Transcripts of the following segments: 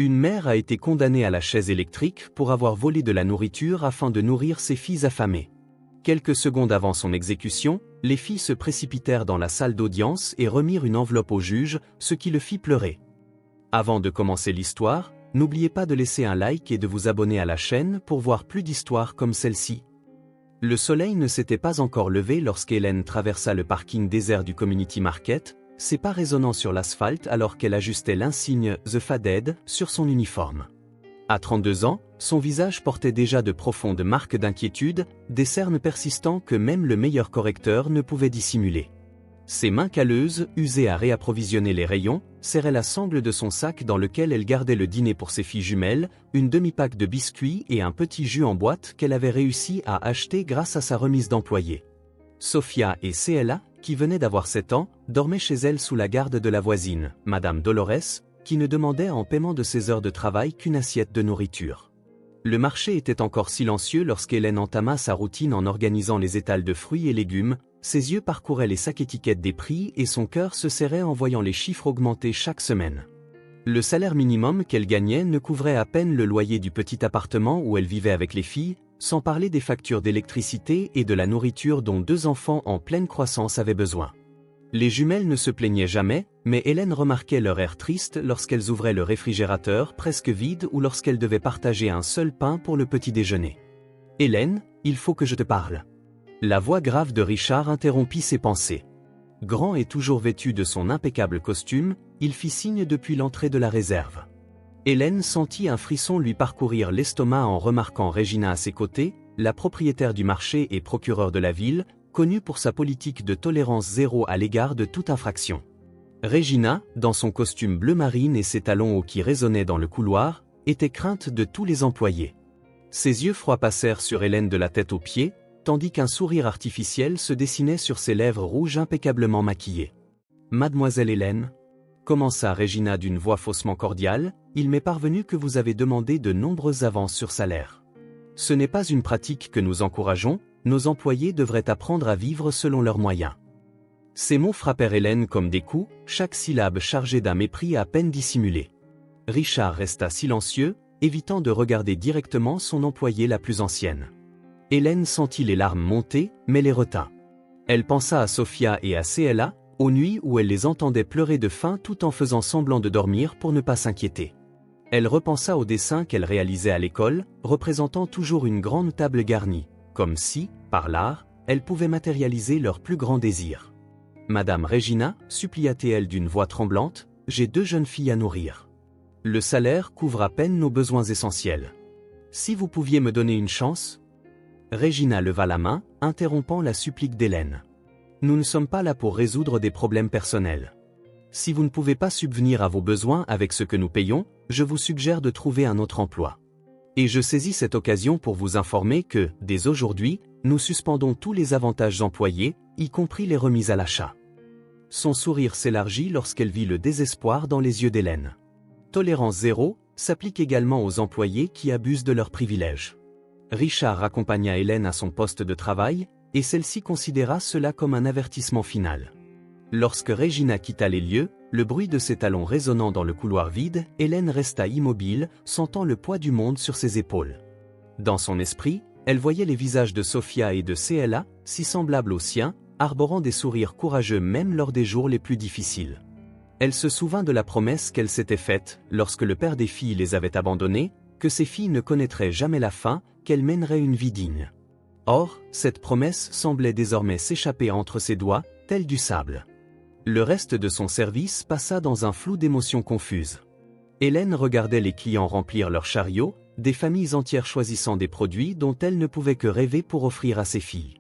Une mère a été condamnée à la chaise électrique pour avoir volé de la nourriture afin de nourrir ses filles affamées. Quelques secondes avant son exécution, les filles se précipitèrent dans la salle d'audience et remirent une enveloppe au juge, ce qui le fit pleurer. Avant de commencer l'histoire, n'oubliez pas de laisser un like et de vous abonner à la chaîne pour voir plus d'histoires comme celle-ci. Le soleil ne s'était pas encore levé lorsqu'Hélène traversa le parking désert du Community Market, ses pas résonnant sur l'asphalte alors qu'elle ajustait l'insigne « The Faded » sur son uniforme. À 32 ans, son visage portait déjà de profondes marques d'inquiétude, des cernes persistants que même le meilleur correcteur ne pouvait dissimuler. Ses mains calleuses, usées à réapprovisionner les rayons, serraient la sangle de son sac dans lequel elle gardait le dîner pour ses filles jumelles, une demi-pack de biscuits et un petit jus en boîte qu'elle avait réussi à acheter grâce à sa remise d'employé. Sophia et CLA, qui venaient d'avoir 7 ans, dormaient chez elle sous la garde de la voisine, Madame Dolores, qui ne demandait en paiement de ses heures de travail qu'une assiette de nourriture. Le marché était encore silencieux lorsqu'Hélène entama sa routine en organisant les étals de fruits et légumes, ses yeux parcouraient les sacs étiquettes des prix et son cœur se serrait en voyant les chiffres augmenter chaque semaine. Le salaire minimum qu'elle gagnait ne couvrait à peine le loyer du petit appartement où elle vivait avec les filles, sans parler des factures d'électricité et de la nourriture dont 2 enfants en pleine croissance avaient besoin. Les jumelles ne se plaignaient jamais, mais Hélène remarquait leur air triste lorsqu'elles ouvraient le réfrigérateur presque vide ou lorsqu'elles devaient partager un seul pain pour le petit déjeuner. « Hélène, il faut que je te parle. » La voix grave de Richard interrompit ses pensées. Grand et toujours vêtu de son impeccable costume, il fit signe depuis l'entrée de la réserve. Hélène sentit un frisson lui parcourir l'estomac en remarquant Regina à ses côtés, la propriétaire du marché et procureur de la ville, connue pour sa politique de tolérance zéro à l'égard de toute infraction. Regina, dans son costume bleu marine et ses talons hauts qui résonnaient dans le couloir, était crainte de tous les employés. Ses yeux froids passèrent sur Hélène de la tête aux pieds, tandis qu'un sourire artificiel se dessinait sur ses lèvres rouges impeccablement maquillées. « Mademoiselle Hélène » commença Regina d'une voix faussement cordiale, « il m'est parvenu que vous avez demandé de nombreuses avances sur salaire. Ce n'est pas une pratique que nous encourageons, nos employés devraient apprendre à vivre selon leurs moyens. » Ces mots frappèrent Hélène comme des coups, chaque syllabe chargée d'un mépris à peine dissimulé. Richard resta silencieux, évitant de regarder directement son employée la plus ancienne. Hélène sentit les larmes monter, mais les retint. Elle pensa à Sophia et à CLA, aux nuits où elle les entendait pleurer de faim tout en faisant semblant de dormir pour ne pas s'inquiéter. Elle repensa aux dessins qu'elle réalisait à l'école, représentant toujours une grande table garnie, comme si, par l'art, elle pouvait matérialiser leurs plus grands désirs. « Madame Regina, supplia-t-elle d'une voix tremblante, j'ai 2 jeunes filles à nourrir. Le salaire couvre à peine nos besoins essentiels. Si vous pouviez me donner une chance ?» Regina leva la main, interrompant la supplique d'Hélène. « Nous ne sommes pas là pour résoudre des problèmes personnels. Si vous ne pouvez pas subvenir à vos besoins avec ce que nous payons, je vous suggère de trouver un autre emploi. Et je saisis cette occasion pour vous informer que, dès aujourd'hui, nous suspendons tous les avantages employés, y compris les remises à l'achat. » Son sourire s'élargit lorsqu'elle vit le désespoir dans les yeux d'Hélène. Tolérance zéro s'applique également aux employés qui abusent de leurs privilèges. Richard accompagna Hélène à son poste de travail, et celle-ci considéra cela comme un avertissement final. Lorsque Regina quitta les lieux, le bruit de ses talons résonnant dans le couloir vide, Hélène resta immobile, sentant le poids du monde sur ses épaules. Dans son esprit, elle voyait les visages de Sophia et de CLA, si semblables aux siens, arborant des sourires courageux même lors des jours les plus difficiles. Elle se souvint de la promesse qu'elle s'était faite, lorsque le père des filles les avait abandonnées, que ses filles ne connaîtraient jamais la faim, qu'elles mèneraient une vie digne. Or, cette promesse semblait désormais s'échapper entre ses doigts, telle du sable. Le reste de son service passa dans un flou d'émotions confuses. Hélène regardait les clients remplir leurs chariots, des familles entières choisissant des produits dont elle ne pouvait que rêver pour offrir à ses filles.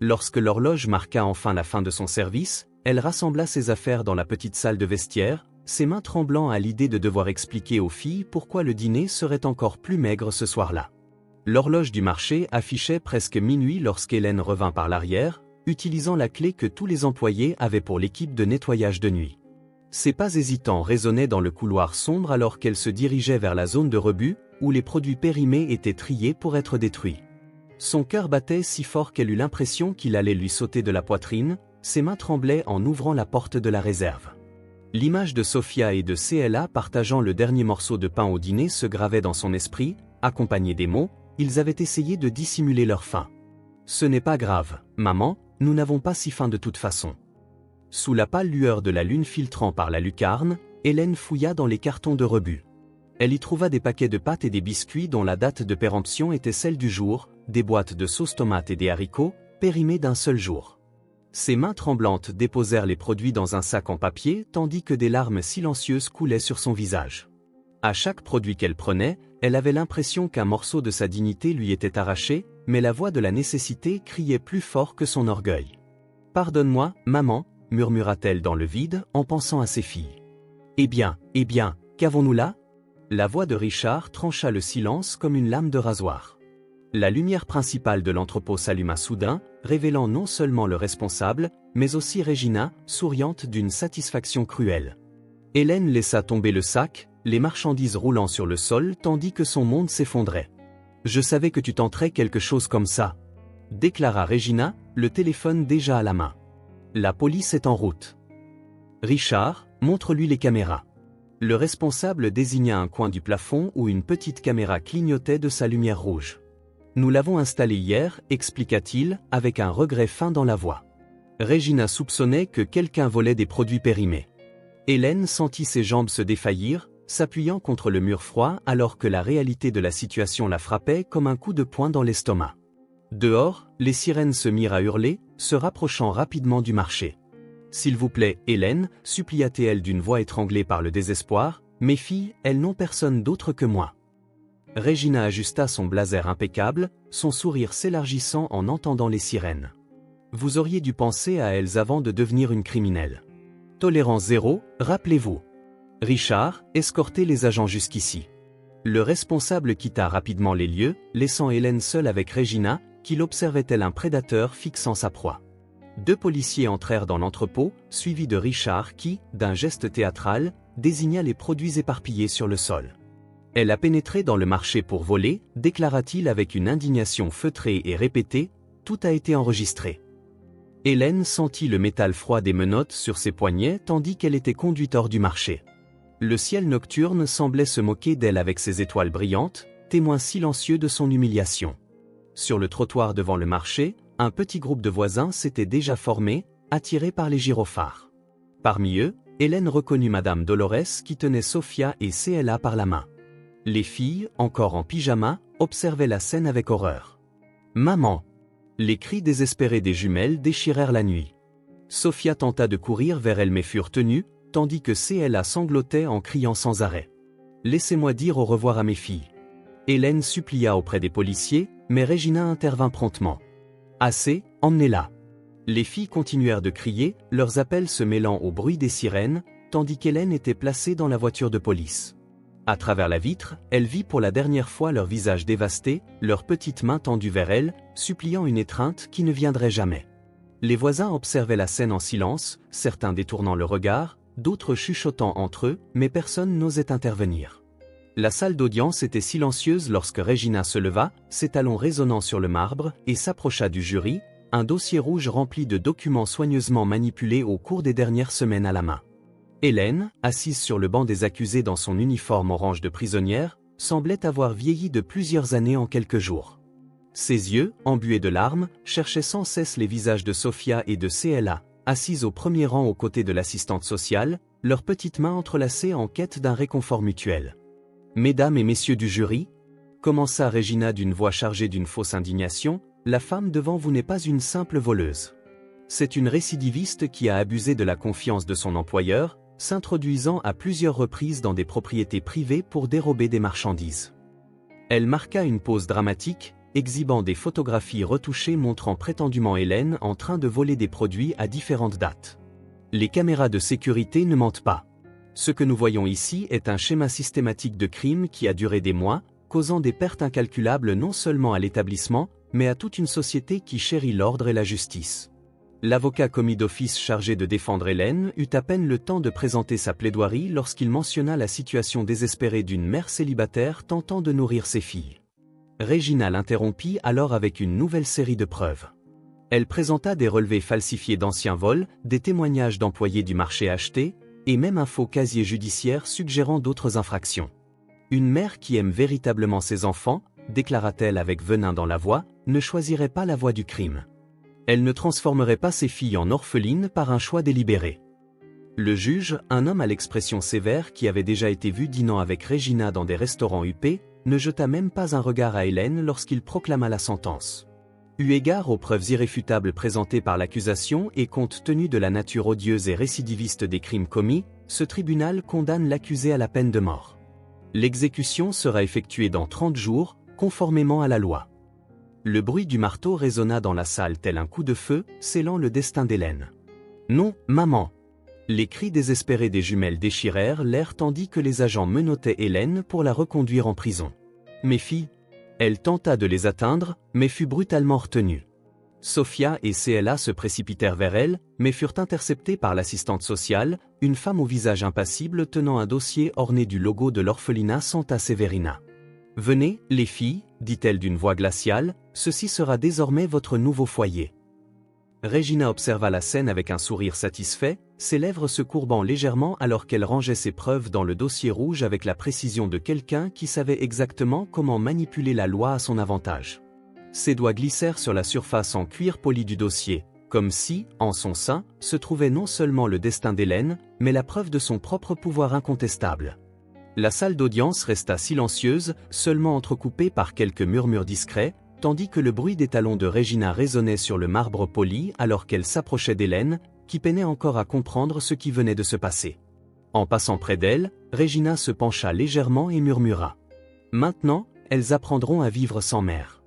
Lorsque l'horloge marqua enfin la fin de son service, elle rassembla ses affaires dans la petite salle de vestiaire, ses mains tremblant à l'idée de devoir expliquer aux filles pourquoi le dîner serait encore plus maigre ce soir-là. L'horloge du marché affichait presque minuit lorsqu'Hélène revint par l'arrière, utilisant la clé que tous les employés avaient pour l'équipe de nettoyage de nuit. Ses pas hésitants résonnaient dans le couloir sombre alors qu'elle se dirigeait vers la zone de rebut, où les produits périmés étaient triés pour être détruits. Son cœur battait si fort qu'elle eut l'impression qu'il allait lui sauter de la poitrine, ses mains tremblaient en ouvrant la porte de la réserve. L'image de Sofia et de CLA partageant le dernier morceau de pain au dîner se gravait dans son esprit, accompagné des mots, ils avaient essayé de dissimuler leur faim. Ce n'est pas grave, maman, nous n'avons pas si faim de toute façon. Sous la pâle lueur de la lune filtrant par la lucarne, Hélène fouilla dans les cartons de rebut. Elle y trouva des paquets de pâtes et des biscuits dont la date de péremption était celle du jour, des boîtes de sauce tomate et des haricots, périmés d'un seul jour. Ses mains tremblantes déposèrent les produits dans un sac en papier tandis que des larmes silencieuses coulaient sur son visage. À chaque produit qu'elle prenait, elle avait l'impression qu'un morceau de sa dignité lui était arraché, mais la voix de la nécessité criait plus fort que son orgueil. « Pardonne-moi, maman », murmura-t-elle dans le vide en pensant à ses filles. « Eh bien, qu'avons-nous là ?» La voix de Richard trancha le silence comme une lame de rasoir. La lumière principale de l'entrepôt s'alluma soudain, révélant non seulement le responsable, mais aussi Regina, souriante d'une satisfaction cruelle. Hélène laissa tomber le sac, les marchandises roulant sur le sol tandis que son monde s'effondrait. « Je savais que tu tenterais quelque chose comme ça », déclara Regina, le téléphone déjà à la main. « La police est en route. »« Richard, montre-lui les caméras. » Le responsable désigna un coin du plafond où une petite caméra clignotait de sa lumière rouge. « Nous l'avons installée hier », expliqua-t-il, avec un regret fin dans la voix. Regina soupçonnait que quelqu'un volait des produits périmés. Hélène sentit ses jambes se défaillir, s'appuyant contre le mur froid alors que la réalité de la situation la frappait comme un coup de poing dans l'estomac. Dehors, les sirènes se mirent à hurler, se rapprochant rapidement du marché. « S'il vous plaît, Hélène, supplia-t-elle d'une voix étranglée par le désespoir, « mes filles, elles n'ont personne d'autre que moi. » Regina ajusta son blazer impeccable, son sourire s'élargissant en entendant les sirènes. « Vous auriez dû penser à elles avant de devenir une criminelle. Tolérance zéro, rappelez-vous. » Richard, escortez les agents jusqu'ici. Le responsable quitta rapidement les lieux, laissant Hélène seule avec Regina, qui l'observait tel un prédateur fixant sa proie. 2 policiers entrèrent dans l'entrepôt, suivis de Richard qui, d'un geste théâtral, désigna les produits éparpillés sur le sol. « Elle a pénétré dans le marché pour voler », déclara-t-il avec une indignation feutrée et répétée, « tout a été enregistré. » Hélène sentit le métal froid des menottes sur ses poignets tandis qu'elle était conduite hors du marché. Le ciel nocturne semblait se moquer d'elle avec ses étoiles brillantes, témoin silencieux de son humiliation. Sur le trottoir devant le marché, un petit groupe de voisins s'était déjà formé, attiré par les gyrophares. Parmi eux, Hélène reconnut Madame Dolores qui tenait Sofia et CLA par la main. Les filles, encore en pyjama, observaient la scène avec horreur. « Maman !» Les cris désespérés des jumelles déchirèrent la nuit. Sofia tenta de courir vers elles mais furent tenues, tandis que CLA sanglotait en criant sans arrêt. « Laissez-moi dire au revoir à mes filles. » Hélène supplia auprès des policiers, mais Regina intervint promptement. « Assez, emmenez-la. » Les filles continuèrent de crier, leurs appels se mêlant au bruit des sirènes, tandis qu'Hélène était placée dans la voiture de police. À travers la vitre, elle vit pour la dernière fois leur visage dévasté, leurs petites mains tendues vers elle, suppliant une étreinte qui ne viendrait jamais. Les voisins observaient la scène en silence, certains détournant le regard, d'autres chuchotant entre eux, mais personne n'osait intervenir. La salle d'audience était silencieuse lorsque Regina se leva, ses talons résonnant sur le marbre, et s'approcha du jury, un dossier rouge rempli de documents soigneusement manipulés au cours des dernières semaines à la main. Hélène, assise sur le banc des accusés dans son uniforme orange de prisonnière, semblait avoir vieilli de plusieurs années en quelques jours. Ses yeux, embués de larmes, cherchaient sans cesse les visages de Sofia et de CLA, assises au premier rang aux côtés de l'assistante sociale, leurs petites mains entrelacées en quête d'un réconfort mutuel. « Mesdames et messieurs du jury », commença Regina d'une voix chargée d'une fausse indignation, « la femme devant vous n'est pas une simple voleuse. C'est une récidiviste qui a abusé de la confiance de son employeur, s'introduisant à plusieurs reprises dans des propriétés privées pour dérober des marchandises. » Elle marqua une pause dramatique, exhibant des photographies retouchées montrant prétendument Hélène en train de voler des produits à différentes dates. Les caméras de sécurité ne mentent pas. Ce que nous voyons ici est un schéma systématique de crime qui a duré des mois, causant des pertes incalculables non seulement à l'établissement, mais à toute une société qui chérit l'ordre et la justice. L'avocat commis d'office chargé de défendre Hélène eut à peine le temps de présenter sa plaidoirie lorsqu'il mentionna la situation désespérée d'une mère célibataire tentant de nourrir ses filles. Regina l'interrompit alors avec une nouvelle série de preuves. Elle présenta des relevés falsifiés d'anciens vols, des témoignages d'employés du marché achetés, et même un faux casier judiciaire suggérant d'autres infractions. Une mère qui aime véritablement ses enfants, déclara-t-elle avec venin dans la voix, ne choisirait pas la voie du crime. Elle ne transformerait pas ses filles en orphelines par un choix délibéré. Le juge, un homme à l'expression sévère qui avait déjà été vu dînant avec Regina dans des restaurants huppés, ne jeta même pas un regard à Hélène lorsqu'il proclama la sentence. Eu égard aux preuves irréfutables présentées par l'accusation et compte tenu de la nature odieuse et récidiviste des crimes commis, ce tribunal condamne l'accusé à la peine de mort. L'exécution sera effectuée dans 30 jours, conformément à la loi. Le bruit du marteau résonna dans la salle tel un coup de feu, scellant le destin d'Hélène. « Non, maman !» Les cris désespérés des jumelles déchirèrent l'air tandis que les agents menottaient Hélène pour la reconduire en prison. « Mes filles !» Elle tenta de les atteindre, mais fut brutalement retenue. Sophia et CLA se précipitèrent vers elle, mais furent interceptées par l'assistante sociale, une femme au visage impassible tenant un dossier orné du logo de l'orphelinat Santa Severina. « Venez, les filles, dit-elle d'une voix glaciale, ceci sera désormais votre nouveau foyer. » Regina observa la scène avec un sourire satisfait, ses lèvres se courbant légèrement alors qu'elle rangeait ses preuves dans le dossier rouge avec la précision de quelqu'un qui savait exactement comment manipuler la loi à son avantage. Ses doigts glissèrent sur la surface en cuir poli du dossier, comme si, en son sein, se trouvait non seulement le destin d'Hélène, mais la preuve de son propre pouvoir incontestable. La salle d'audience resta silencieuse, seulement entrecoupée par quelques murmures discrets, tandis que le bruit des talons de Regina résonnait sur le marbre poli alors qu'elle s'approchait d'Hélène, qui peinait encore à comprendre ce qui venait de se passer. En passant près d'elle, Regina se pencha légèrement et murmura. « Maintenant, elles apprendront à vivre sans mère. »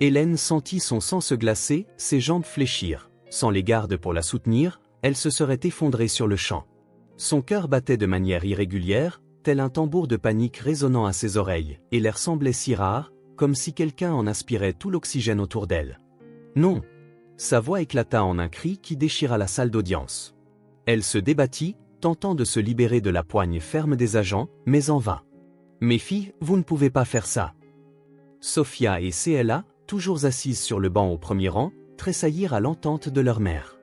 Hélène sentit son sang se glacer, ses jambes fléchir. Sans les gardes pour la soutenir, elle se serait effondrée sur le champ. Son cœur battait de manière irrégulière, tel un tambour de panique résonnant à ses oreilles, et l'air semblait si rare, comme si quelqu'un en aspirait tout l'oxygène autour d'elle. « Non !» Sa voix éclata en un cri qui déchira la salle d'audience. Elle se débattit, tentant de se libérer de la poigne ferme des agents, mais en vain. « Mes filles, vous ne pouvez pas faire ça !» Sophia et CLA, toujours assises sur le banc au premier rang, tressaillirent à l'entente de leur mère.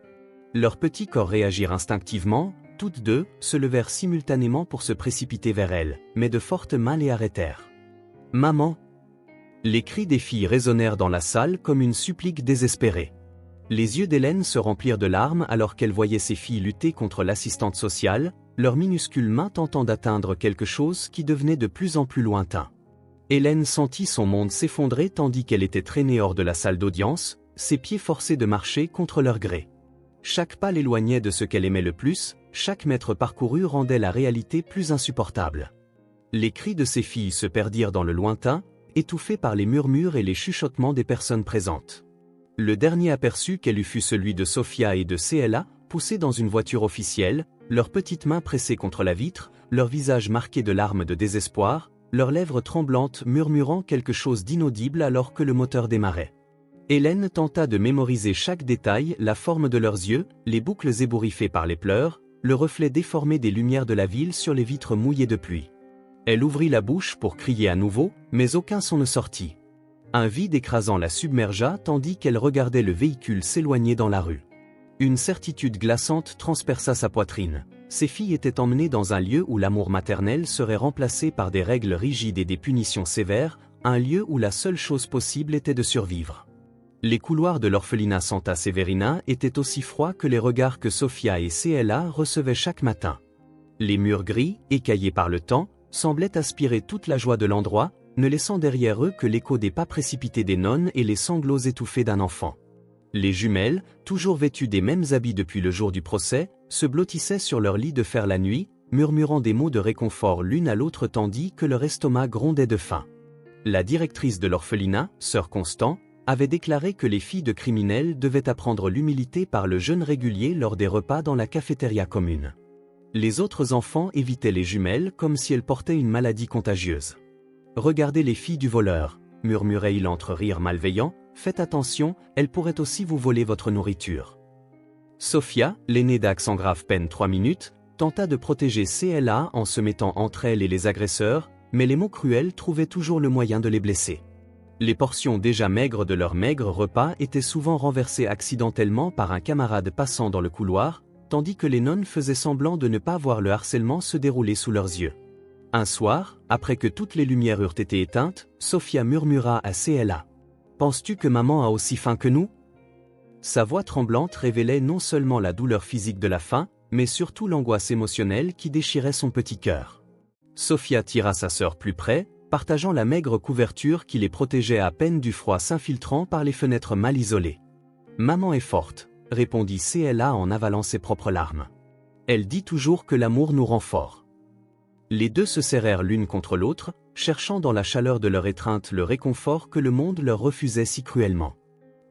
Leurs petits corps réagirent instinctivement, toutes deux se levèrent simultanément pour se précipiter vers elle, mais de fortes mains les arrêtèrent. « Maman !» Les cris des filles résonnèrent dans la salle comme une supplique désespérée. Les yeux d'Hélène se remplirent de larmes alors qu'elle voyait ses filles lutter contre l'assistante sociale, leurs minuscules mains tentant d'atteindre quelque chose qui devenait de plus en plus lointain. Hélène sentit son monde s'effondrer tandis qu'elle était traînée hors de la salle d'audience, ses pieds forcés de marcher contre leur gré. Chaque pas l'éloignait de ce qu'elle aimait le plus, chaque mètre parcouru rendait la réalité plus insupportable. Les cris de ses filles se perdirent dans le lointain, étouffés par les murmures et les chuchotements des personnes présentes. Le dernier aperçu qu'elle eut fut celui de Sophia et de CLA, poussés dans une voiture officielle, leurs petites mains pressées contre la vitre, leurs visages marqués de larmes de désespoir, leurs lèvres tremblantes murmurant quelque chose d'inaudible alors que le moteur démarrait. Hélène tenta de mémoriser chaque détail, la forme de leurs yeux, les boucles ébouriffées par les pleurs, le reflet déformé des lumières de la ville sur les vitres mouillées de pluie. Elle ouvrit la bouche pour crier à nouveau, mais aucun son ne sortit. Un vide écrasant la submergea tandis qu'elle regardait le véhicule s'éloigner dans la rue. Une certitude glaçante transperça sa poitrine. Ses filles étaient emmenées dans un lieu où l'amour maternel serait remplacé par des règles rigides et des punitions sévères, un lieu où la seule chose possible était de survivre. Les couloirs de l'orphelinat Santa Severina étaient aussi froids que les regards que Sophia et CLA recevaient chaque matin. Les murs gris, écaillés par le temps, semblaient aspirer toute la joie de l'endroit, ne laissant derrière eux que l'écho des pas précipités des nonnes et les sanglots étouffés d'un enfant. Les jumelles, toujours vêtues des mêmes habits depuis le jour du procès, se blottissaient sur leur lit de fer la nuit, murmurant des mots de réconfort l'une à l'autre tandis que leur estomac grondait de faim. La directrice de l'orphelinat, sœur Constant, avait déclaré que les filles de criminels devaient apprendre l'humilité par le jeûne régulier lors des repas dans la cafétéria commune. Les autres enfants évitaient les jumelles comme si elles portaient une maladie contagieuse. « Regardez les filles du voleur », murmurait-il entre rires malveillants, « faites attention, elles pourraient aussi vous voler votre nourriture. » Sophia, l'aînée d'accent grave peine 3 minutes, tenta de protéger CLA en se mettant entre elle et les agresseurs, mais les mots cruels trouvaient toujours le moyen de les blesser. Les portions déjà maigres de leur maigre repas étaient souvent renversées accidentellement par un camarade passant dans le couloir, tandis que les nonnes faisaient semblant de ne pas voir le harcèlement se dérouler sous leurs yeux. Un soir, après que toutes les lumières eurent été éteintes, Sophia murmura à CLA. « Penses-tu que maman a aussi faim que nous ?» Sa voix tremblante révélait non seulement la douleur physique de la faim, mais surtout l'angoisse émotionnelle qui déchirait son petit cœur. Sophia tira sa sœur plus près, partageant la maigre couverture qui les protégeait à peine du froid s'infiltrant par les fenêtres mal isolées. « Maman est forte, » répondit CLA en avalant ses propres larmes. « Elle dit toujours que l'amour nous rend forts. » Les deux se serrèrent l'une contre l'autre, cherchant dans la chaleur de leur étreinte le réconfort que le monde leur refusait si cruellement.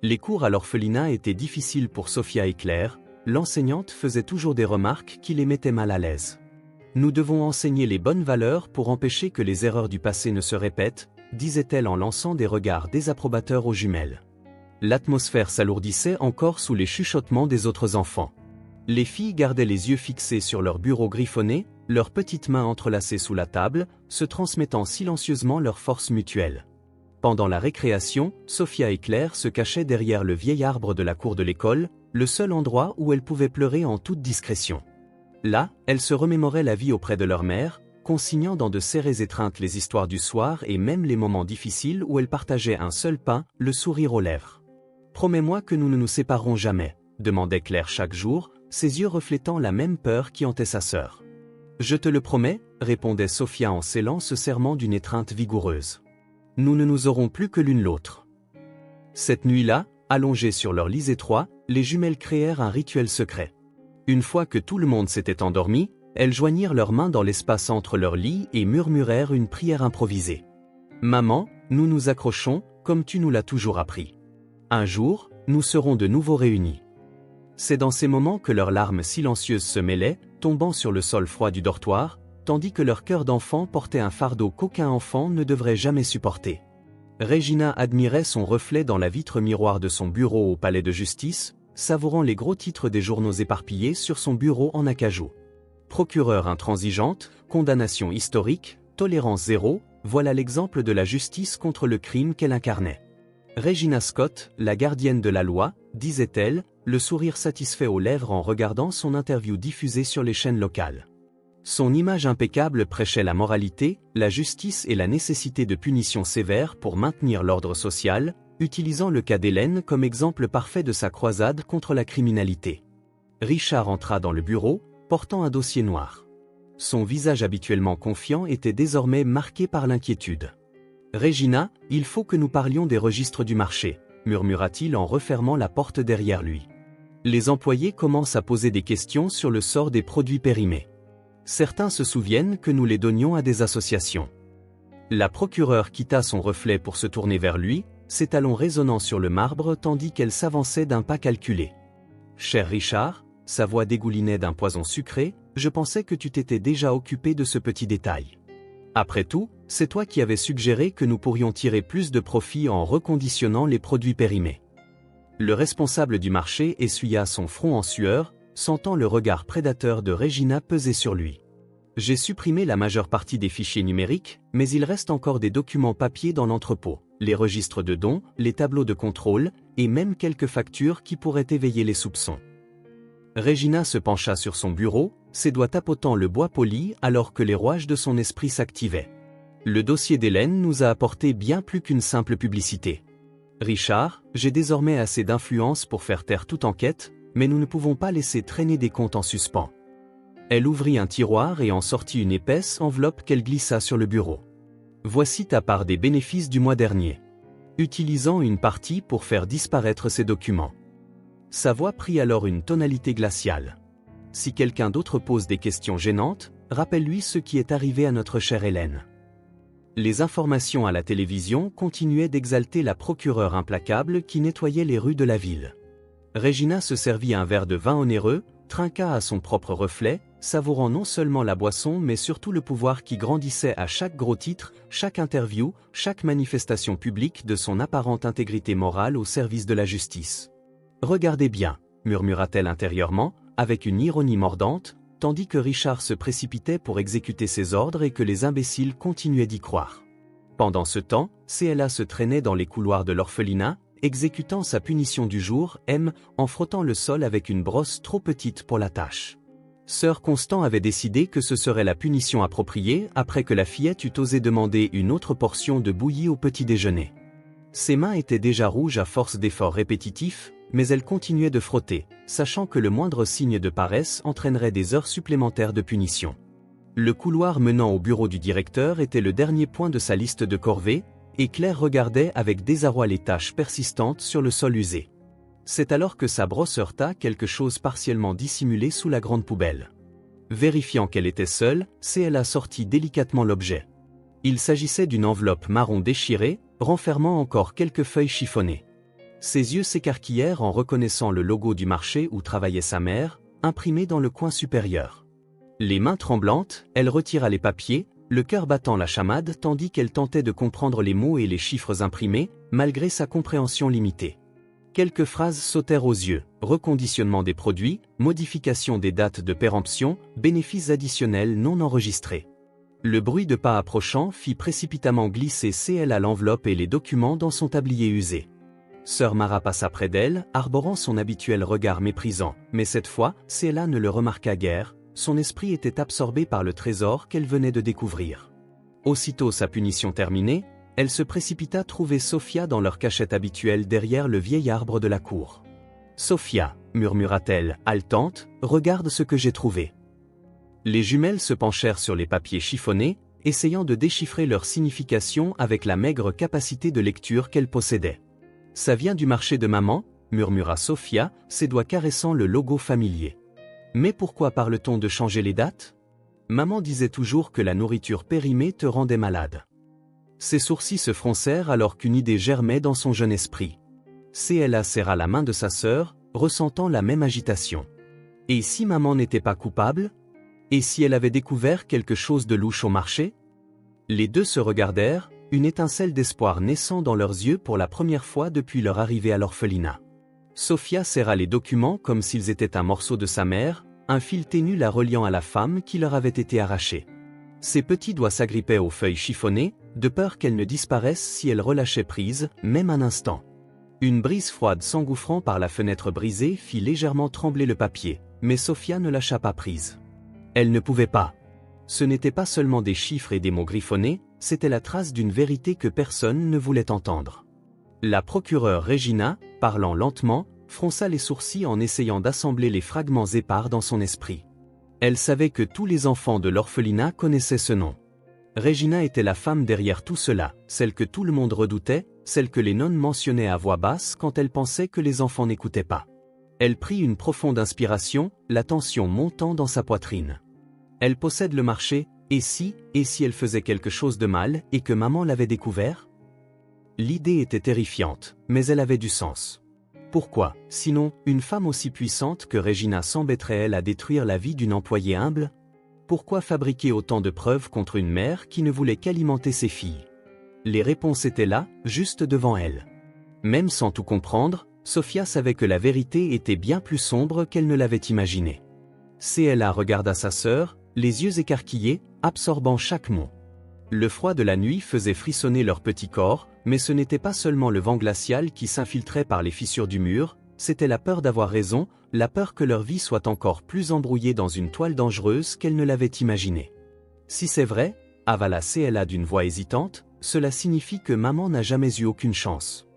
Les cours à l'orphelinat étaient difficiles pour Sophia et Claire, l'enseignante faisait toujours des remarques qui les mettaient mal à l'aise. « Nous devons enseigner les bonnes valeurs pour empêcher que les erreurs du passé ne se répètent, » disait-elle en lançant des regards désapprobateurs aux jumelles. L'atmosphère s'alourdissait encore sous les chuchotements des autres enfants. Les filles gardaient les yeux fixés sur leur bureau griffonné, leurs petites mains entrelacées sous la table, se transmettant silencieusement leurs forces mutuelles. Pendant la récréation, Sophia et Claire se cachaient derrière le vieil arbre de la cour de l'école, le seul endroit où elles pouvaient pleurer en toute discrétion. Là, elles se remémoraient la vie auprès de leur mère, consignant dans de serrées étreintes les histoires du soir et même les moments difficiles où elles partageaient un seul pain, le sourire aux lèvres. « Promets-moi que nous ne nous séparerons jamais », demandait Claire chaque jour, ses yeux reflétant la même peur qui hantait sa sœur. « Je te le promets », répondait Sophia en scellant ce serment d'une étreinte vigoureuse. « Nous ne nous aurons plus que l'une l'autre. » Cette nuit-là, allongées sur leurs lits étroits, les jumelles créèrent un rituel secret. Une fois que tout le monde s'était endormi, elles joignirent leurs mains dans l'espace entre leurs lits et murmurèrent une prière improvisée. « Maman, nous nous accrochons, comme tu nous l'as toujours appris. Un jour, nous serons de nouveau réunis. » C'est dans ces moments que leurs larmes silencieuses se mêlaient, tombant sur le sol froid du dortoir, tandis que leur cœur d'enfant portait un fardeau qu'aucun enfant ne devrait jamais supporter. Regina admirait son reflet dans la vitre miroir de son bureau au palais de justice, savourant les gros titres des journaux éparpillés sur son bureau en acajou. Procureur intransigeante, condamnation historique, tolérance zéro, voilà l'exemple de la justice contre le crime qu'elle incarnait. Regina Scott, la gardienne de la loi, disait-elle, le sourire satisfait aux lèvres en regardant son interview diffusée sur les chaînes locales. Son image impeccable prêchait la moralité, la justice et la nécessité de punitions sévères pour maintenir l'ordre social, utilisant le cas d'Hélène comme exemple parfait de sa croisade contre la criminalité. Richard entra dans le bureau, portant un dossier noir. Son visage habituellement confiant était désormais marqué par l'inquiétude. « Regina, il faut que nous parlions des registres du marché », murmura-t-il en refermant la porte derrière lui. Les employés commencent à poser des questions sur le sort des produits périmés. Certains se souviennent que nous les donnions à des associations. La procureure quitta son reflet pour se tourner vers lui, ses talons résonnant sur le marbre tandis qu'elle s'avançait d'un pas calculé. « Cher Richard », sa voix dégoulinait d'un poison sucré, « je pensais que tu t'étais déjà occupé de ce petit détail. Après tout, c'est toi qui avais suggéré que nous pourrions tirer plus de profit en reconditionnant les produits périmés. » Le responsable du marché essuya son front en sueur, sentant le regard prédateur de Regina peser sur lui. « J'ai supprimé la majeure partie des fichiers numériques, mais il reste encore des documents papier dans l'entrepôt, les registres de dons, les tableaux de contrôle, et même quelques factures qui pourraient éveiller les soupçons. » Regina se pencha sur son bureau, ses doigts tapotant le bois poli alors que les rouages de son esprit s'activaient. « Le dossier d'Hélène nous a apporté bien plus qu'une simple publicité. Richard, j'ai désormais assez d'influence pour faire taire toute enquête, mais nous ne pouvons pas laisser traîner des comptes en suspens. » Elle ouvrit un tiroir et en sortit une épaisse enveloppe qu'elle glissa sur le bureau. « Voici ta part des bénéfices du mois dernier. » Utilisant une partie pour faire disparaître ces documents. Sa voix prit alors une tonalité glaciale. « Si quelqu'un d'autre pose des questions gênantes, rappelle-lui ce qui est arrivé à notre chère Hélène. » Les informations à la télévision continuaient d'exalter la procureure implacable qui nettoyait les rues de la ville. Regina se servit un verre de vin onéreux, trinqua à son propre reflet, savourant non seulement la boisson mais surtout le pouvoir qui grandissait à chaque gros titre, chaque interview, chaque manifestation publique de son apparente intégrité morale au service de la justice. « Regardez bien », murmura-t-elle intérieurement, avec une ironie mordante, tandis que Richard se précipitait pour exécuter ses ordres et que les imbéciles continuaient d'y croire. Pendant ce temps, CLA se traînait dans les couloirs de l'orphelinat, exécutant sa punition du jour, en frottant le sol avec une brosse trop petite pour la tâche. Sœur Constant avait décidé que ce serait la punition appropriée après que la fillette eût osé demander une autre portion de bouillie au petit déjeuner. Ses mains étaient déjà rouges à force d'efforts répétitifs, mais elle continuait de frotter, sachant que le moindre signe de paresse entraînerait des heures supplémentaires de punition. Le couloir menant au bureau du directeur était le dernier point de sa liste de corvées, et Claire regardait avec désarroi les taches persistantes sur le sol usé. C'est alors que sa brosse heurta quelque chose partiellement dissimulé sous la grande poubelle. Vérifiant qu'elle était seule, CLA sortit délicatement l'objet. Il s'agissait d'une enveloppe marron déchirée, renfermant encore quelques feuilles chiffonnées. Ses yeux s'écarquillèrent en reconnaissant le logo du marché où travaillait sa mère, imprimé dans le coin supérieur. Les mains tremblantes, elle retira les papiers, le cœur battant la chamade tandis qu'elle tentait de comprendre les mots et les chiffres imprimés, malgré sa compréhension limitée. Quelques phrases sautèrent aux yeux: reconditionnement des produits, modification des dates de péremption, bénéfices additionnels non enregistrés. Le bruit de pas approchant fit précipitamment glisser CLA l'enveloppe et les documents dans son tablier usé. Sœur Mara passa près d'elle, arborant son habituel regard méprisant, mais cette fois, CLA ne le remarqua guère, son esprit était absorbé par le trésor qu'elle venait de découvrir. Aussitôt sa punition terminée, elle se précipita trouver Sophia dans leur cachette habituelle derrière le vieil arbre de la cour. « Sophia, murmura-t-elle, haletante, regarde ce que j'ai trouvé. » Les jumelles se penchèrent sur les papiers chiffonnés, essayant de déchiffrer leur signification avec la maigre capacité de lecture qu'elles possédaient. « Ça vient du marché de maman, » murmura Sophia, ses doigts caressant le logo familier. « Mais pourquoi parle-t-on de changer les dates ? Maman disait toujours que la nourriture périmée te rendait malade. » Ses sourcils se froncèrent alors qu'une idée germait dans son jeune esprit. CLA serra la main de sa sœur, ressentant la même agitation. Et si maman n'était pas coupable ? Et si elle avait découvert quelque chose de louche au marché ? Les deux se regardèrent, une étincelle d'espoir naissant dans leurs yeux pour la première fois depuis leur arrivée à l'orphelinat. Sophia serra les documents comme s'ils étaient un morceau de sa mère, un fil ténu la reliant à la femme qui leur avait été arrachée. Ses petits doigts s'agrippaient aux feuilles chiffonnées, de peur qu'elles ne disparaissent si elle relâchait prise, même un instant. Une brise froide s'engouffrant par la fenêtre brisée fit légèrement trembler le papier, mais Sophia ne lâcha pas prise. Elle ne pouvait pas. Ce n'était pas seulement des chiffres et des mots griffonnés, c'était la trace d'une vérité que personne ne voulait entendre. La procureure Regina, parlant lentement, fronça les sourcils en essayant d'assembler les fragments épars dans son esprit. Elle savait que tous les enfants de l'orphelinat connaissaient ce nom. Regina était la femme derrière tout cela, celle que tout le monde redoutait, celle que les nonnes mentionnaient à voix basse quand elles pensaient que les enfants n'écoutaient pas. Elle prit une profonde inspiration, la tension montant dans sa poitrine. Elle possède le marché, et si elle faisait quelque chose de mal et que maman l'avait découvert ? L'idée était terrifiante, mais elle avait du sens. Pourquoi, sinon, une femme aussi puissante que Regina s'embêterait-elle à détruire la vie d'une employée humble ? Pourquoi fabriquer autant de preuves contre une mère qui ne voulait qu'alimenter ses filles ? Les réponses étaient là, juste devant elle. Même sans tout comprendre, Sophia savait que la vérité était bien plus sombre qu'elle ne l'avait imaginé. CLA regarda sa sœur, les yeux écarquillés, absorbant chaque mot. Le froid de la nuit faisait frissonner leur petit corps, mais ce n'était pas seulement le vent glacial qui s'infiltrait par les fissures du mur, c'était la peur d'avoir raison, la peur que leur vie soit encore plus embrouillée dans une toile dangereuse qu'elle ne l'avait imaginée. Si c'est vrai, avala CLA d'une voix hésitante, cela signifie que maman n'a jamais eu aucune chance.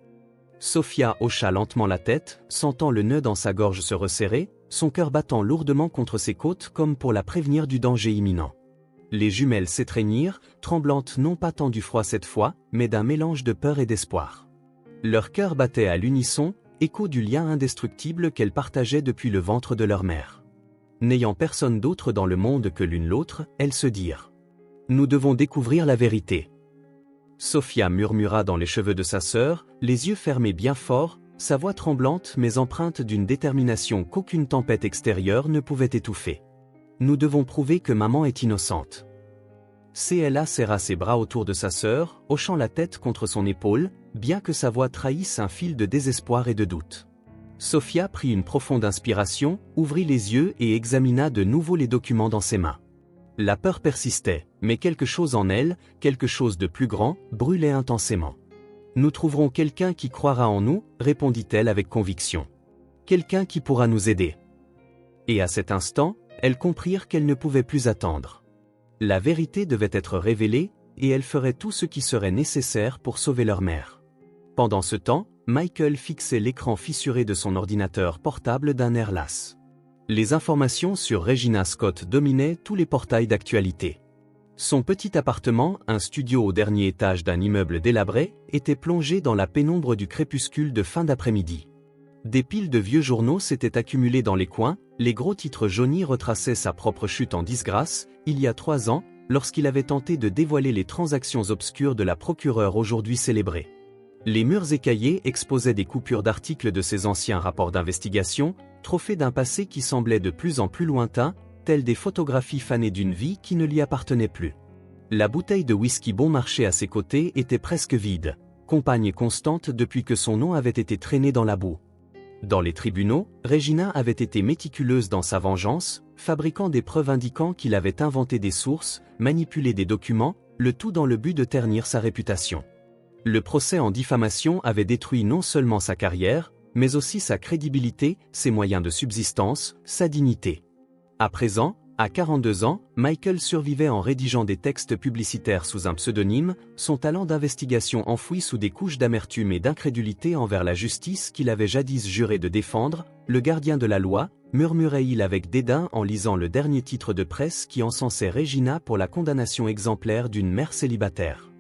Sophia hocha lentement la tête, sentant le nœud dans sa gorge se resserrer, son cœur battant lourdement contre ses côtes comme pour la prévenir du danger imminent. Les jumelles s'étreignirent, tremblantes non pas tant du froid cette fois, mais d'un mélange de peur et d'espoir. Leur cœur battait à l'unisson, écho du lien indestructible qu'elles partageaient depuis le ventre de leur mère. N'ayant personne d'autre dans le monde que l'une l'autre, elles se dirent « Nous devons découvrir la vérité ». Sophia murmura dans les cheveux de sa sœur, les yeux fermés bien fort, sa voix tremblante mais empreinte d'une détermination qu'aucune tempête extérieure ne pouvait étouffer. Nous devons prouver que maman est innocente. CLA serra ses bras autour de sa sœur, hochant la tête contre son épaule, bien que sa voix trahisse un fil de désespoir et de doute. Sophia prit une profonde inspiration, ouvrit les yeux et examina de nouveau les documents dans ses mains. La peur persistait, mais quelque chose en elle, quelque chose de plus grand, brûlait intensément. Nous trouverons quelqu'un qui croira en nous, répondit-elle avec conviction. Quelqu'un qui pourra nous aider. Et à cet instant, elles comprirent qu'elles ne pouvaient plus attendre. La vérité devait être révélée, et elles feraient tout ce qui serait nécessaire pour sauver leur mère. Pendant ce temps, Michael fixait l'écran fissuré de son ordinateur portable d'un air las. Les informations sur Regina Scott dominaient tous les portails d'actualité. Son petit appartement, un studio au dernier étage d'un immeuble délabré, était plongé dans la pénombre du crépuscule de fin d'après-midi. Des piles de vieux journaux s'étaient accumulées dans les coins, les gros titres jaunis retraçaient sa propre chute en disgrâce, il y a 3 ans, lorsqu'il avait tenté de dévoiler les transactions obscures de la procureure aujourd'hui célébrée. Les murs écaillés exposaient des coupures d'articles de ses anciens rapports d'investigation, trophées d'un passé qui semblait de plus en plus lointain, telles des photographies fanées d'une vie qui ne lui appartenait plus. La bouteille de whisky bon marché à ses côtés était presque vide, compagne constante depuis que son nom avait été traîné dans la boue. Dans les tribunaux, Regina avait été méticuleuse dans sa vengeance, fabriquant des preuves indiquant qu'il avait inventé des sources, manipulé des documents, le tout dans le but de ternir sa réputation. Le procès en diffamation avait détruit non seulement sa carrière, mais aussi sa crédibilité, ses moyens de subsistance, sa dignité. À présent, à 42 ans, Michael survivait en rédigeant des textes publicitaires sous un pseudonyme, son talent d'investigation enfoui sous des couches d'amertume et d'incrédulité envers la justice qu'il avait jadis juré de défendre, le gardien de la loi, murmurait-il avec dédain en lisant le dernier titre de presse qui encensait Regina pour la condamnation exemplaire d'une mère célibataire.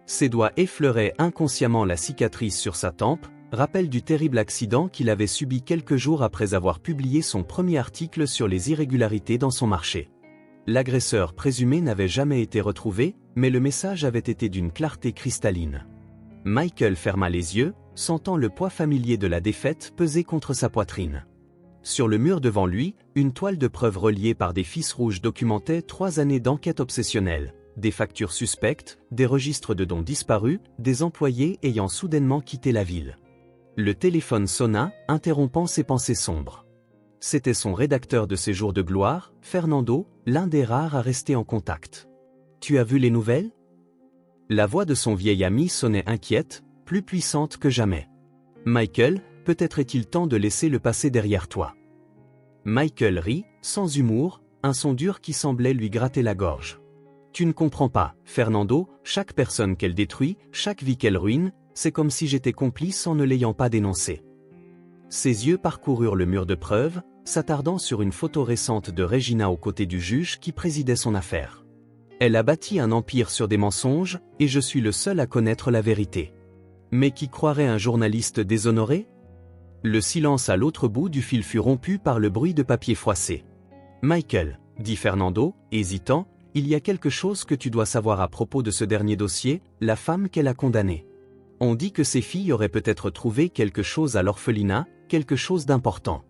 Ses doigts effleuraient inconsciemment la cicatrice sur sa tempe, rappel du terrible accident qu'il avait subi quelques jours après avoir publié son premier article sur les irrégularités dans son marché. L'agresseur présumé n'avait jamais été retrouvé, mais le message avait été d'une clarté cristalline. Michael ferma les yeux, sentant le poids familier de la défaite peser contre sa poitrine. Sur le mur devant lui, une toile de preuves reliée par des fils rouges documentait 3 années d'enquête obsessionnelle, des factures suspectes, des registres de dons disparus, des employés ayant soudainement quitté la ville. Le téléphone sonna, interrompant ses pensées sombres. C'était son rédacteur de ses jours de gloire, Fernando, l'un des rares à rester en contact. « Tu as vu les nouvelles ?» La voix de son vieil ami sonnait inquiète, plus puissante que jamais. « Michael, peut-être est-il temps de laisser le passé derrière toi. » Michael rit, sans humour, un son dur qui semblait lui gratter la gorge. « Tu ne comprends pas, Fernando, chaque personne qu'elle détruit, chaque vie qu'elle ruine, c'est comme si j'étais complice en ne l'ayant pas dénoncé. » Ses yeux parcoururent le mur de preuves, s'attardant sur une photo récente de Regina aux côtés du juge qui présidait son affaire. « Elle a bâti un empire sur des mensonges, et je suis le seul à connaître la vérité. » Mais qui croirait un journaliste déshonoré ? Le silence à l'autre bout du fil fut rompu par le bruit de papier froissé. « Michael, » dit Fernando, hésitant, « il y a quelque chose que tu dois savoir à propos de ce dernier dossier, la femme qu'elle a condamnée. On dit que ses filles auraient peut-être trouvé quelque chose à l'orphelinat, quelque chose d'important. »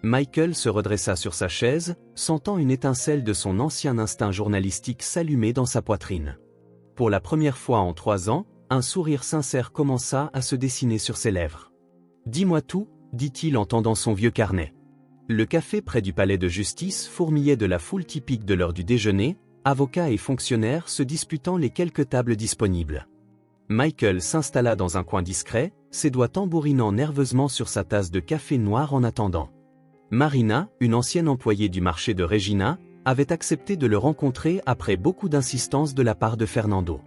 Michael se redressa sur sa chaise, sentant une étincelle de son ancien instinct journalistique s'allumer dans sa poitrine. Pour la première fois en 3 ans, un sourire sincère commença à se dessiner sur ses lèvres. « Dis-moi tout, » dit-il en tendant son vieux carnet. Le café près du palais de justice fourmillait de la foule typique de l'heure du déjeuner, avocats et fonctionnaires se disputant les quelques tables disponibles. Michael s'installa dans un coin discret, ses doigts tambourinant nerveusement sur sa tasse de café noir en attendant. Marina, une ancienne employée du marché de Regina, avait accepté de le rencontrer après beaucoup d'insistance de la part de Fernando.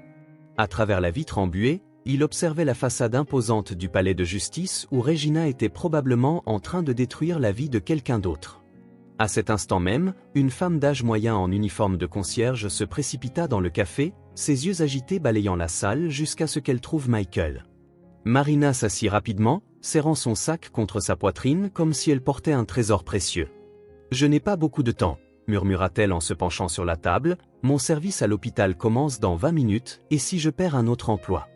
À travers la vitre embuée, il observait la façade imposante du palais de justice où Regina était probablement en train de détruire la vie de quelqu'un d'autre. À cet instant même, une femme d'âge moyen en uniforme de concierge se précipita dans le café, ses yeux agités balayant la salle jusqu'à ce qu'elle trouve Michael. Marina s'assit rapidement, serrant son sac contre sa poitrine comme si elle portait un trésor précieux. « Je n'ai pas beaucoup de temps, » murmura-t-elle en se penchant sur la table, « mon service à l'hôpital commence dans 20 minutes, et si je perds un autre emploi ?»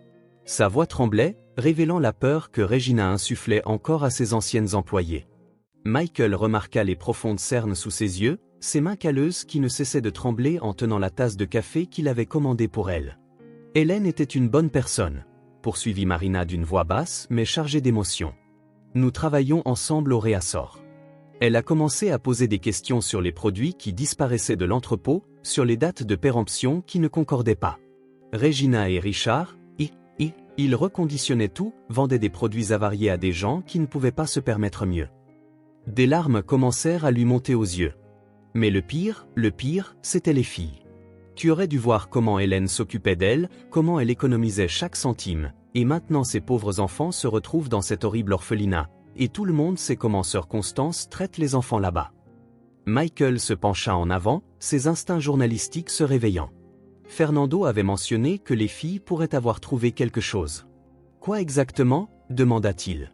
Sa voix tremblait, révélant la peur que Regina insufflait encore à ses anciennes employées. Michael remarqua les profondes cernes sous ses yeux, ses mains calleuses qui ne cessaient de trembler en tenant la tasse de café qu'il avait commandée pour elle. « Hélène était une bonne personne, » poursuivit Marina d'une voix basse mais chargée d'émotion. « Nous travaillons ensemble au réassort. Elle a commencé à poser des questions sur les produits qui disparaissaient de l'entrepôt, sur les dates de péremption qui ne concordaient pas. Regina et Richard, Il reconditionnait tout, vendait des produits avariés à des gens qui ne pouvaient pas se permettre mieux. Des larmes commencèrent à lui monter aux yeux. Mais le pire, c'était les filles. Tu aurais dû voir comment Hélène s'occupait d'elle, comment elle économisait chaque centime, et maintenant ces pauvres enfants se retrouvent dans cet horrible orphelinat, et tout le monde sait comment sœur Constance traite les enfants là-bas. Michael se pencha en avant, ses instincts journalistiques se réveillant. Fernando avait mentionné que les filles pourraient avoir trouvé quelque chose. Quoi exactement ? Demanda-t-il.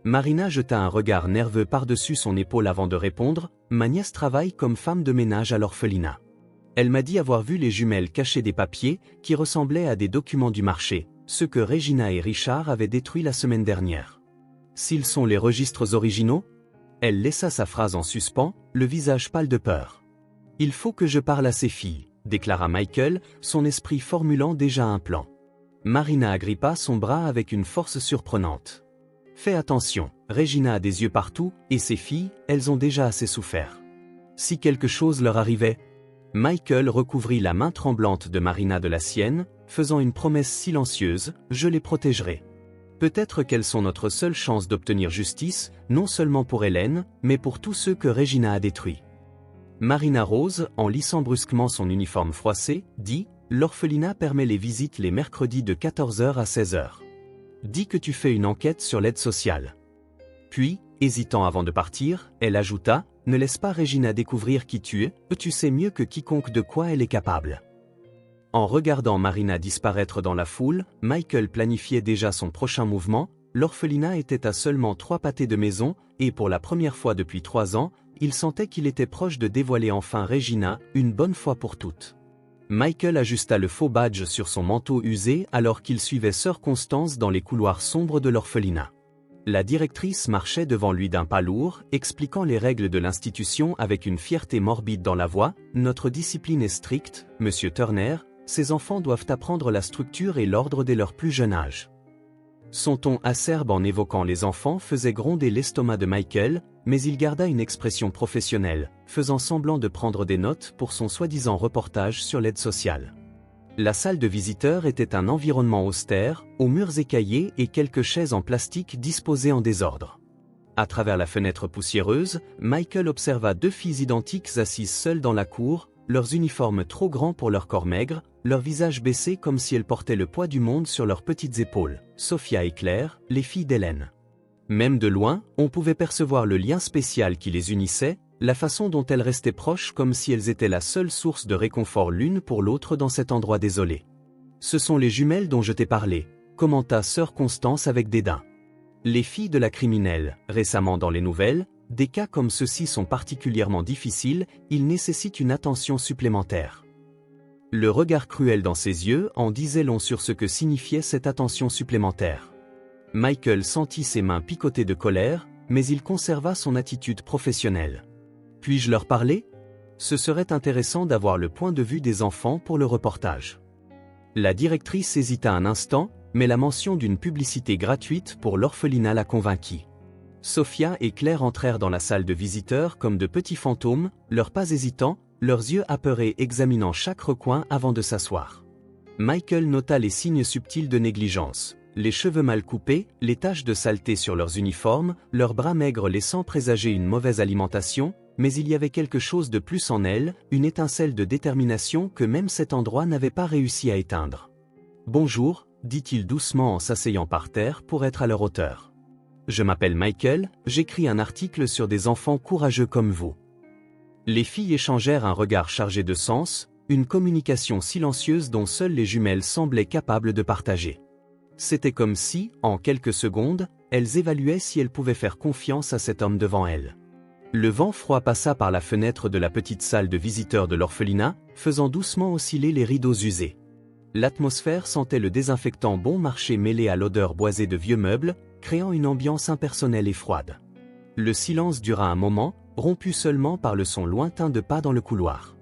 Marina jeta un regard nerveux par-dessus son épaule avant de répondre. Ma nièce travaille comme femme de ménage à l'orphelinat. Elle m'a dit avoir vu les jumelles cacher des papiers qui ressemblaient à des documents du marché, ceux que Regina et Richard avaient détruits la semaine dernière. S'ils sont les registres originaux ? Elle laissa sa phrase en suspens, le visage pâle de peur. Il faut que je parle à ces filles, déclara Michael, son esprit formulant déjà un plan. Marina agrippa son bras avec une force surprenante. Fais attention, Regina a des yeux partout, et ces filles, elles ont déjà assez souffert. Si quelque chose leur arrivait, Michael recouvrit la main tremblante de Marina de la sienne, faisant une promesse silencieuse, je les protégerai. Peut-être qu'elles sont notre seule chance d'obtenir justice, non seulement pour Hélène, mais pour tous ceux que Regina a détruits. Marina Rose, en lissant brusquement son uniforme froissé, dit « L'orphelinat permet les visites les mercredis de 14h à 16h. Dis que tu fais une enquête sur l'aide sociale. » Puis, hésitant avant de partir, elle ajouta « Ne laisse pas Regina découvrir qui tu es, tu sais mieux que quiconque de quoi elle est capable. » En regardant Marina disparaître dans la foule, Michael planifiait déjà son prochain mouvement. L'orphelinat était à seulement 3 pâtés de maison, et pour la première fois depuis 3 ans, il sentait qu'il était proche de dévoiler enfin Regina, une bonne fois pour toutes. Michael ajusta le faux badge sur son manteau usé alors qu'il suivait sœur Constance dans les couloirs sombres de l'orphelinat. La directrice marchait devant lui d'un pas lourd, expliquant les règles de l'institution avec une fierté morbide dans la voix. « Notre discipline est stricte, Monsieur Turner, ces enfants doivent apprendre la structure et l'ordre dès leur plus jeune âge. » Son ton acerbe en évoquant les enfants faisait gronder l'estomac de Michael, mais il garda une expression professionnelle, faisant semblant de prendre des notes pour son soi-disant reportage sur l'aide sociale. La salle de visiteurs était un environnement austère, aux murs écaillés et quelques chaises en plastique disposées en désordre. À travers la fenêtre poussiéreuse, Michael observa 2 filles identiques assises seules dans la cour, leurs uniformes trop grands pour leur corps maigre, leurs visages baissés comme si elles portaient le poids du monde sur leurs petites épaules. Sophia et Claire, les filles d'Hélène. Même de loin, on pouvait percevoir le lien spécial qui les unissait, la façon dont elles restaient proches comme si elles étaient la seule source de réconfort l'une pour l'autre dans cet endroit désolé. Ce sont les jumelles dont je t'ai parlé, commenta sœur Constance avec dédain. Les filles de la criminelle, récemment dans les nouvelles, des cas comme ceux-ci sont particulièrement difficiles, ils nécessitent une attention supplémentaire. Le regard cruel dans ses yeux en disait long sur ce que signifiait cette attention supplémentaire. Michael sentit ses mains picoter de colère, mais il conserva son attitude professionnelle. Puis-je leur parler ? Ce serait intéressant d'avoir le point de vue des enfants pour le reportage. La directrice hésita un instant, mais la mention d'une publicité gratuite pour l'orphelinat la convainquit. Sophia et Claire entrèrent dans la salle de visiteurs comme de petits fantômes, leurs pas hésitants, leurs yeux apeurés examinant chaque recoin avant de s'asseoir. Michael nota les signes subtils de négligence. Les cheveux mal coupés, les taches de saleté sur leurs uniformes, leurs bras maigres laissant présager une mauvaise alimentation, mais il y avait quelque chose de plus en elle, une étincelle de détermination que même cet endroit n'avait pas réussi à éteindre. « Bonjour », dit-il doucement en s'asseyant par terre pour être à leur hauteur. « Je m'appelle Michael, j'écris un article sur des enfants courageux comme vous. » Les filles échangèrent un regard chargé de sens, une communication silencieuse dont seules les jumelles semblaient capables de partager. C'était comme si, en quelques secondes, elles évaluaient si elles pouvaient faire confiance à cet homme devant elles. Le vent froid passa par la fenêtre de la petite salle de visiteurs de l'orphelinat, faisant doucement osciller les rideaux usés. L'atmosphère sentait le désinfectant bon marché mêlé à l'odeur boisée de vieux meubles, créant une ambiance impersonnelle et froide. Le silence dura un moment, rompu seulement par le son lointain de pas dans le couloir.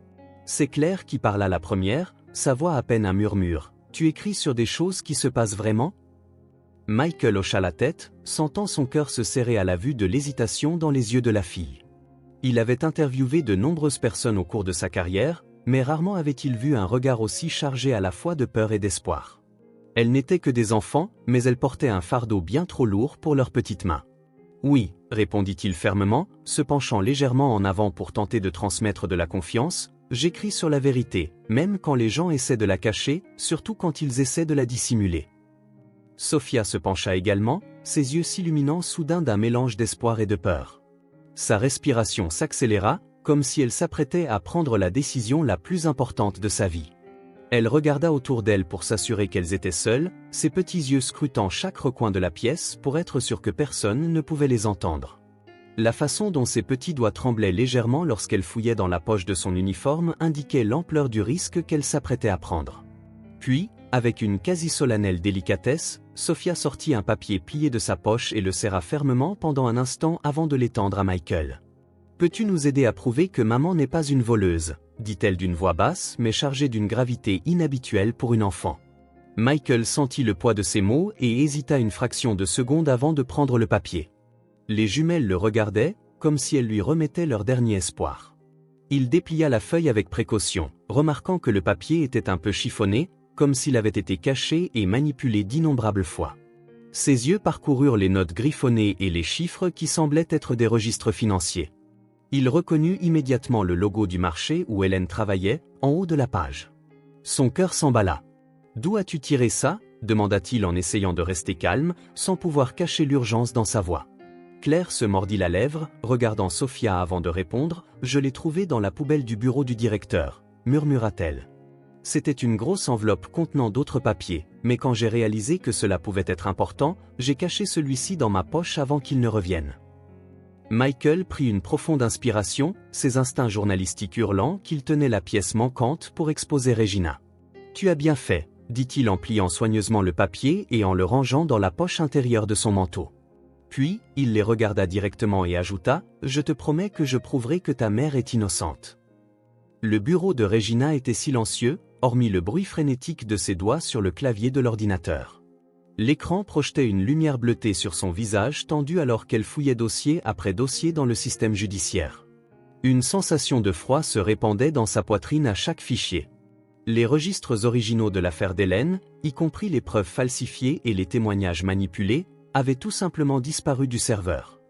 C'est Claire qui parla la première, sa voix à peine un murmure. « Tu écris sur des choses qui se passent vraiment ?» Michael hocha la tête, sentant son cœur se serrer à la vue de l'hésitation dans les yeux de la fille. Il avait interviewé de nombreuses personnes au cours de sa carrière, mais rarement avait-il vu un regard aussi chargé à la fois de peur et d'espoir. Elles n'étaient que des enfants, mais elles portaient un fardeau bien trop lourd pour leurs petites mains. Oui, répondit-il fermement, se penchant légèrement en avant pour tenter de transmettre de la confiance, j'écris sur la vérité, même quand les gens essaient de la cacher, surtout quand ils essaient de la dissimuler. Sophia se pencha également, ses yeux s'illuminant soudain d'un mélange d'espoir et de peur. Sa respiration s'accéléra, comme si elle s'apprêtait à prendre la décision la plus importante de sa vie. Elle regarda autour d'elle pour s'assurer qu'elles étaient seules, ses petits yeux scrutant chaque recoin de la pièce pour être sûre que personne ne pouvait les entendre. La façon dont ses petits doigts tremblaient légèrement lorsqu'elle fouillait dans la poche de son uniforme indiquait l'ampleur du risque qu'elle s'apprêtait à prendre. Puis, avec une quasi-solennelle délicatesse, Sophia sortit un papier plié de sa poche et le serra fermement pendant un instant avant de l'étendre à Michael. « Peux-tu nous aider à prouver que maman n'est pas une voleuse ?» dit-elle d'une voix basse mais chargée d'une gravité inhabituelle pour une enfant. Michael sentit le poids de ces mots et hésita une fraction de seconde avant de prendre le papier. Les jumelles le regardaient, comme si elles lui remettaient leur dernier espoir. Il déplia la feuille avec précaution, remarquant que le papier était un peu chiffonné, comme s'il avait été caché et manipulé d'innombrables fois. Ses yeux parcoururent les notes griffonnées et les chiffres qui semblaient être des registres financiers. Il reconnut immédiatement le logo du marché où Hélène travaillait, en haut de la page. Son cœur s'emballa. « D'où as-tu tiré ça ?» demanda-t-il en essayant de rester calme, sans pouvoir cacher l'urgence dans sa voix. Claire se mordit la lèvre, regardant Sophia avant de répondre. « Je l'ai trouvé dans la poubelle du bureau du directeur », murmura-t-elle. C'était une grosse enveloppe contenant d'autres papiers, mais quand j'ai réalisé que cela pouvait être important, j'ai caché celui-ci dans ma poche avant qu'il ne revienne. Michael prit une profonde inspiration, ses instincts journalistiques hurlant qu'il tenait la pièce manquante pour exposer Regina. « Tu as bien fait », dit-il en pliant soigneusement le papier et en le rangeant dans la poche intérieure de son manteau. Puis, il les regarda directement et ajouta « Je te promets que je prouverai que ta mère est innocente. » Le bureau de Regina était silencieux, hormis le bruit frénétique de ses doigts sur le clavier de l'ordinateur. L'écran projetait une lumière bleutée sur son visage tendu alors qu'elle fouillait dossier après dossier dans le système judiciaire. Une sensation de froid se répandait dans sa poitrine à chaque fichier. Les registres originaux de l'affaire d'Hélène, y compris les preuves falsifiées et les témoignages manipulés, avaient tout simplement disparu du serveur.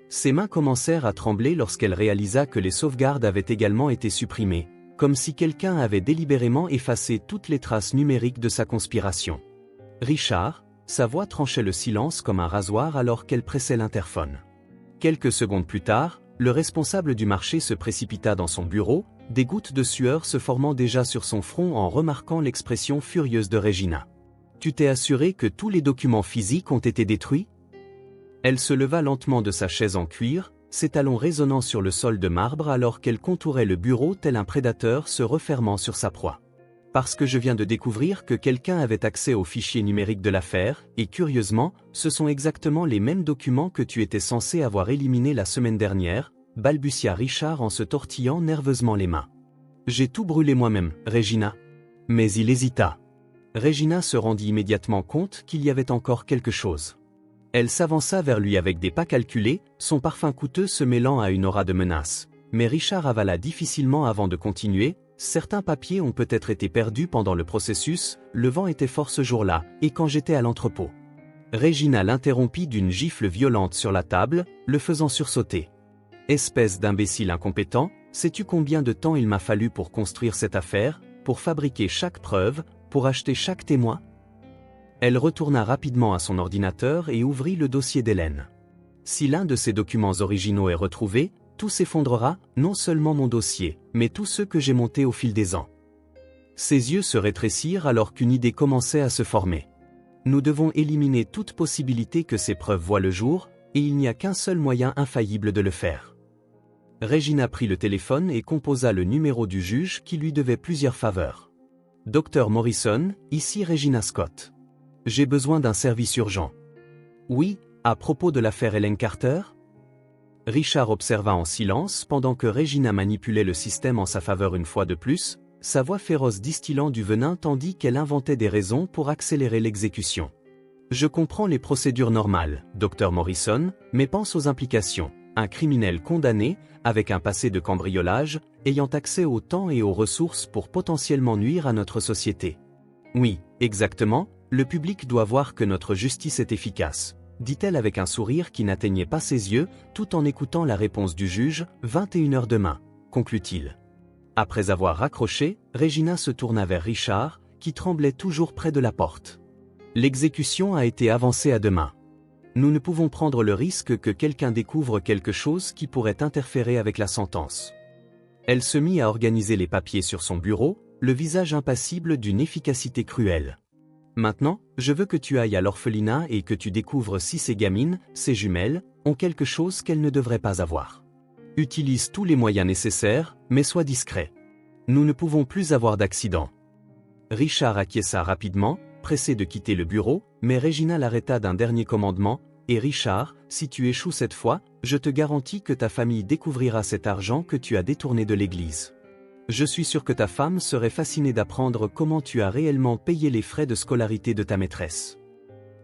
Ses mains commencèrent à trembler lorsqu'elle réalisa que les sauvegardes avaient également été supprimées, comme si quelqu'un avait délibérément effacé toutes les traces numériques de sa conspiration. Richard, sa voix tranchait le silence comme un rasoir alors qu'elle pressait l'interphone. Quelques secondes plus tard, le responsable du marché se précipita dans son bureau, des gouttes de sueur se formant déjà sur son front en remarquant l'expression furieuse de Regina. « Tu t'es assuré que tous les documents physiques ont été détruits ?» Elle se leva lentement de sa chaise en cuir, ses talons résonnant sur le sol de marbre alors qu'elle contourait le bureau tel un prédateur se refermant sur sa proie. Parce que je viens de découvrir que quelqu'un avait accès aux fichiers numériques de l'affaire, et curieusement, ce sont exactement les mêmes documents que tu étais censé avoir éliminés la semaine dernière, balbutia Richard en se tortillant nerveusement les mains. J'ai tout brûlé moi-même, Regina. Mais il hésita. Regina se rendit immédiatement compte qu'il y avait encore quelque chose. Elle s'avança vers lui avec des pas calculés, son parfum coûteux se mêlant à une aura de menace. Mais Richard avala difficilement avant de continuer. Certains papiers ont peut-être été perdus pendant le processus, le vent était fort ce jour-là, et quand j'étais à l'entrepôt. Regina l'interrompit d'une gifle violente sur la table, le faisant sursauter. Espèce d'imbécile incompétent, sais-tu combien de temps il m'a fallu pour construire cette affaire, pour fabriquer chaque preuve, pour acheter chaque témoin ? Elle retourna rapidement à son ordinateur et ouvrit le dossier d'Hélène. Si l'un de ces documents originaux est retrouvé, tout s'effondrera, non seulement mon dossier, mais tous ceux que j'ai montés au fil des ans. Ses yeux se rétrécirent alors qu'une idée commençait à se former. Nous devons éliminer toute possibilité que ces preuves voient le jour, et il n'y a qu'un seul moyen infaillible de le faire. Regina prit le téléphone et composa le numéro du juge qui lui devait plusieurs faveurs. « Dr Morrison, ici Regina Scott. J'ai besoin d'un service urgent. »« Oui, à propos de l'affaire Hélène Carter ?» Richard observa en silence pendant que Regina manipulait le système en sa faveur une fois de plus, sa voix féroce distillant du venin tandis qu'elle inventait des raisons pour accélérer l'exécution. « Je comprends les procédures normales, Dr Morrison, mais pense aux implications. Un criminel condamné, avec un passé de cambriolage, ayant accès au temps et aux ressources pour potentiellement nuire à notre société. » « Oui, exactement, le public doit voir que notre justice est efficace, dit-elle avec un sourire qui n'atteignait pas ses yeux, tout en écoutant la réponse du juge, 21h demain, conclut-il. Après avoir raccroché, Regina se tourna vers Richard, qui tremblait toujours près de la porte. L'exécution a été avancée à demain. Nous ne pouvons prendre le risque que quelqu'un découvre quelque chose qui pourrait interférer avec la sentence. Elle se mit à organiser les papiers sur son bureau, le visage impassible d'une efficacité cruelle. Maintenant, je veux que tu ailles à l'orphelinat et que tu découvres si ces gamines, ces jumelles, ont quelque chose qu'elles ne devraient pas avoir. Utilise tous les moyens nécessaires, mais sois discret. Nous ne pouvons plus avoir d'accident. Richard acquiesça rapidement, pressé de quitter le bureau, mais Regina l'arrêta d'un dernier commandement, « Et Richard, si tu échoues cette fois, je te garantis que ta famille découvrira cet argent que tu as détourné de l'église. Je suis sûr que ta femme serait fascinée d'apprendre comment tu as réellement payé les frais de scolarité de ta maîtresse. »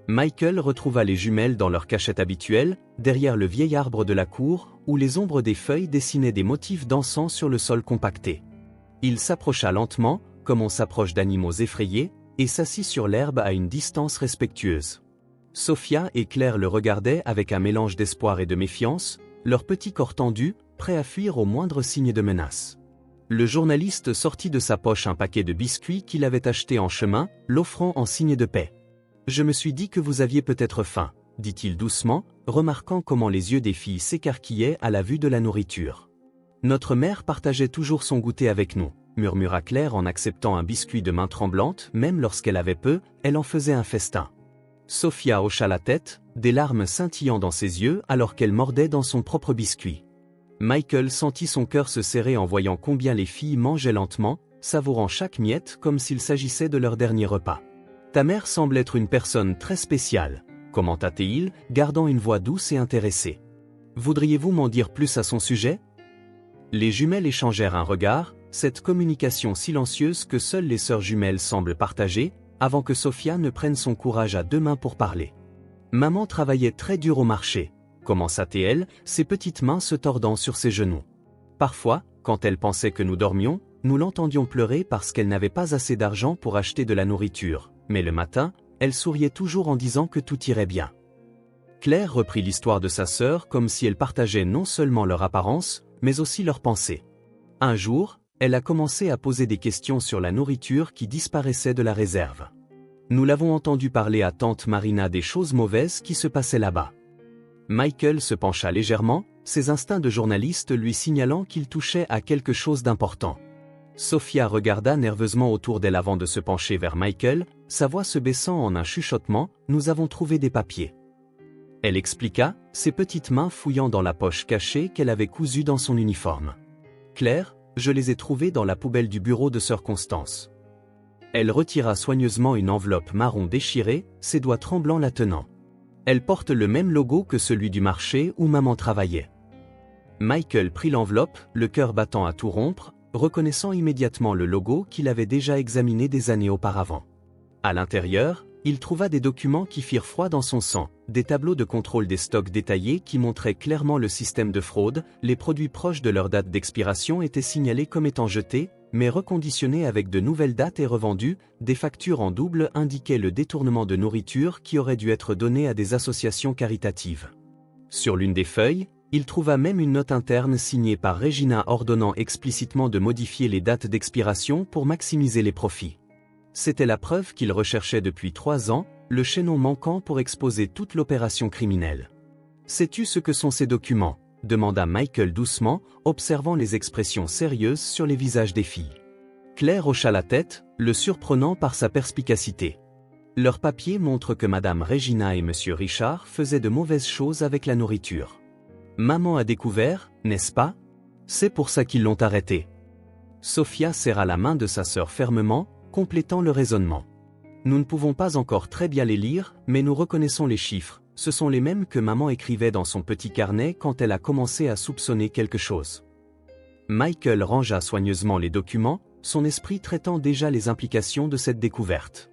Michael retrouva les jumelles dans leur cachette habituelle, derrière le vieil arbre de la cour, où les ombres des feuilles dessinaient des motifs dansants sur le sol compacté. Il s'approcha lentement, comme on s'approche d'animaux effrayés, et s'assit sur l'herbe à une distance respectueuse. Sophia et Claire le regardaient avec un mélange d'espoir et de méfiance, leur petit corps tendu, prêt à fuir au moindre signe de menace. Le journaliste sortit de sa poche un paquet de biscuits qu'il avait acheté en chemin, l'offrant en signe de paix. « Je me suis dit que vous aviez peut-être faim, » dit-il doucement, remarquant comment les yeux des filles s'écarquillaient à la vue de la nourriture. « Notre mère partageait toujours son goûter avec nous, » murmura Claire en acceptant un biscuit de main tremblante, même lorsqu'elle avait peu, elle en faisait un festin. Sophia hocha la tête, des larmes scintillant dans ses yeux alors qu'elle mordait dans son propre biscuit. Michael sentit son cœur se serrer en voyant combien les filles mangeaient lentement, savourant chaque miette comme s'il s'agissait de leur dernier repas. « Ta mère semble être une personne très spéciale, » commenta-t-il, gardant une voix douce et intéressée. « Voudriez-vous m'en dire plus à son sujet ?» Les jumelles échangèrent un regard, cette communication silencieuse que seules les sœurs jumelles semblent partager, avant que Sophia ne prenne son courage à deux mains pour parler. « Maman travaillait très dur au marché, » commença-t-elle, ses petites mains se tordant sur ses genoux. Parfois, quand elle pensait que nous dormions, nous l'entendions pleurer parce qu'elle n'avait pas assez d'argent pour acheter de la nourriture, mais le matin, elle souriait toujours en disant que tout irait bien. Claire reprit l'histoire de sa sœur comme si elle partageait non seulement leur apparence, mais aussi leurs pensées. Un jour, elle a commencé à poser des questions sur la nourriture qui disparaissait de la réserve. Nous l'avons entendu parler à tante Marina des choses mauvaises qui se passaient là-bas. Michael se pencha légèrement, ses instincts de journaliste lui signalant qu'il touchait à quelque chose d'important. Sophia regarda nerveusement autour d'elle avant de se pencher vers Michael, sa voix se baissant en un chuchotement, « Nous avons trouvé des papiers. » Elle expliqua, ses petites mains fouillant dans la poche cachée qu'elle avait cousue dans son uniforme. « Claire, je les ai trouvés dans la poubelle du bureau de sœur Constance. » Elle retira soigneusement une enveloppe marron déchirée, ses doigts tremblants la tenant. Elle porte le même logo que celui du marché où maman travaillait. Michael prit l'enveloppe, le cœur battant à tout rompre, reconnaissant immédiatement le logo qu'il avait déjà examiné des années auparavant. À l'intérieur, il trouva des documents qui firent froid dans son sang, des tableaux de contrôle des stocks détaillés qui montraient clairement le système de fraude, les produits proches de leur date d'expiration étaient signalés comme étant jetés, mais reconditionnés avec de nouvelles dates et revendus, des factures en double indiquaient le détournement de nourriture qui aurait dû être donné à des associations caritatives. Sur l'une des feuilles, il trouva même une note interne signée par Regina ordonnant explicitement de modifier les dates d'expiration pour maximiser les profits. C'était la preuve qu'il recherchait depuis 3 ans, le chaînon manquant pour exposer toute l'opération criminelle. « Sais-tu ce que sont ces documents ?» demanda Michael doucement, observant les expressions sérieuses sur les visages des filles. Claire hocha la tête, le surprenant par sa perspicacité. Leurs papiers montrent que Madame Regina et Monsieur Richard faisaient de mauvaises choses avec la nourriture. Maman a découvert, n'est-ce pas? C'est pour ça qu'ils l'ont arrêté. Sophia serra la main de sa sœur fermement, complétant le raisonnement. Nous ne pouvons pas encore très bien les lire, mais nous reconnaissons les chiffres. Ce sont les mêmes que maman écrivait dans son petit carnet quand elle a commencé à soupçonner quelque chose. Michael rangea soigneusement les documents, son esprit traitant déjà les implications de cette découverte.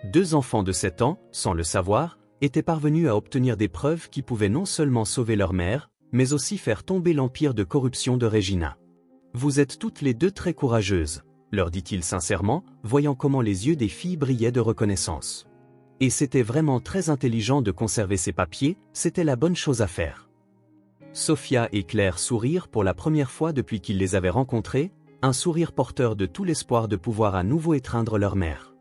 2 enfants de 7 ans, sans le savoir, étaient parvenus à obtenir des preuves qui pouvaient non seulement sauver leur mère, mais aussi faire tomber l'empire de corruption de Regina. « Vous êtes toutes les 2 très courageuses, » leur dit-il sincèrement, voyant comment les yeux des filles brillaient de reconnaissance. Et c'était vraiment très intelligent de conserver ses papiers, c'était la bonne chose à faire. Sophia et Claire sourirent pour la première fois depuis qu'ils les avaient rencontrés, un sourire porteur de tout l'espoir de pouvoir à nouveau étreindre leur mère.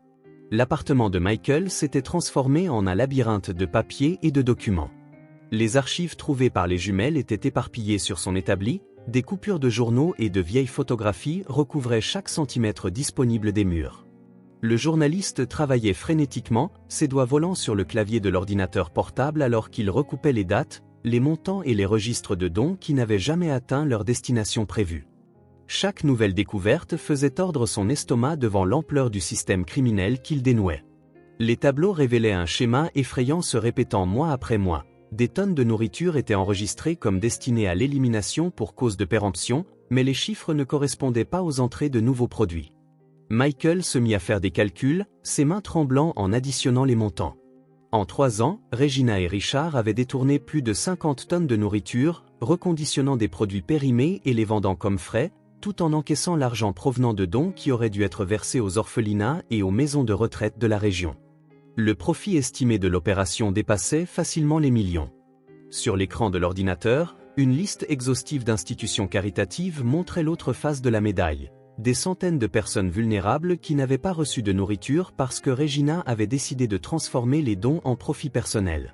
L'appartement de Michael s'était transformé en un labyrinthe de papiers et de documents. Les archives trouvées par les jumelles étaient éparpillées sur son établi, des coupures de journaux et de vieilles photographies recouvraient chaque centimètre disponible des murs. Le journaliste travaillait frénétiquement, ses doigts volant sur le clavier de l'ordinateur portable alors qu'il recoupait les dates, les montants et les registres de dons qui n'avaient jamais atteint leur destination prévue. Chaque nouvelle découverte faisait tordre son estomac devant l'ampleur du système criminel qu'il dénouait. Les tableaux révélaient un schéma effrayant se répétant mois après mois. Des tonnes de nourriture étaient enregistrées comme destinées à l'élimination pour cause de péremption, mais les chiffres ne correspondaient pas aux entrées de nouveaux produits. Michael se mit à faire des calculs, ses mains tremblant en additionnant les montants. En 3 ans, Regina et Richard avaient détourné plus de 50 tonnes de nourriture, reconditionnant des produits périmés et les vendant comme frais, tout en encaissant l'argent provenant de dons qui auraient dû être versés aux orphelinats et aux maisons de retraite de la région. Le profit estimé de l'opération dépassait facilement les millions. Sur l'écran de l'ordinateur, une liste exhaustive d'institutions caritatives montrait l'autre face de la médaille. Des centaines de personnes vulnérables qui n'avaient pas reçu de nourriture parce que Regina avait décidé de transformer les dons en profit personnel.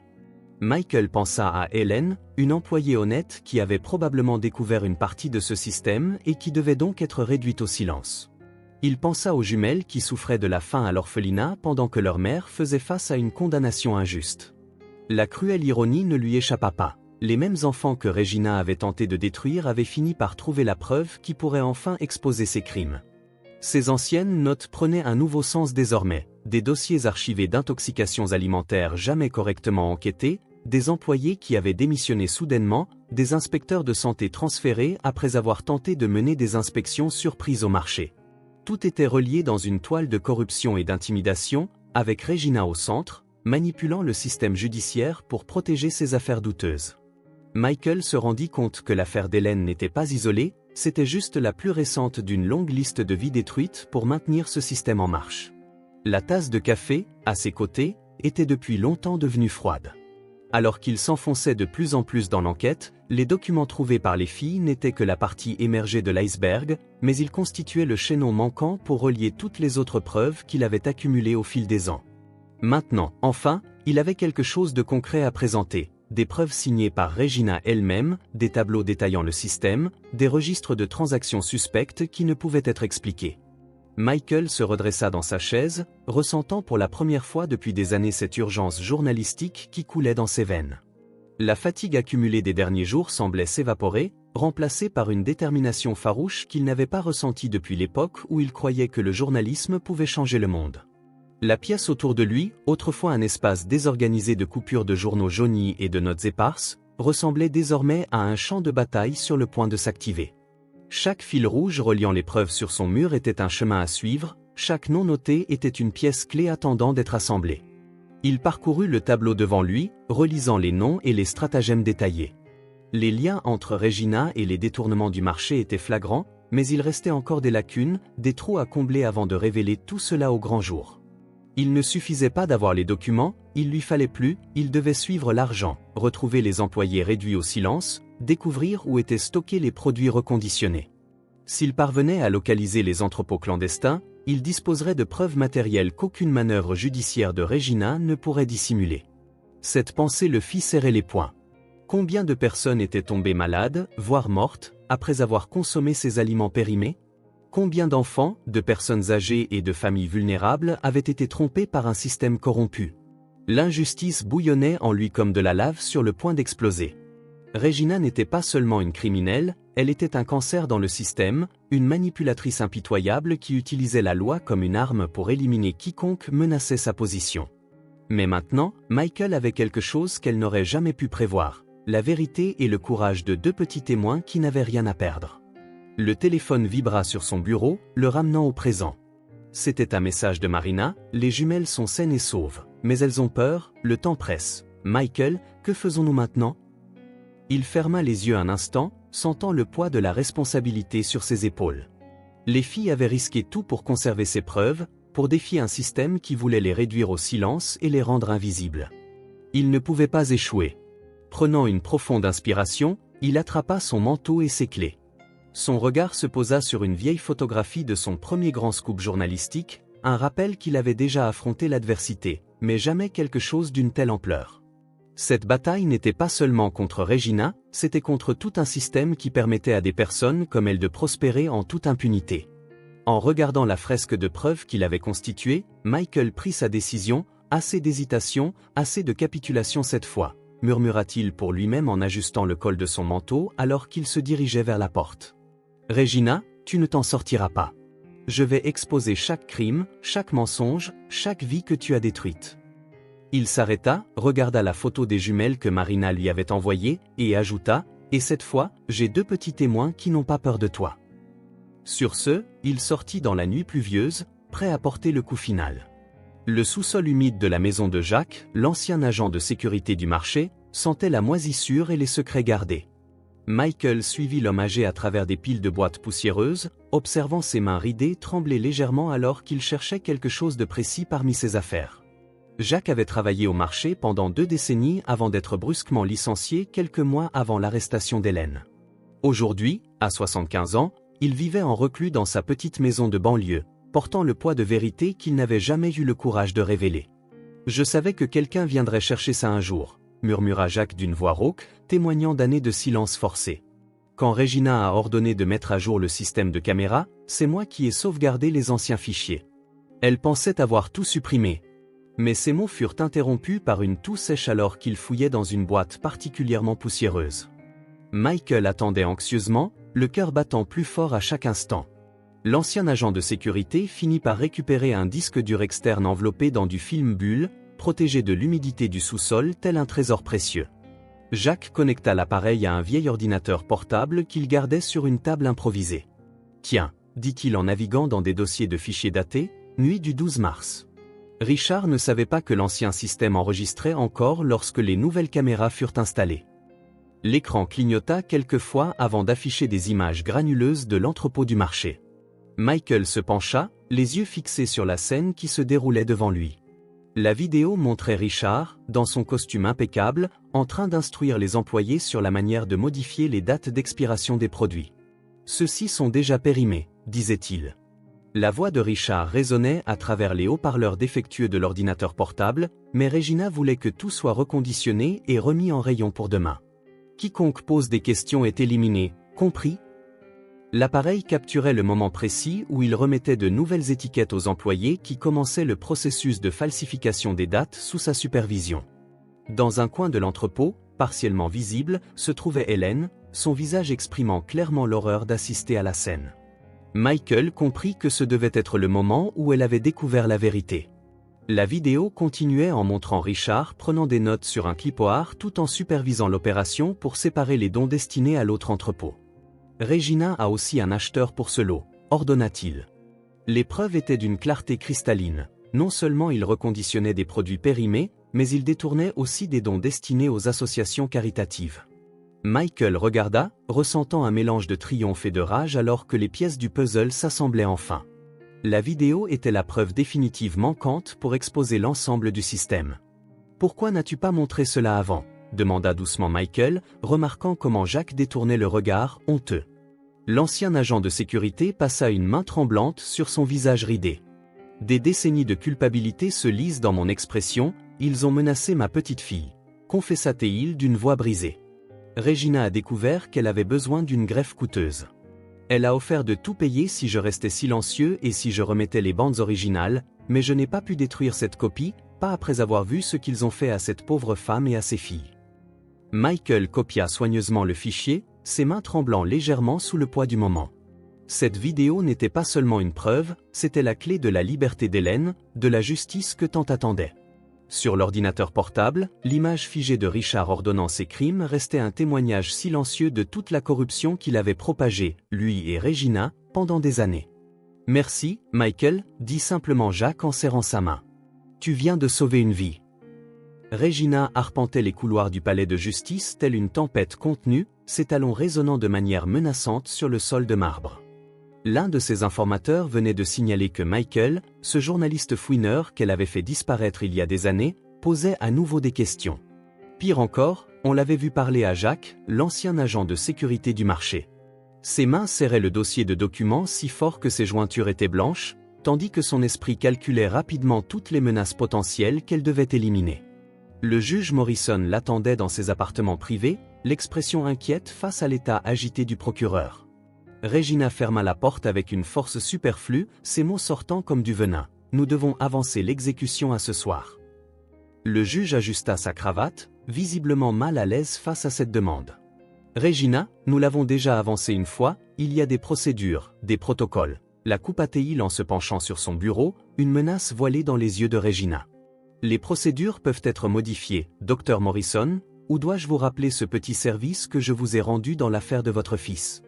Michael pensa à Helen, une employée honnête qui avait probablement découvert une partie de ce système et qui devait donc être réduite au silence. Il pensa aux jumelles qui souffraient de la faim à l'orphelinat pendant que leur mère faisait face à une condamnation injuste. La cruelle ironie ne lui échappa pas. Les mêmes enfants que Regina avait tenté de détruire avaient fini par trouver la preuve qui pourrait enfin exposer ses crimes. Ces anciennes notes prenaient un nouveau sens désormais, des dossiers archivés d'intoxications alimentaires jamais correctement enquêtés, des employés qui avaient démissionné soudainement, des inspecteurs de santé transférés après avoir tenté de mener des inspections surprises au marché. Tout était relié dans une toile de corruption et d'intimidation, avec Regina au centre, manipulant le système judiciaire pour protéger ses affaires douteuses. Michael se rendit compte que l'affaire d'Hélène n'était pas isolée, c'était juste la plus récente d'une longue liste de vies détruites pour maintenir ce système en marche. La tasse de café, à ses côtés, était depuis longtemps devenue froide. Alors qu'il s'enfonçait de plus en plus dans l'enquête, les documents trouvés par les filles n'étaient que la partie émergée de l'iceberg, mais ils constituaient le chaînon manquant pour relier toutes les autres preuves qu'il avait accumulées au fil des ans. Maintenant, enfin, il avait quelque chose de concret à présenter. Des preuves signées par Regina elle-même, des tableaux détaillant le système, des registres de transactions suspectes qui ne pouvaient être expliqués. Michael se redressa dans sa chaise, ressentant pour la première fois depuis des années cette urgence journalistique qui coulait dans ses veines. La fatigue accumulée des derniers jours semblait s'évaporer, remplacée par une détermination farouche qu'il n'avait pas ressentie depuis l'époque où il croyait que le journalisme pouvait changer le monde. La pièce autour de lui, autrefois un espace désorganisé de coupures de journaux jaunis et de notes éparses, ressemblait désormais à un champ de bataille sur le point de s'activer. Chaque fil rouge reliant les preuves sur son mur était un chemin à suivre, chaque nom noté était une pièce clé attendant d'être assemblée. Il parcourut le tableau devant lui, relisant les noms et les stratagèmes détaillés. Les liens entre Regina et les détournements du marché étaient flagrants, mais il restait encore des lacunes, des trous à combler avant de révéler tout cela au grand jour. Il ne suffisait pas d'avoir les documents, il lui fallait plus, il devait suivre l'argent, retrouver les employés réduits au silence, découvrir où étaient stockés les produits reconditionnés. S'il parvenait à localiser les entrepôts clandestins, il disposerait de preuves matérielles qu'aucune manœuvre judiciaire de Regina ne pourrait dissimuler. Cette pensée le fit serrer les poings. Combien de personnes étaient tombées malades, voire mortes, après avoir consommé ces aliments périmés ? Combien d'enfants, de personnes âgées et de familles vulnérables avaient été trompés par un système corrompu? L'injustice bouillonnait en lui comme de la lave sur le point d'exploser. Regina n'était pas seulement une criminelle, elle était un cancer dans le système, une manipulatrice impitoyable qui utilisait la loi comme une arme pour éliminer quiconque menaçait sa position. Mais maintenant, Michael avait quelque chose qu'elle n'aurait jamais pu prévoir, la vérité et le courage de 2 petits témoins qui n'avaient rien à perdre. Le téléphone vibra sur son bureau, le ramenant au présent. C'était un message de Marina, les jumelles sont saines et sauves, mais elles ont peur, le temps presse. Michael, que faisons-nous maintenant ? Il ferma les yeux un instant, sentant le poids de la responsabilité sur ses épaules. Les filles avaient risqué tout pour conserver ces preuves, pour défier un système qui voulait les réduire au silence et les rendre invisibles. Il ne pouvait pas échouer. Prenant une profonde inspiration, il attrapa son manteau et ses clés. Son regard se posa sur une vieille photographie de son premier grand scoop journalistique, un rappel qu'il avait déjà affronté l'adversité, mais jamais quelque chose d'une telle ampleur. Cette bataille n'était pas seulement contre Regina, c'était contre tout un système qui permettait à des personnes comme elle de prospérer en toute impunité. En regardant la fresque de preuves qu'il avait constituée, Michael prit sa décision, assez d'hésitation, assez de capitulation cette fois, murmura-t-il pour lui-même en ajustant le col de son manteau alors qu'il se dirigeait vers la porte. Regina, tu ne t'en sortiras pas. Je vais exposer chaque crime, chaque mensonge, chaque vie que tu as détruite. Il s'arrêta, regarda la photo des jumelles que Marina lui avait envoyée, et ajouta, et cette fois, j'ai 2 petits témoins qui n'ont pas peur de toi. Sur ce, il sortit dans la nuit pluvieuse, prêt à porter le coup final. Le sous-sol humide de la maison de Jacques, l'ancien agent de sécurité du marché, sentait la moisissure et les secrets gardés. Michael suivit l'homme âgé à travers des piles de boîtes poussiéreuses, observant ses mains ridées trembler légèrement alors qu'il cherchait quelque chose de précis parmi ses affaires. Jacques avait travaillé au marché pendant 2 décennies avant d'être brusquement licencié quelques mois avant l'arrestation d'Hélène. Aujourd'hui, à 75 ans, il vivait en reclus dans sa petite maison de banlieue, portant le poids de vérité qu'il n'avait jamais eu le courage de révéler. « Je savais que quelqu'un viendrait chercher ça un jour », murmura Jacques d'une voix rauque, témoignant d'années de silence forcé. Quand Regina a ordonné de mettre à jour le système de caméra, c'est moi qui ai sauvegardé les anciens fichiers. Elle pensait avoir tout supprimé. Mais ces mots furent interrompus par une toux sèche alors qu'il fouillait dans une boîte particulièrement poussiéreuse. Michael attendait anxieusement, le cœur battant plus fort à chaque instant. L'ancien agent de sécurité finit par récupérer un disque dur externe enveloppé dans du film bulle, protégé de l'humidité du sous-sol tel un trésor précieux. Jacques connecta l'appareil à un vieil ordinateur portable qu'il gardait sur une table improvisée. « Tiens », dit-il en naviguant dans des dossiers de fichiers datés, nuit du 12 mars. Richard ne savait pas que l'ancien système enregistrait encore lorsque les nouvelles caméras furent installées. L'écran clignota quelques fois avant d'afficher des images granuleuses de l'entrepôt du marché. Michael se pencha, les yeux fixés sur la scène qui se déroulait devant lui. La vidéo montrait Richard, dans son costume impeccable, en train d'instruire les employés sur la manière de modifier les dates d'expiration des produits. « Ceux-ci sont déjà périmés », disait-il. La voix de Richard résonnait à travers les haut-parleurs défectueux de l'ordinateur portable, mais Regina voulait que tout soit reconditionné et remis en rayon pour demain. Quiconque pose des questions est éliminé, compris ? L'appareil capturait le moment précis où il remettait de nouvelles étiquettes aux employés qui commençaient le processus de falsification des dates sous sa supervision. Dans un coin de l'entrepôt, partiellement visible, se trouvait Hélène, son visage exprimant clairement l'horreur d'assister à la scène. Michael comprit que ce devait être le moment où elle avait découvert la vérité. La vidéo continuait en montrant Richard prenant des notes sur un clipboard tout en supervisant l'opération pour séparer les dons destinés à l'autre entrepôt. « Regina a aussi un acheteur pour ce lot », ordonna-t-il. Les preuves étaient d'une clarté cristalline. Non seulement il reconditionnait des produits périmés, mais il détournait aussi des dons destinés aux associations caritatives. Michael regarda, ressentant un mélange de triomphe et de rage alors que les pièces du puzzle s'assemblaient enfin. La vidéo était la preuve définitive manquante pour exposer l'ensemble du système. « Pourquoi n'as-tu pas montré cela avant ?» demanda doucement Michael, remarquant comment Jacques détournait le regard, honteux. L'ancien agent de sécurité passa une main tremblante sur son visage ridé. « Des décennies de culpabilité se lisent dans mon expression, ils ont menacé ma petite fille, confessa-t-il d'une voix brisée. Regina a découvert qu'elle avait besoin d'une greffe coûteuse. Elle a offert de tout payer si je restais silencieux et si je remettais les bandes originales, mais je n'ai pas pu détruire cette copie, pas après avoir vu ce qu'ils ont fait à cette pauvre femme et à ses filles. » Michael copia soigneusement le fichier, ses mains tremblant légèrement sous le poids du moment. Cette vidéo n'était pas seulement une preuve, c'était la clé de la liberté d'Hélène, de la justice que tant attendait. Sur l'ordinateur portable, l'image figée de Richard ordonnant ses crimes restait un témoignage silencieux de toute la corruption qu'il avait propagée, lui et Regina, pendant des années. « Merci, Michael », dit simplement Jacques en serrant sa main. « Tu viens de sauver une vie. » Regina arpentait les couloirs du palais de justice telle une tempête contenue, ses talons résonnant de manière menaçante sur le sol de marbre. L'un de ses informateurs venait de signaler que Michael, ce journaliste fouineur qu'elle avait fait disparaître il y a des années, posait à nouveau des questions. Pire encore, on l'avait vu parler à Jacques, l'ancien agent de sécurité du marché. Ses mains serraient le dossier de documents si fort que ses jointures étaient blanches, tandis que son esprit calculait rapidement toutes les menaces potentielles qu'elle devait éliminer. Le juge Morrison l'attendait dans ses appartements privés, l'expression inquiète face à l'état agité du procureur. Regina ferma la porte avec une force superflue, ses mots sortant comme du venin. « Nous devons avancer l'exécution à ce soir. » Le juge ajusta sa cravate, visiblement mal à l'aise face à cette demande. « Regina, nous l'avons déjà avancé une fois, il y a des procédures, des protocoles. » La coupe a-t-il en se penchant sur son bureau, une menace voilée dans les yeux de Regina. « Les procédures peuvent être modifiées, Dr Morrison, ou dois-je vous rappeler ce petit service que je vous ai rendu dans l'affaire de votre fils ?»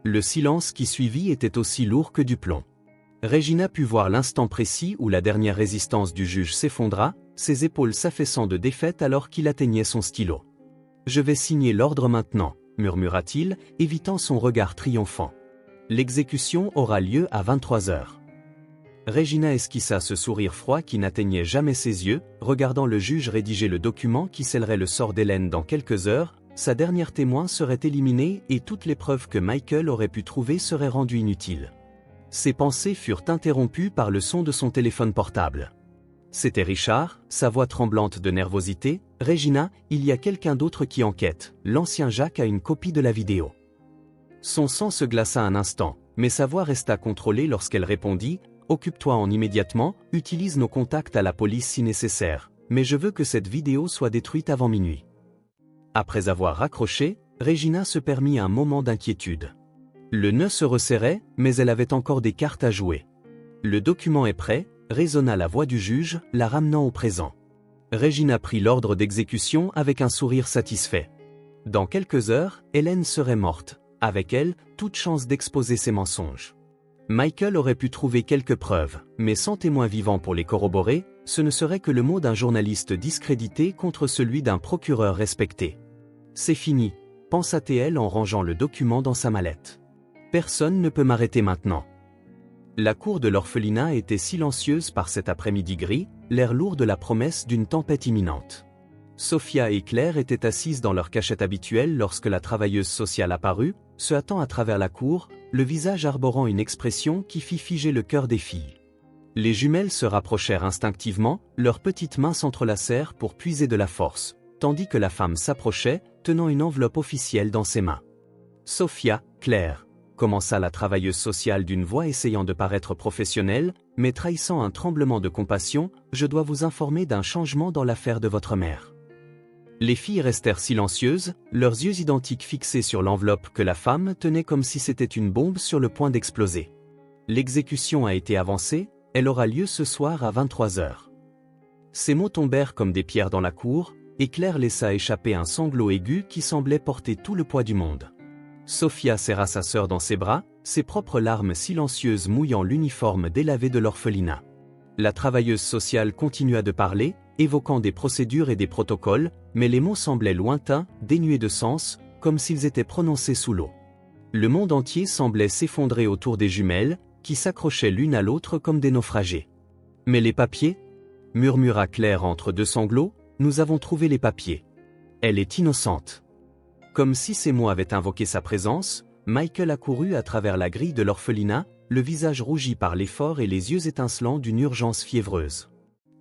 Le silence qui suivit était aussi lourd que du plomb. Regina put voir l'instant précis où la dernière résistance du juge s'effondra, ses épaules s'affaissant de défaite alors qu'il atteignait son stylo. « Je vais signer l'ordre maintenant, » murmura-t-il, évitant son regard triomphant. « L'exécution aura lieu à 23 heures. » Regina esquissa ce sourire froid qui n'atteignait jamais ses yeux, regardant le juge rédiger le document qui scellerait le sort d'Hélène dans quelques heures. Sa dernière témoin serait éliminée et toutes les preuves que Michael aurait pu trouver seraient rendues inutiles. Ses pensées furent interrompues par le son de son téléphone portable. C'était Richard, sa voix tremblante de nervosité. « Regina, il y a quelqu'un d'autre qui enquête. L'ancien Jacques a une copie de la vidéo. » Son sang se glaça un instant, mais sa voix resta contrôlée lorsqu'elle répondit « Occupe-toi immédiatement, utilise nos contacts à la police si nécessaire, mais je veux que cette vidéo soit détruite avant minuit. » Après avoir raccroché, Regina se permit un moment d'inquiétude. Le nœud se resserrait, mais elle avait encore des cartes à jouer. « Le document est prêt », résonna la voix du juge, la ramenant au présent. Regina prit l'ordre d'exécution avec un sourire satisfait. Dans quelques heures, Hélène serait morte. Avec elle, toute chance d'exposer ses mensonges. Michael aurait pu trouver quelques preuves, mais sans témoin vivant pour les corroborer, ce ne serait que le mot d'un journaliste discrédité contre celui d'un procureur respecté. C'est fini, pensa-t-elle en rangeant le document dans sa mallette. Personne ne peut m'arrêter maintenant. La cour de l'orphelinat était silencieuse par cet après-midi gris, l'air lourd de la promesse d'une tempête imminente. Sophia et Claire étaient assises dans leur cachette habituelle lorsque la travailleuse sociale apparut, se hâtant à travers la cour, le visage arborant une expression qui fit figer le cœur des filles. Les jumelles se rapprochèrent instinctivement, leurs petites mains s'entrelacèrent pour puiser de la force, tandis que la femme s'approchait, tenant une enveloppe officielle dans ses mains. « Sophia, Claire », commença la travailleuse sociale d'une voix essayant de paraître professionnelle, mais trahissant un tremblement de compassion, « je dois vous informer d'un changement dans l'affaire de votre mère. » Les filles restèrent silencieuses, leurs yeux identiques fixés sur l'enveloppe que la femme tenait comme si c'était une bombe sur le point d'exploser. L'exécution a été avancée, elle aura lieu ce soir à 23 heures. Ces mots tombèrent comme des pierres dans la cour, et Claire laissa échapper un sanglot aigu qui semblait porter tout le poids du monde. Sophia serra sa sœur dans ses bras, ses propres larmes silencieuses mouillant l'uniforme délavé de l'orphelinat. La travailleuse sociale continua de parler, évoquant des procédures et des protocoles, mais les mots semblaient lointains, dénués de sens, comme s'ils étaient prononcés sous l'eau. Le monde entier semblait s'effondrer autour des jumelles, qui s'accrochaient l'une à l'autre comme des naufragés. « Mais les papiers » murmura Claire entre deux sanglots, « nous avons trouvé les papiers. Elle est innocente. » Comme si ces mots avaient invoqué sa présence, Michael accourut à travers la grille de l'orphelinat, le visage rougi par l'effort et les yeux étincelants d'une urgence fiévreuse.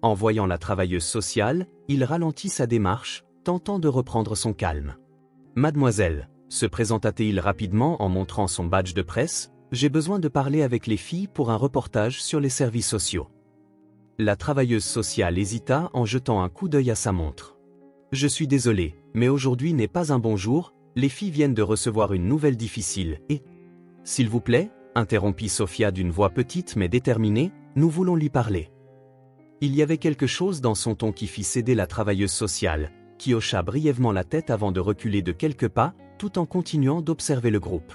En voyant la travailleuse sociale, il ralentit sa démarche, tentant de reprendre son calme. « Mademoiselle », se présenta-t-il rapidement en montrant son badge de presse, « j'ai besoin de parler avec les filles pour un reportage sur les services sociaux. » La travailleuse sociale hésita en jetant un coup d'œil à sa montre. « Je suis désolé, mais aujourd'hui n'est pas un bon jour, les filles viennent de recevoir une nouvelle difficile et... »« S'il vous plaît », interrompit Sophia d'une voix petite mais déterminée, « nous voulons lui parler. » Il y avait quelque chose dans son ton qui fit céder la travailleuse sociale, qui hocha brièvement la tête avant de reculer de quelques pas, tout en continuant d'observer le groupe.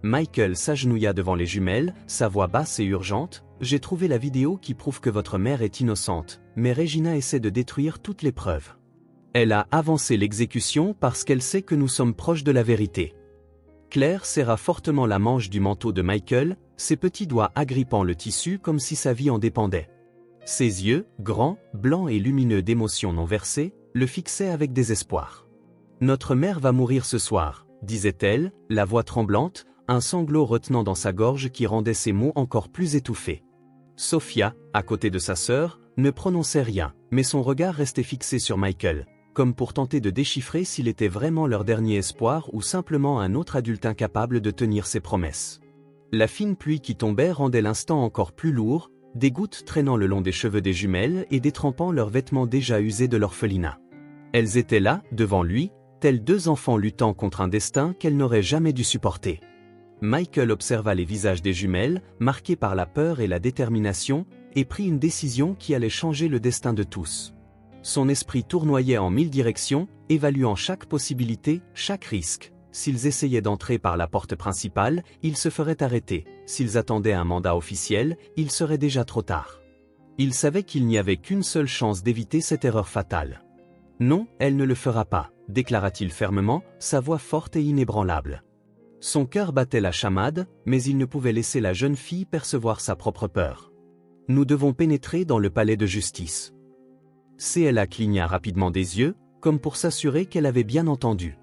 Michael s'agenouilla devant les jumelles, sa voix basse et urgente, « J'ai trouvé la vidéo qui prouve que votre mère est innocente, mais Regina essaie de détruire toutes les preuves. Elle a avancé l'exécution parce qu'elle sait que nous sommes proches de la vérité. » Claire serra fortement la manche du manteau de Michael, ses petits doigts agrippant le tissu comme si sa vie en dépendait. Ses yeux, grands, blancs et lumineux d'émotions non versées, le fixaient avec désespoir. « Notre mère va mourir ce soir », disait-elle, la voix tremblante, un sanglot retenant dans sa gorge qui rendait ses mots encore plus étouffés. Sophia, à côté de sa sœur, ne prononçait rien, mais son regard restait fixé sur Michael, comme pour tenter de déchiffrer s'il était vraiment leur dernier espoir ou simplement un autre adulte incapable de tenir ses promesses. La fine pluie qui tombait rendait l'instant encore plus lourd, des gouttes traînant le long des cheveux des jumelles et détrempant leurs vêtements déjà usés de l'orphelinat. Elles étaient là, devant lui, tels deux enfants luttant contre un destin qu'elles n'auraient jamais dû supporter. Michael observa les visages des jumelles, marqués par la peur et la détermination, et prit une décision qui allait changer le destin de tous. Son esprit tournoyait en 1000 directions, évaluant chaque possibilité, chaque risque. S'ils essayaient d'entrer par la porte principale, ils se feraient arrêter. S'ils attendaient un mandat officiel, il serait déjà trop tard. Il savait qu'il n'y avait qu'une seule chance d'éviter cette erreur fatale. « Non, elle ne le fera pas », déclara-t-il fermement, sa voix forte et inébranlable. Son cœur battait la chamade, mais il ne pouvait laisser la jeune fille percevoir sa propre peur. « Nous devons pénétrer dans le palais de justice. » CLA cligna rapidement des yeux, comme pour s'assurer qu'elle avait bien entendu.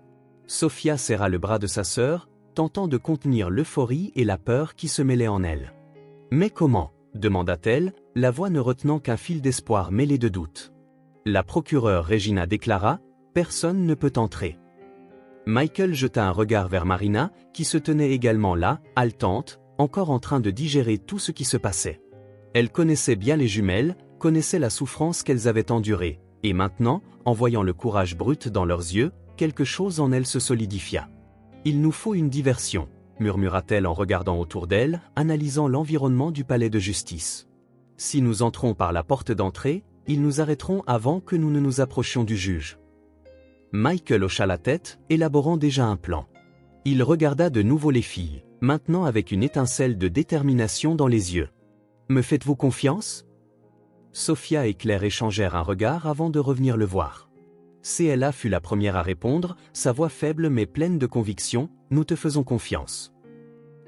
Sophia serra le bras de sa sœur, tentant de contenir l'euphorie et la peur qui se mêlaient en elle. « Mais comment ?» demanda-t-elle, la voix ne retenant qu'un fil d'espoir mêlé de doute. La procureure Regina déclara « Personne ne peut entrer ». Michael jeta un regard vers Marina, qui se tenait également là, haletante, encore en train de digérer tout ce qui se passait. Elle connaissait bien les jumelles, connaissait la souffrance qu'elles avaient endurée, et maintenant, en voyant le courage brut dans leurs yeux, quelque chose en elle se solidifia. « Il nous faut une diversion », murmura-t-elle en regardant autour d'elle, analysant l'environnement du palais de justice. « Si nous entrons par la porte d'entrée, ils nous arrêteront avant que nous ne nous approchions du juge. » Michael hocha la tête, élaborant déjà un plan. Il regarda de nouveau les filles, maintenant avec une étincelle de détermination dans les yeux. « Me faites-vous confiance ?» Sophia et Claire échangèrent un regard avant de revenir le voir. CLA fut la première à répondre, sa voix faible mais pleine de conviction, « Nous te faisons confiance. »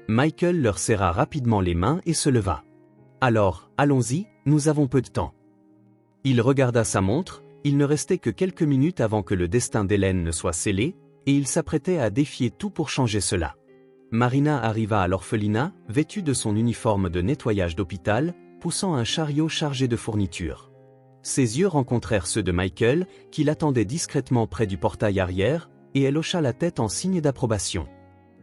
Michael leur serra rapidement les mains et se leva. « Alors, allons-y, nous avons peu de temps. » Il regarda sa montre, il ne restait que quelques minutes avant que le destin d'Hélène ne soit scellé, et il s'apprêtait à défier tout pour changer cela. Marina arriva à l'orphelinat, vêtue de son uniforme de nettoyage d'hôpital, poussant un chariot chargé de fournitures. Ses yeux rencontrèrent ceux de Michael, qui l'attendait discrètement près du portail arrière, et elle hocha la tête en signe d'approbation.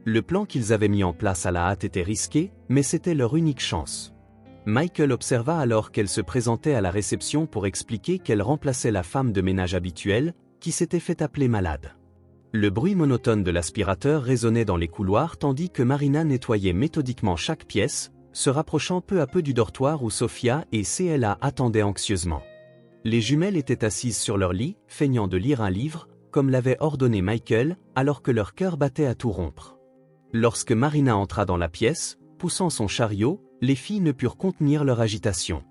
Le plan qu'ils avaient mis en place à la hâte était risqué, mais c'était leur unique chance. Michael observa alors qu'elle se présentait à la réception pour expliquer qu'elle remplaçait la femme de ménage habituelle, qui s'était fait appeler malade. Le bruit monotone de l'aspirateur résonnait dans les couloirs tandis que Marina nettoyait méthodiquement chaque pièce, se rapprochant peu à peu du dortoir où Sophia et CLA attendaient anxieusement. Les jumelles étaient assises sur leur lit, feignant de lire un livre, comme l'avait ordonné Michael, alors que leur cœur battait à tout rompre. Lorsque Marina entra dans la pièce, poussant son chariot, les filles ne purent contenir leur agitation.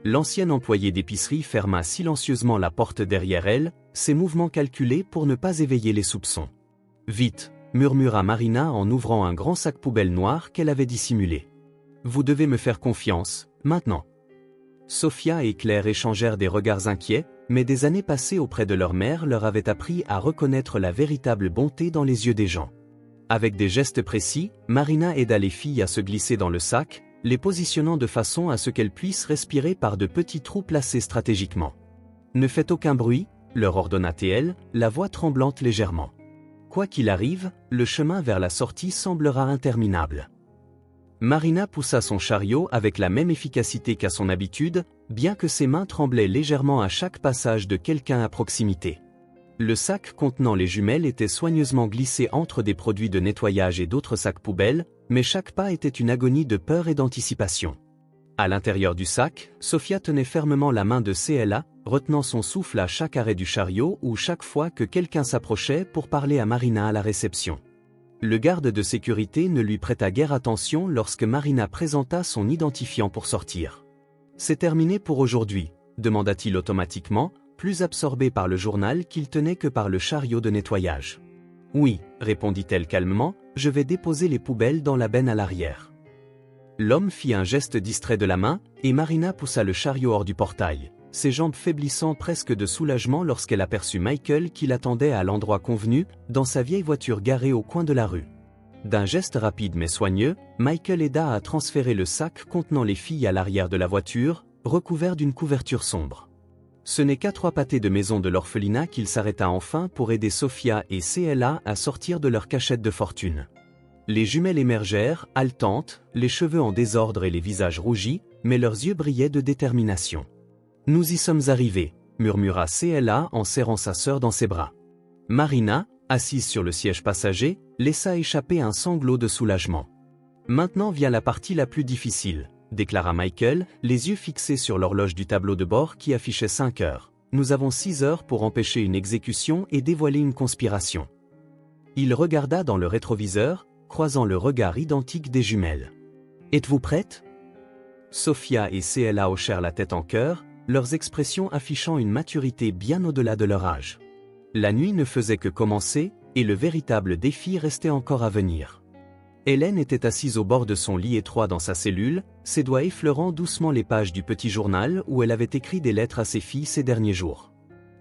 L'ancienne employée d'épicerie ferma silencieusement la porte derrière elle, ses mouvements calculés pour ne pas éveiller les soupçons. « Vite !» murmura Marina en ouvrant un grand sac poubelle noir qu'elle avait dissimulé. « Vous devez me faire confiance, maintenant. » Sophia et Claire échangèrent des regards inquiets, mais des années passées auprès de leur mère leur avaient appris à reconnaître la véritable bonté dans les yeux des gens. Avec des gestes précis, Marina aida les filles à se glisser dans le sac, les positionnant de façon à ce qu'elles puissent respirer par de petits trous placés stratégiquement. « Ne faites aucun bruit », leur ordonna-t-elle, la voix tremblante légèrement. « Quoi qu'il arrive, le chemin vers la sortie semblera interminable. » Marina poussa son chariot avec la même efficacité qu'à son habitude, bien que ses mains tremblaient légèrement à chaque passage de quelqu'un à proximité. Le sac contenant les jumelles était soigneusement glissé entre des produits de nettoyage et d'autres sacs poubelles, mais chaque pas était une agonie de peur et d'anticipation. À l'intérieur du sac, Sophia tenait fermement la main de CLA, retenant son souffle à chaque arrêt du chariot ou chaque fois que quelqu'un s'approchait pour parler à Marina à la réception. Le garde de sécurité ne lui prêta guère attention lorsque Marina présenta son identifiant pour sortir. « C'est terminé pour aujourd'hui », demanda-t-il automatiquement, plus absorbé par le journal qu'il tenait que par le chariot de nettoyage. « Oui », répondit-elle calmement, je vais déposer les poubelles dans la benne à l'arrière. » L'homme fit un geste distrait de la main, et Marina poussa le chariot hors du portail, ses jambes faiblissant presque de soulagement lorsqu'elle aperçut Michael qui l'attendait à l'endroit convenu, dans sa vieille voiture garée au coin de la rue. D'un geste rapide mais soigneux, Michael aida à transférer le sac contenant les filles à l'arrière de la voiture, recouvert d'une couverture sombre. Ce n'est qu'à 3 pâtés de maison de l'orphelinat qu'il s'arrêta enfin pour aider Sophia et CLA à sortir de leur cachette de fortune. Les jumelles émergèrent, haletantes, les cheveux en désordre et les visages rougis, mais leurs yeux brillaient de détermination. « Nous y sommes arrivés », murmura CLA en serrant sa sœur dans ses bras. Marina, assise sur le siège passager, laissa échapper un sanglot de soulagement. « Maintenant vient la partie la plus difficile », déclara Michael, les yeux fixés sur l'horloge du tableau de bord qui affichait 5 heures. « Nous avons 6 heures pour empêcher une exécution et dévoiler une conspiration. » Il regarda dans le rétroviseur, croisant le regard identique des jumelles. « Êtes-vous prête ?» Sophia et CLA hochèrent la tête en chœur, leurs expressions affichant une maturité bien au-delà de leur âge. La nuit ne faisait que commencer, et le véritable défi restait encore à venir. Hélène était assise au bord de son lit étroit dans sa cellule, ses doigts effleurant doucement les pages du petit journal où elle avait écrit des lettres à ses filles ces derniers jours.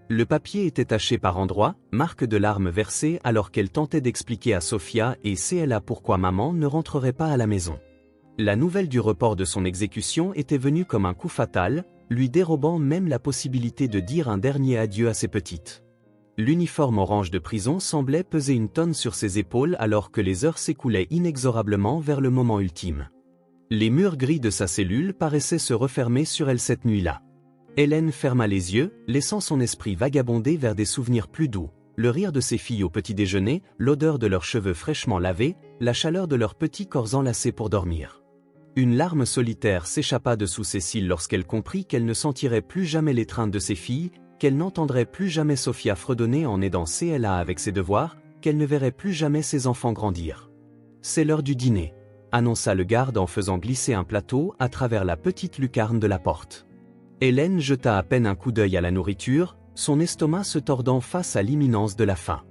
Le papier était taché par endroits, marque de larmes versées alors qu'elle tentait d'expliquer à Sophia et CLA pourquoi maman ne rentrerait pas à la maison. La nouvelle du report de son exécution était venue comme un coup fatal, lui dérobant même la possibilité de dire un dernier adieu à ses petites. L'uniforme orange de prison semblait peser une tonne sur ses épaules alors que les heures s'écoulaient inexorablement vers le moment ultime. Les murs gris de sa cellule paraissaient se refermer sur elle cette nuit-là. Hélène ferma les yeux, laissant son esprit vagabonder vers des souvenirs plus doux, le rire de ses filles au petit déjeuner, l'odeur de leurs cheveux fraîchement lavés, la chaleur de leurs petits corps enlacés pour dormir. Une larme solitaire s'échappa de sous ses cils lorsqu'elle comprit qu'elle ne sentirait plus jamais l'étreinte de ses filles, qu'elle n'entendrait plus jamais Sophia fredonner en aidant CLA avec ses devoirs, qu'elle ne verrait plus jamais ses enfants grandir. « C'est l'heure du dîner », annonça le garde en faisant glisser un plateau à travers la petite lucarne de la porte. Hélène jeta à peine un coup d'œil à la nourriture, son estomac se tordant face à l'imminence de la faim.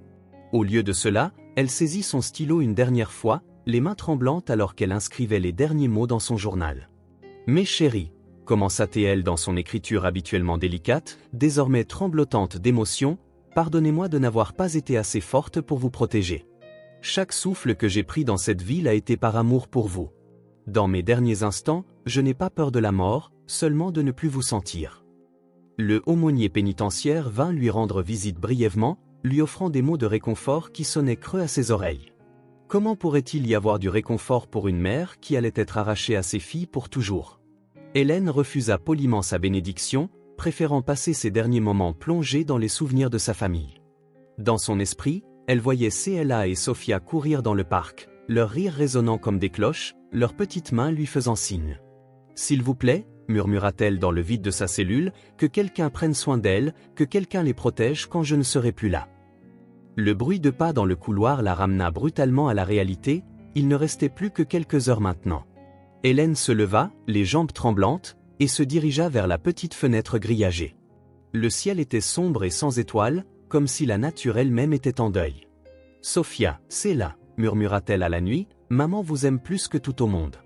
Au lieu de cela, elle saisit son stylo une dernière fois, les mains tremblantes alors qu'elle inscrivait les derniers mots dans son journal. « Mes chéris », commença-t-elle dans son écriture habituellement délicate, désormais tremblotante d'émotion, « pardonnez-moi de n'avoir pas été assez forte pour vous protéger. Chaque souffle que j'ai pris dans cette ville a été par amour pour vous. Dans mes derniers instants, je n'ai pas peur de la mort, seulement de ne plus vous sentir. » Le aumônier pénitentiaire vint lui rendre visite brièvement, lui offrant des mots de réconfort qui sonnaient creux à ses oreilles. Comment pourrait-il y avoir du réconfort pour une mère qui allait être arrachée à ses filles pour toujours? Hélène refusa poliment sa bénédiction, préférant passer ses derniers moments plongés dans les souvenirs de sa famille. Dans son esprit, elle voyait CLA et Sophia courir dans le parc, leur rire résonnant comme des cloches, leurs petites mains lui faisant signe. « S'il vous plaît », murmura-t-elle dans le vide de sa cellule, « que quelqu'un prenne soin d'elles, que quelqu'un les protège quand je ne serai plus là. » Le bruit de pas dans le couloir la ramena brutalement à la réalité, il ne restait plus que quelques heures maintenant. Hélène se leva, les jambes tremblantes, et se dirigea vers la petite fenêtre grillagée. Le ciel était sombre et sans étoiles, comme si la nature elle-même était en deuil. « Sophia, c'est là », murmura-t-elle à la nuit, « maman vous aime plus que tout au monde. »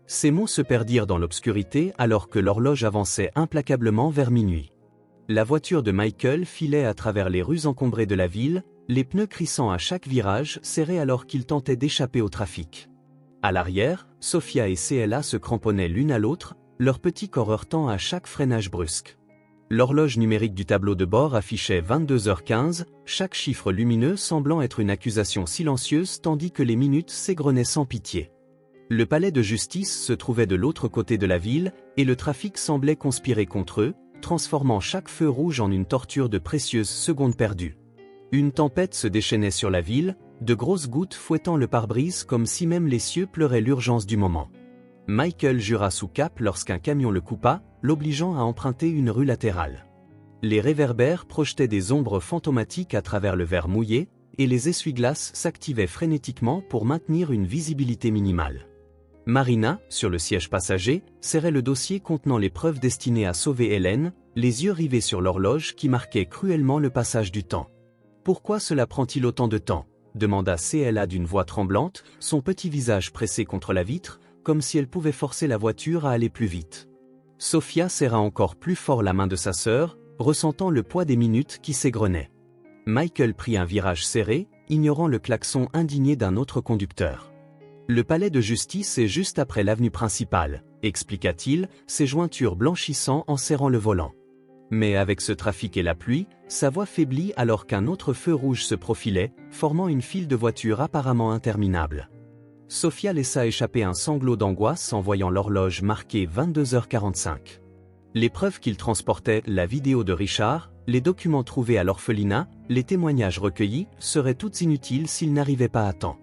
Ces mots se perdirent dans l'obscurité alors que l'horloge avançait implacablement vers minuit. La voiture de Michael filait à travers les rues encombrées de la ville, les pneus crissant à chaque virage serrés alors qu'il tentait d'échapper au trafic. À l'arrière, Sophia et CLA se cramponnaient l'une à l'autre, leurs petits corps heurtant à chaque freinage brusque. L'horloge numérique du tableau de bord affichait 22h15, chaque chiffre lumineux semblant être une accusation silencieuse tandis que les minutes s'égrenaient sans pitié. Le palais de justice se trouvait de l'autre côté de la ville, et le trafic semblait conspirer contre eux, transformant chaque feu rouge en une torture de précieuses secondes perdues. Une tempête se déchaînait sur la ville, de grosses gouttes fouettant le pare-brise comme si même les cieux pleuraient l'urgence du moment. Michael jura sous cape lorsqu'un camion le coupa, l'obligeant à emprunter une rue latérale. Les réverbères projetaient des ombres fantomatiques à travers le verre mouillé, et les essuie-glaces s'activaient frénétiquement pour maintenir une visibilité minimale. Marina, sur le siège passager, serrait le dossier contenant les preuves destinées à sauver Hélène, les yeux rivés sur l'horloge qui marquait cruellement le passage du temps. « Pourquoi cela prend-il autant de temps » demanda CLA d'une voix tremblante, son petit visage pressé contre la vitre, comme si elle pouvait forcer la voiture à aller plus vite. Sophia serra encore plus fort la main de sa sœur, ressentant le poids des minutes qui s'égrenaient. Michael prit un virage serré, ignorant le klaxon indigné d'un autre conducteur. Le palais de justice est juste après l'avenue principale, expliqua-t-il, ses jointures blanchissant en serrant le volant. Mais avec ce trafic et la pluie, sa voix faiblit alors qu'un autre feu rouge se profilait, formant une file de voitures apparemment interminable. Sophia laissa échapper un sanglot d'angoisse en voyant l'horloge marquée 22h45. Les preuves qu'il transportait, la vidéo de Richard, les documents trouvés à l'orphelinat, les témoignages recueillis, seraient toutes inutiles s'il n'arrivait pas à temps.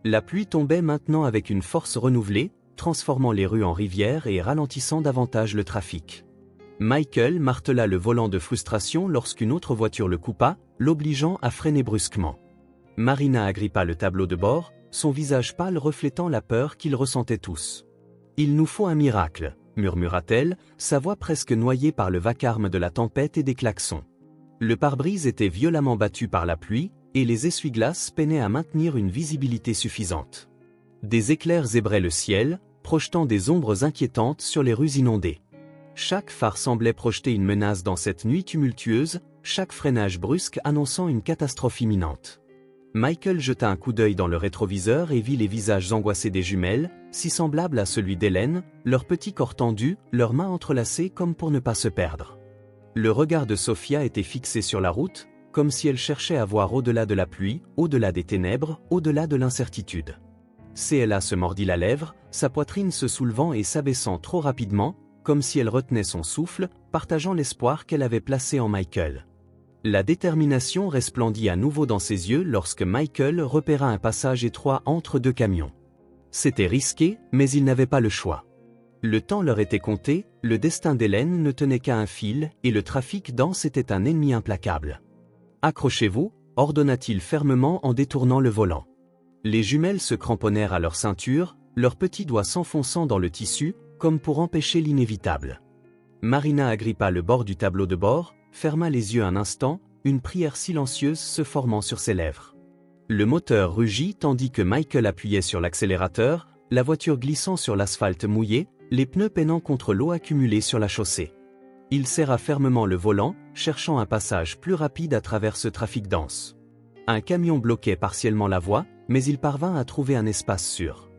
La pluie tombait maintenant avec une force renouvelée, transformant les rues en rivières et ralentissant davantage le trafic. Michael martela le volant de frustration lorsqu'une autre voiture le coupa, l'obligeant à freiner brusquement. Marina agrippa le tableau de bord, son visage pâle reflétant la peur qu'ils ressentaient tous. « Il nous faut un miracle », murmura-t-elle, sa voix presque noyée par le vacarme de la tempête et des klaxons. Le pare-brise était violemment battu par la pluie, et les essuie-glaces peinaient à maintenir une visibilité suffisante. Des éclairs zébraient le ciel, projetant des ombres inquiétantes sur les rues inondées. Chaque phare semblait projeter une menace dans cette nuit tumultueuse, chaque freinage brusque annonçant une catastrophe imminente. Michael jeta un coup d'œil dans le rétroviseur et vit les visages angoissés des jumelles, si semblables à celui d'Hélène, leurs petits corps tendus, leurs mains entrelacées comme pour ne pas se perdre. Le regard de Sophia était fixé sur la route, comme si elle cherchait à voir au-delà de la pluie, au-delà des ténèbres, au-delà de l'incertitude. CLA se mordit la lèvre, sa poitrine se soulevant et s'abaissant trop rapidement, comme si elle retenait son souffle, partageant l'espoir qu'elle avait placé en Michael. La détermination resplendit à nouveau dans ses yeux lorsque Michael repéra un passage étroit entre deux camions. C'était risqué, mais ils n'avaient pas le choix. Le temps leur était compté, le destin d'Hélène ne tenait qu'à un fil, et le trafic dense était un ennemi implacable. « Accrochez-vous », ordonna-t-il fermement en détournant le volant. Les jumelles se cramponnèrent à leur ceinture, leurs petits doigts s'enfonçant dans le tissu, comme pour empêcher l'inévitable. Marina agrippa le bord du tableau de bord, ferma les yeux un instant, une prière silencieuse se formant sur ses lèvres. Le moteur rugit tandis que Michael appuyait sur l'accélérateur, la voiture glissant sur l'asphalte mouillé, les pneus peinant contre l'eau accumulée sur la chaussée. Il serra fermement le volant, cherchant un passage plus rapide à travers ce trafic dense. Un camion bloquait partiellement la voie, mais il parvint à trouver un espace sûr.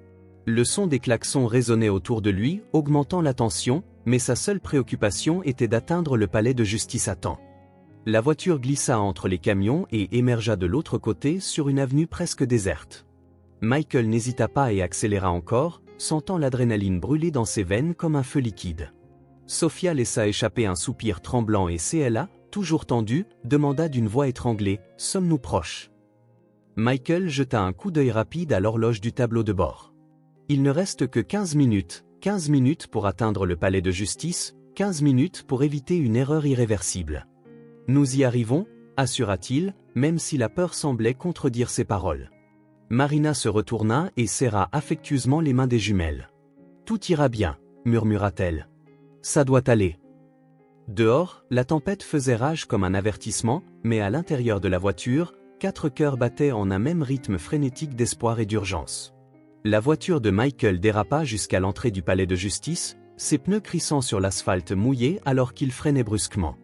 Le son des klaxons résonnait autour de lui, augmentant la tension, mais sa seule préoccupation était d'atteindre le palais de justice à temps. La voiture glissa entre les camions et émergea de l'autre côté sur une avenue presque déserte. Michael n'hésita pas et accéléra encore, sentant l'adrénaline brûler dans ses veines comme un feu liquide. Sophia laissa échapper un soupir tremblant et CLA, toujours tendu, demanda d'une voix étranglée « Sommes-nous proches ?» Michael jeta un coup d'œil rapide à l'horloge du tableau de bord. Il ne reste que 15 minutes pour atteindre le palais de justice, 15 minutes pour éviter une erreur irréversible. Nous y arrivons, assura-t-il, même si la peur semblait contredire ses paroles. Marina se retourna et serra affectueusement les mains des jumelles. Tout ira bien, murmura-t-elle. Ça doit aller. Dehors, la tempête faisait rage comme un avertissement, mais à l'intérieur de la voiture, 4 cœurs battaient en un même rythme frénétique d'espoir et d'urgence. La voiture de Michael dérapa jusqu'à l'entrée du palais de justice, ses pneus crissant sur l'asphalte mouillé alors qu'il freinait brusquement.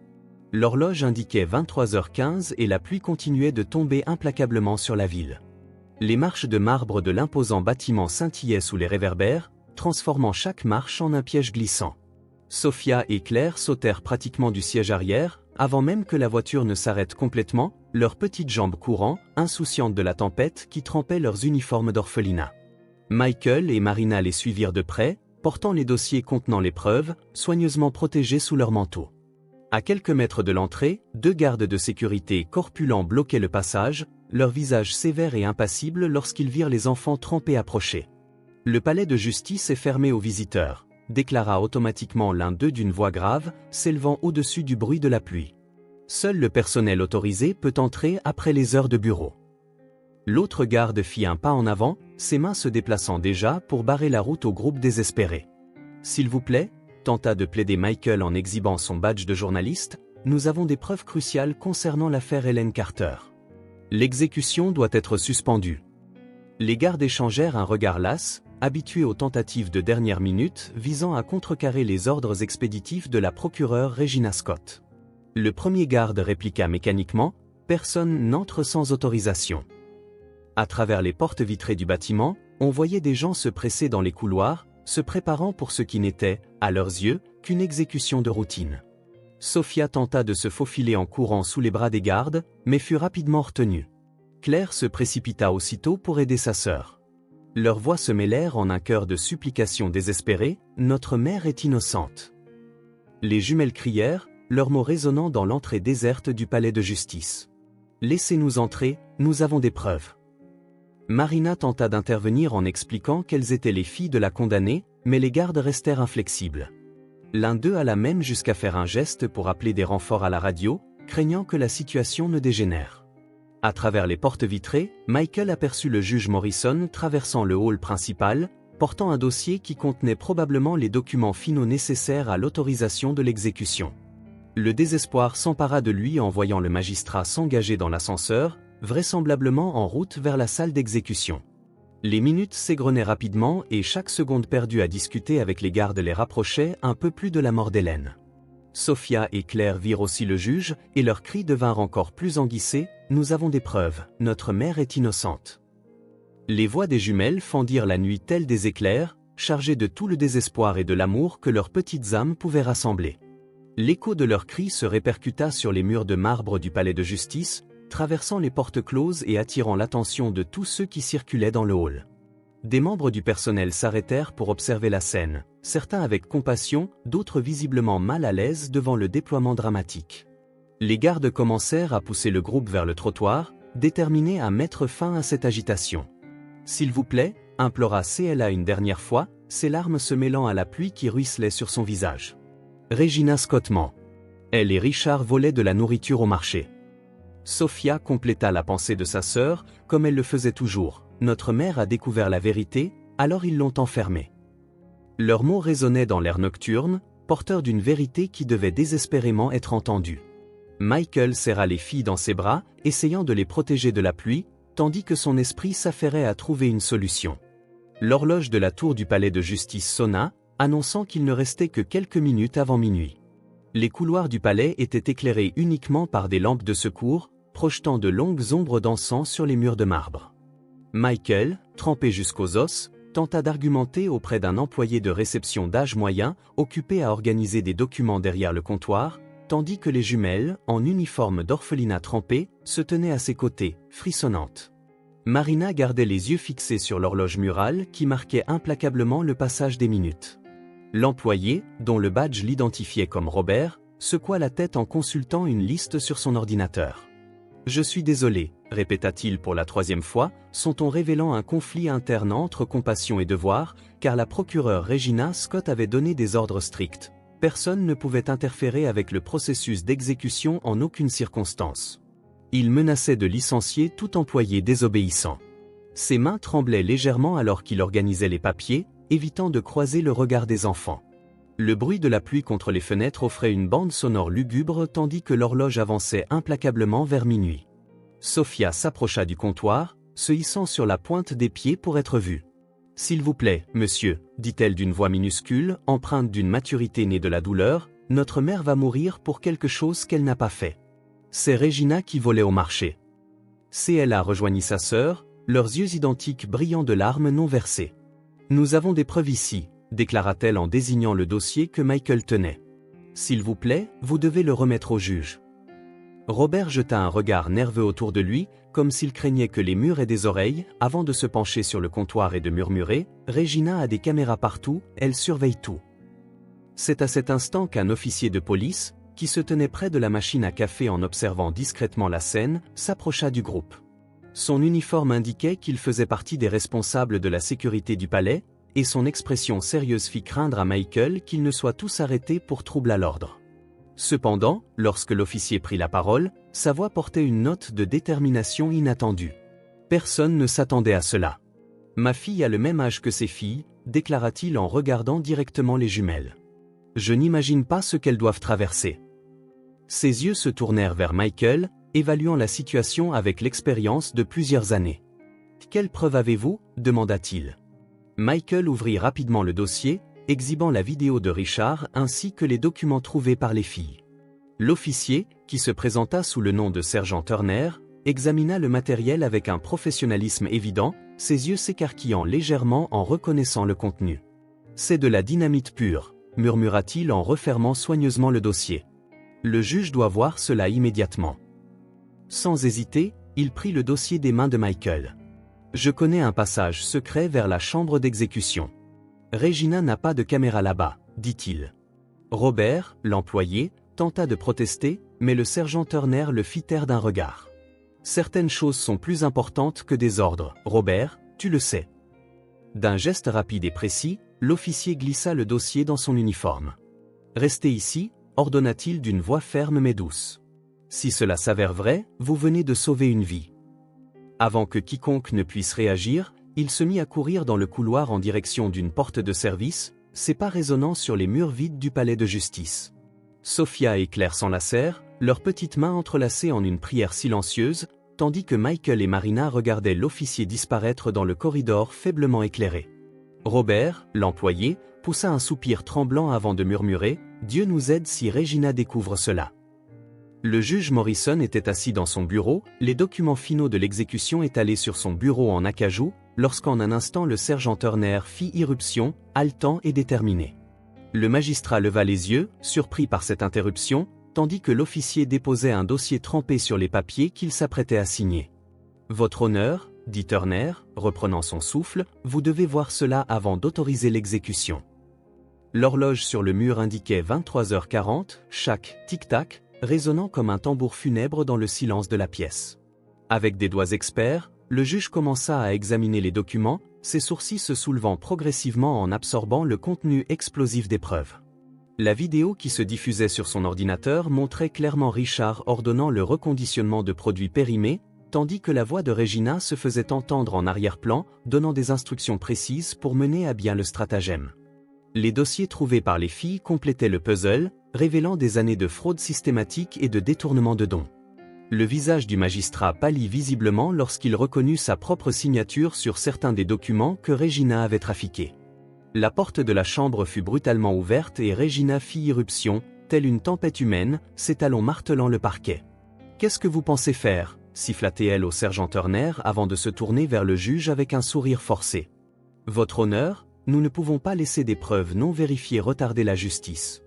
L'horloge indiquait 23h15 et la pluie continuait de tomber implacablement sur la ville. Les marches de marbre de l'imposant bâtiment scintillaient sous les réverbères, transformant chaque marche en un piège glissant. Sophia et Claire sautèrent pratiquement du siège arrière, avant même que la voiture ne s'arrête complètement, leurs petites jambes courant, insouciantes de la tempête qui trempait leurs uniformes d'orphelinat. Michael et Marina les suivirent de près, portant les dossiers contenant les preuves, soigneusement protégés sous leurs manteaux. À quelques mètres de l'entrée, 2 gardes de sécurité corpulents bloquaient le passage, leurs visages sévères et impassibles lorsqu'ils virent les enfants trempés approcher. « Le palais de justice est fermé aux visiteurs », déclara automatiquement l'un d'eux d'une voix grave, s'élevant au-dessus du bruit de la pluie. Seul le personnel autorisé peut entrer après les heures de bureau. L'autre garde fit un pas en avant, ses mains se déplaçant déjà pour barrer la route au groupe désespéré. « S'il vous plaît », tenta de plaider Michael en exhibant son badge de journaliste, « nous avons des preuves cruciales concernant l'affaire Hélène Carter. » L'exécution doit être suspendue. Les gardes échangèrent un regard las, habitués aux tentatives de dernière minute visant à contrecarrer les ordres expéditifs de la procureure Regina Scott. Le premier garde répliqua mécaniquement « Personne n'entre sans autorisation ». À travers les portes vitrées du bâtiment, on voyait des gens se presser dans les couloirs, se préparant pour ce qui n'était, à leurs yeux, qu'une exécution de routine. Sophia tenta de se faufiler en courant sous les bras des gardes, mais fut rapidement retenue. Claire se précipita aussitôt pour aider sa sœur. Leurs voix se mêlèrent en un chœur de supplications désespérées, « Notre mère est innocente ». Les jumelles crièrent, leurs mots résonnant dans l'entrée déserte du palais de justice. « Laissez-nous entrer, nous avons des preuves ». Marina tenta d'intervenir en expliquant qu'elles étaient les filles de la condamnée, mais les gardes restèrent inflexibles. L'un d'eux alla même jusqu'à faire un geste pour appeler des renforts à la radio, craignant que la situation ne dégénère. À travers les portes vitrées, Michael aperçut le juge Morrison traversant le hall principal, portant un dossier qui contenait probablement les documents finaux nécessaires à l'autorisation de l'exécution. Le désespoir s'empara de lui en voyant le magistrat s'engager dans l'ascenseur, vraisemblablement en route vers la salle d'exécution. Les minutes s'égrenaient rapidement et chaque seconde perdue à discuter avec les gardes les rapprochait un peu plus de la mort d'Hélène. Sophia et Claire virent aussi le juge, et leurs cris devinrent encore plus enguissés, « Nous avons des preuves, notre mère est innocente ». Les voix des jumelles fendirent la nuit telles des éclairs, chargées de tout le désespoir et de l'amour que leurs petites âmes pouvaient rassembler. L'écho de leurs cris se répercuta sur les murs de marbre du palais de justice, traversant les portes closes et attirant l'attention de tous ceux qui circulaient dans le hall. Des membres du personnel s'arrêtèrent pour observer la scène, certains avec compassion, d'autres visiblement mal à l'aise devant le déploiement dramatique. Les gardes commencèrent à pousser le groupe vers le trottoir, déterminés à mettre fin à cette agitation. « S'il vous plaît » implora CLA une dernière fois, ses larmes se mêlant à la pluie qui ruisselait sur son visage. Regina Scott ment. Elle et Richard volaient de la nourriture au marché. Sophia compléta la pensée de sa sœur, comme elle le faisait toujours. Notre mère a découvert la vérité, alors ils l'ont enfermée. Leurs mots résonnaient dans l'air nocturne, porteurs d'une vérité qui devait désespérément être entendue. Michael serra les filles dans ses bras, essayant de les protéger de la pluie, tandis que son esprit s'affairait à trouver une solution. L'horloge de la tour du palais de justice sonna, annonçant qu'il ne restait que quelques minutes avant minuit. Les couloirs du palais étaient éclairés uniquement par des lampes de secours, projetant de longues ombres d'encens sur les murs de marbre. Michael, trempé jusqu'aux os, tenta d'argumenter auprès d'un employé de réception d'âge moyen, occupé à organiser des documents derrière le comptoir, tandis que les jumelles, en uniforme d'orphelinat trempé, se tenaient à ses côtés, frissonnantes. Marina gardait les yeux fixés sur l'horloge murale qui marquait implacablement le passage des minutes. L'employé, dont le badge l'identifiait comme Robert, secoua la tête en consultant une liste sur son ordinateur. « Je suis désolé », répéta-t-il pour la troisième fois, son ton révélant un conflit interne entre compassion et devoir, car la procureure Regina Scott avait donné des ordres stricts. Personne ne pouvait interférer avec le processus d'exécution en aucune circonstance. Il menaçait de licencier tout employé désobéissant. Ses mains tremblaient légèrement alors qu'il organisait les papiers, évitant de croiser le regard des enfants. Le bruit de la pluie contre les fenêtres offrait une bande sonore lugubre tandis que l'horloge avançait implacablement vers minuit. Sophia s'approcha du comptoir, se hissant sur la pointe des pieds pour être vue. « S'il vous plaît, monsieur », dit-elle d'une voix minuscule, empreinte d'une maturité née de la douleur, « notre mère va mourir pour quelque chose qu'elle n'a pas fait. » C'est Regina qui volait au marché. CLA rejoignit sa sœur, leurs yeux identiques brillant de larmes non versées. « Nous avons des preuves ici », déclara-t-elle en désignant le dossier que Michael tenait. « S'il vous plaît, vous devez le remettre au juge. » Robert jeta un regard nerveux autour de lui, comme s'il craignait que les murs aient des oreilles, avant de se pencher sur le comptoir et de murmurer « Regina a des caméras partout, elle surveille tout. » C'est à cet instant qu'un officier de police, qui se tenait près de la machine à café en observant discrètement la scène, s'approcha du groupe. Son uniforme indiquait qu'il faisait partie des responsables de la sécurité du palais, et son expression sérieuse fit craindre à Michael qu'ils ne soient tous arrêtés pour trouble à l'ordre. Cependant, lorsque l'officier prit la parole, sa voix portait une note de détermination inattendue. Personne ne s'attendait à cela. « Ma fille a le même âge que ses filles », déclara-t-il en regardant directement les jumelles. « Je n'imagine pas ce qu'elles doivent traverser. » Ses yeux se tournèrent vers Michael, évaluant la situation avec l'expérience de plusieurs années. « Quelle preuve avez-vous » demanda-t-il. Michael ouvrit rapidement le dossier, exhibant la vidéo de Richard ainsi que les documents trouvés par les filles. L'officier, qui se présenta sous le nom de sergent Turner, examina le matériel avec un professionnalisme évident, ses yeux s'écarquillant légèrement en reconnaissant le contenu. « C'est de la dynamite pure », murmura-t-il en refermant soigneusement le dossier. « Le juge doit voir cela immédiatement. » Sans hésiter, il prit le dossier des mains de Michael. « Je connais un passage secret vers la chambre d'exécution. Regina n'a pas de caméra là-bas, dit-il. » Robert, l'employé, tenta de protester, mais le sergent Turner le fit taire d'un regard. « Certaines choses sont plus importantes que des ordres, Robert, tu le sais. » D'un geste rapide et précis, l'officier glissa le dossier dans son uniforme. « Restez ici, ordonna-t-il d'une voix ferme mais douce. Si cela s'avère vrai, vous venez de sauver une vie. » Avant que quiconque ne puisse réagir, il se mit à courir dans le couloir en direction d'une porte de service, ses pas résonnant sur les murs vides du palais de justice. Sophia et Claire s'enlacèrent, leurs petites mains entrelacées en une prière silencieuse, tandis que Michael et Marina regardaient l'officier disparaître dans le corridor faiblement éclairé. Robert, l'employé, poussa un soupir tremblant avant de murmurer « Dieu nous aide si Regina découvre cela ». Le juge Morrison était assis dans son bureau, les documents finaux de l'exécution étalés sur son bureau en acajou, lorsqu'en un instant le sergent Turner fit irruption, haletant et déterminé. Le magistrat leva les yeux, surpris par cette interruption, tandis que l'officier déposait un dossier trempé sur les papiers qu'il s'apprêtait à signer. « Votre honneur, » dit Turner, reprenant son souffle, « vous devez voir cela avant d'autoriser l'exécution. » L'horloge sur le mur indiquait 23h40, chaque tic-tac, résonnant comme un tambour funèbre dans le silence de la pièce. Avec des doigts experts, le juge commença à examiner les documents, ses sourcils se soulevant progressivement en absorbant le contenu explosif des preuves. La vidéo qui se diffusait sur son ordinateur montrait clairement Richard ordonnant le reconditionnement de produits périmés, tandis que la voix de Regina se faisait entendre en arrière-plan, donnant des instructions précises pour mener à bien le stratagème. Les dossiers trouvés par les filles complétaient le puzzle, révélant des années de fraude systématique et de détournement de dons. Le visage du magistrat pâlit visiblement lorsqu'il reconnut sa propre signature sur certains des documents que Regina avait trafiqués. La porte de la chambre fut brutalement ouverte et Regina fit irruption, telle une tempête humaine, ses talons martelant le parquet. « Qu'est-ce que vous pensez faire » siffla-t-elle au sergent Turner avant de se tourner vers le juge avec un sourire forcé. « Votre honneur, nous ne pouvons pas laisser des preuves non vérifiées retarder la justice.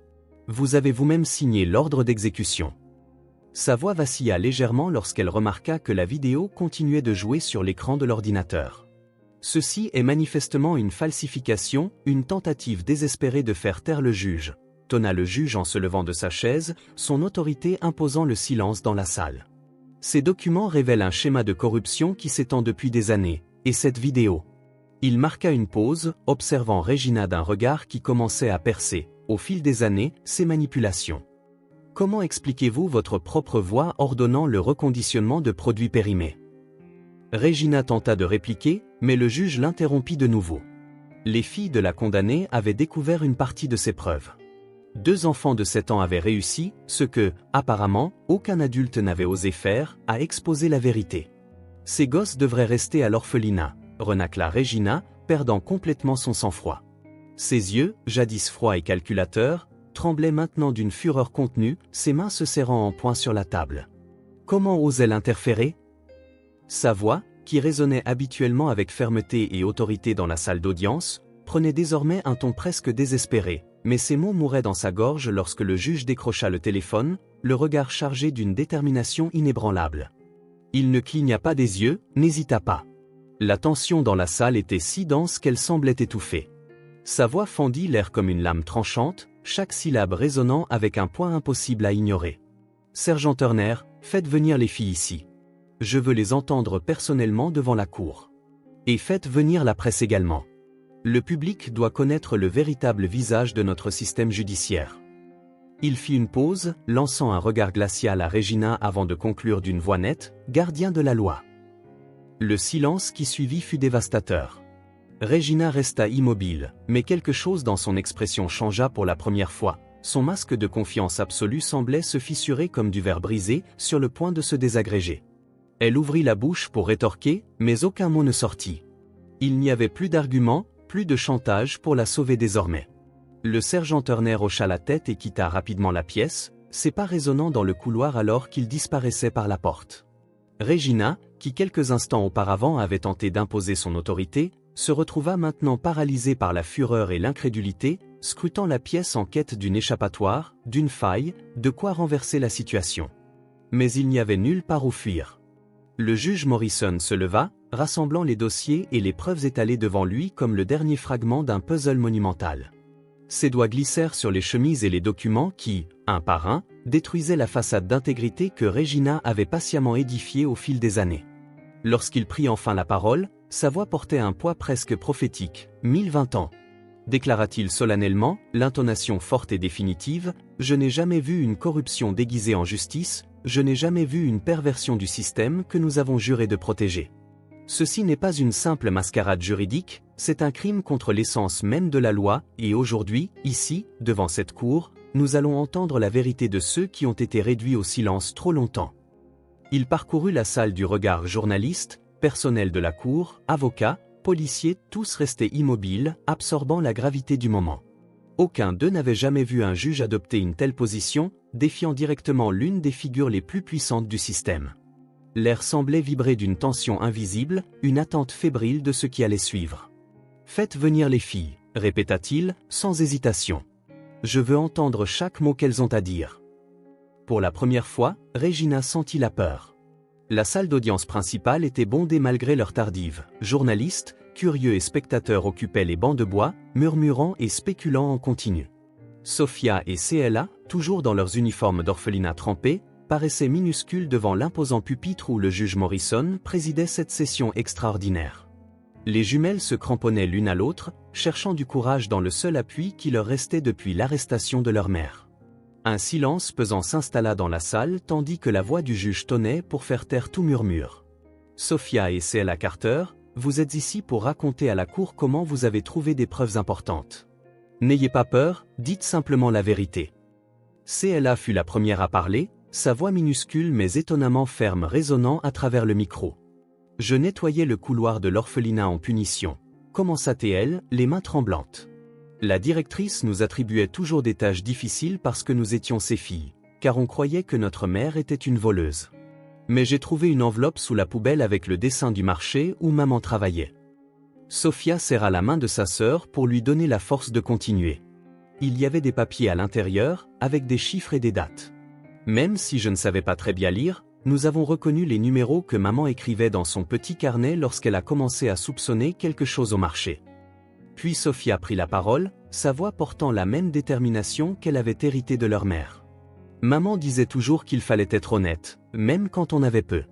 Vous avez vous-même signé l'ordre d'exécution. » Sa voix vacilla légèrement lorsqu'elle remarqua que la vidéo continuait de jouer sur l'écran de l'ordinateur. « Ceci est manifestement une falsification, une tentative désespérée de faire taire le juge, » tonna le juge en se levant de sa chaise, son autorité imposant le silence dans la salle. « Ces documents révèlent un schéma de corruption qui s'étend depuis des années, et cette vidéo. » Il marqua une pause, observant Regina d'un regard qui commençait à percer, au fil des années, ses manipulations. « Comment expliquez-vous votre propre voix ordonnant le reconditionnement de produits périmés ?» Regina tenta de répliquer, mais le juge l'interrompit de nouveau. Les filles de la condamnée avaient découvert une partie de ses preuves. 2 enfants de 7 ans avaient réussi, ce que, apparemment, aucun adulte n'avait osé faire, à exposer la vérité. « Ces gosses devraient rester à l'orphelinat », renacla Regina, perdant complètement son sang-froid. Ses yeux, jadis froids et calculateurs, tremblaient maintenant d'une fureur contenue, ses mains se serrant en poing sur la table. Comment osait-elle interférer ? Sa voix, qui résonnait habituellement avec fermeté et autorité dans la salle d'audience, prenait désormais un ton presque désespéré, mais ses mots mouraient dans sa gorge lorsque le juge décrocha le téléphone, le regard chargé d'une détermination inébranlable. Il ne cligna pas des yeux, n'hésita pas. La tension dans la salle était si dense qu'elle semblait étouffée. Sa voix fendit l'air comme une lame tranchante, chaque syllabe résonnant avec un point impossible à ignorer. « Sergent Turner, faites venir les filles ici. Je veux les entendre personnellement devant la cour. Et faites venir la presse également. Le public doit connaître le véritable visage de notre système judiciaire. » Il fit une pause, lançant un regard glacial à Regina avant de conclure d'une voix nette, « Gardien de la loi. » Le silence qui suivit fut dévastateur. Regina resta immobile, mais quelque chose dans son expression changea pour la première fois. son masque de confiance absolue semblait se fissurer comme du verre brisé, sur le point de se désagréger. Elle ouvrit la bouche pour rétorquer, mais aucun mot ne sortit. Il n'y avait plus d'arguments, plus de chantage pour la sauver désormais. Le sergent Turner hocha la tête et quitta rapidement la pièce, ses pas résonnant dans le couloir alors qu'il disparaissait par la porte. Regina, qui quelques instants auparavant avait tenté d'imposer son autorité, se retrouva maintenant paralysée par la fureur et l'incrédulité, scrutant la pièce en quête d'une échappatoire, d'une faille, de quoi renverser la situation. Mais il n'y avait nulle part où fuir. Le juge Morrison se leva, rassemblant les dossiers et les preuves étalées devant lui comme le dernier fragment d'un puzzle monumental. Ses doigts glissèrent sur les chemises et les documents qui, un par un, détruisaient la façade d'intégrité que Regina avait patiemment édifiée au fil des années. Lorsqu'il prit enfin la parole, sa voix portait un poids presque prophétique. « 1020 ans », déclara-t-il solennellement, l'intonation forte et définitive, « je n'ai jamais vu une corruption déguisée en justice, je n'ai jamais vu une perversion du système que nous avons juré de protéger. Ceci n'est pas une simple mascarade juridique, c'est un crime contre l'essence même de la loi, et aujourd'hui, ici, devant cette cour, nous allons entendre la vérité de ceux qui ont été réduits au silence trop longtemps. » Il parcourut la salle du regard journaliste, personnel de la cour, avocats, policiers, tous restés immobiles, absorbant la gravité du moment. Aucun d'eux n'avait jamais vu un juge adopter une telle position, défiant directement l'une des figures les plus puissantes du système. L'air semblait vibrer d'une tension invisible, une attente fébrile de ce qui allait suivre. « Faites venir les filles, » répéta-t-il, sans hésitation. « Je veux entendre chaque mot qu'elles ont à dire. » Pour la première fois, Regina sentit la peur. La salle d'audience principale était bondée malgré l'heure tardive. Journalistes, curieux et spectateurs occupaient les bancs de bois, murmurant et spéculant en continu. Sophia et CLA, toujours dans leurs uniformes d'orphelinat trempés, paraissaient minuscules devant l'imposant pupitre où le juge Morrison présidait cette session extraordinaire. Les jumelles se cramponnaient l'une à l'autre, cherchant du courage dans le seul appui qui leur restait depuis l'arrestation de leur mère. Un silence pesant s'installa dans la salle tandis que la voix du juge tonnait pour faire taire tout murmure. « Sophia et CLA Carter, vous êtes ici pour raconter à la cour comment vous avez trouvé des preuves importantes. N'ayez pas peur, dites simplement la vérité. » CLA fut la première à parler, sa voix minuscule mais étonnamment ferme résonnant à travers le micro. « Je nettoyais le couloir de l'orphelinat en punition. » commença-t-elle, les mains tremblantes. La directrice nous attribuait toujours des tâches difficiles parce que nous étions ses filles, car on croyait que notre mère était une voleuse. Mais j'ai trouvé une enveloppe sous la poubelle avec le dessin du marché où maman travaillait. Sophia serra la main de sa sœur pour lui donner la force de continuer. Il y avait des papiers à l'intérieur, avec des chiffres et des dates. Même si je ne savais pas très bien lire, nous avons reconnu les numéros que maman écrivait dans son petit carnet lorsqu'elle a commencé à soupçonner quelque chose au marché. Puis Sophia prit la parole, sa voix portant la même détermination qu'elle avait héritée de leur mère. Maman disait toujours qu'il fallait être honnête, même quand on avait peu.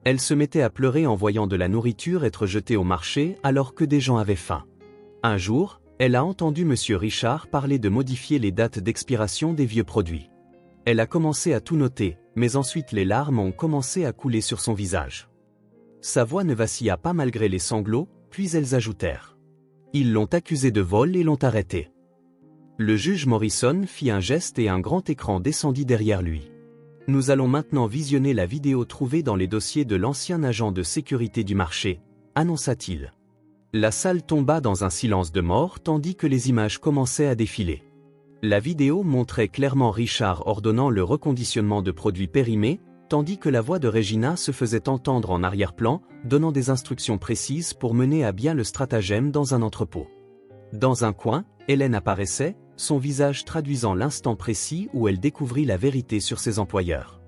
Elle se mettait à pleurer en voyant de la nourriture être jetée au marché alors que des gens avaient faim. Un jour, elle a entendu M. Richard parler de modifier les dates d'expiration des vieux produits. Elle a commencé à tout noter, mais ensuite les larmes ont commencé à couler sur son visage. Sa voix ne vacilla pas malgré les sanglots, puis elles ajoutèrent. Ils l'ont accusé de vol et l'ont arrêté. Le juge Morrison fit un geste et un grand écran descendit derrière lui. Nous allons maintenant visionner la vidéo trouvée dans les dossiers de l'ancien agent de sécurité du marché, annonça-t-il. La salle tomba dans un silence de mort tandis que les images commençaient à défiler. La vidéo montrait clairement Richard ordonnant le reconditionnement de produits périmés, tandis que la voix de Regina se faisait entendre en arrière-plan, donnant des instructions précises pour mener à bien le stratagème dans un entrepôt. Dans un coin, Hélène apparaissait, son visage traduisant l'instant précis où elle découvrit la vérité sur ses employeurs.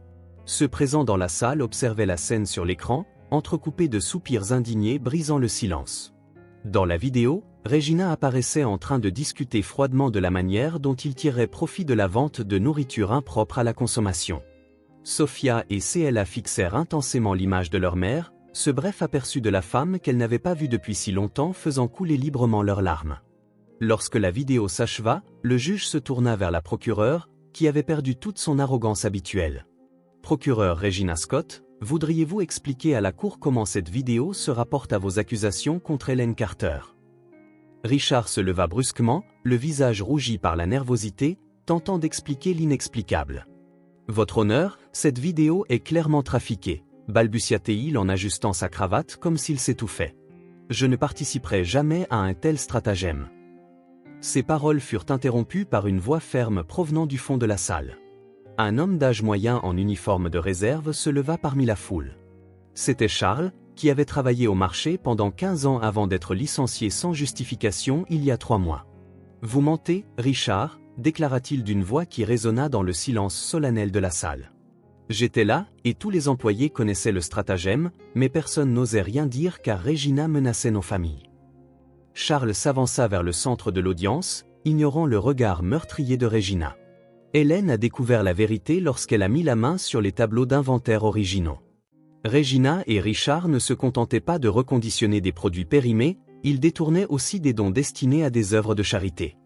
Ceux présents dans la salle observaient la scène sur l'écran, entrecoupés de soupirs indignés brisant le silence. Dans la vidéo, Regina apparaissait en train de discuter froidement de la manière dont il tirerait profit de la vente de nourriture impropre à la consommation. Sophia et CLA fixèrent intensément l'image de leur mère, ce bref aperçu de la femme qu'elles n'avaient pas vue depuis si longtemps faisant couler librement leurs larmes. Lorsque la vidéo s'acheva, le juge se tourna vers la procureure, qui avait perdu toute son arrogance habituelle. « Procureure Regina Scott, voudriez-vous expliquer à la cour comment cette vidéo se rapporte à vos accusations contre Hélène Carter ?» Richard se leva brusquement, le visage rougi par la nervosité, tentant d'expliquer l'inexplicable. Votre honneur, cette vidéo est clairement trafiquée, balbutia-t-il en ajustant sa cravate comme s'il s'étouffait. Je ne participerai jamais à un tel stratagème. Ces paroles furent interrompues par une voix ferme provenant du fond de la salle. Un homme d'âge moyen en uniforme de réserve se leva parmi la foule. C'était Charles, qui avait travaillé au marché pendant 15 ans avant d'être licencié sans justification il y a 3 mois. « Vous mentez, Richard », déclara-t-il d'une voix qui résonna dans le silence solennel de la salle. J'étais là, et tous les employés connaissaient le stratagème, mais personne n'osait rien dire car Regina menaçait nos familles. Charles s'avança vers le centre de l'audience, ignorant le regard meurtrier de Regina. Hélène a découvert la vérité lorsqu'elle a mis la main sur les tableaux d'inventaire originaux. Regina et Richard ne se contentaient pas de reconditionner des produits périmés, ils détournaient aussi des dons destinés à des œuvres de charité.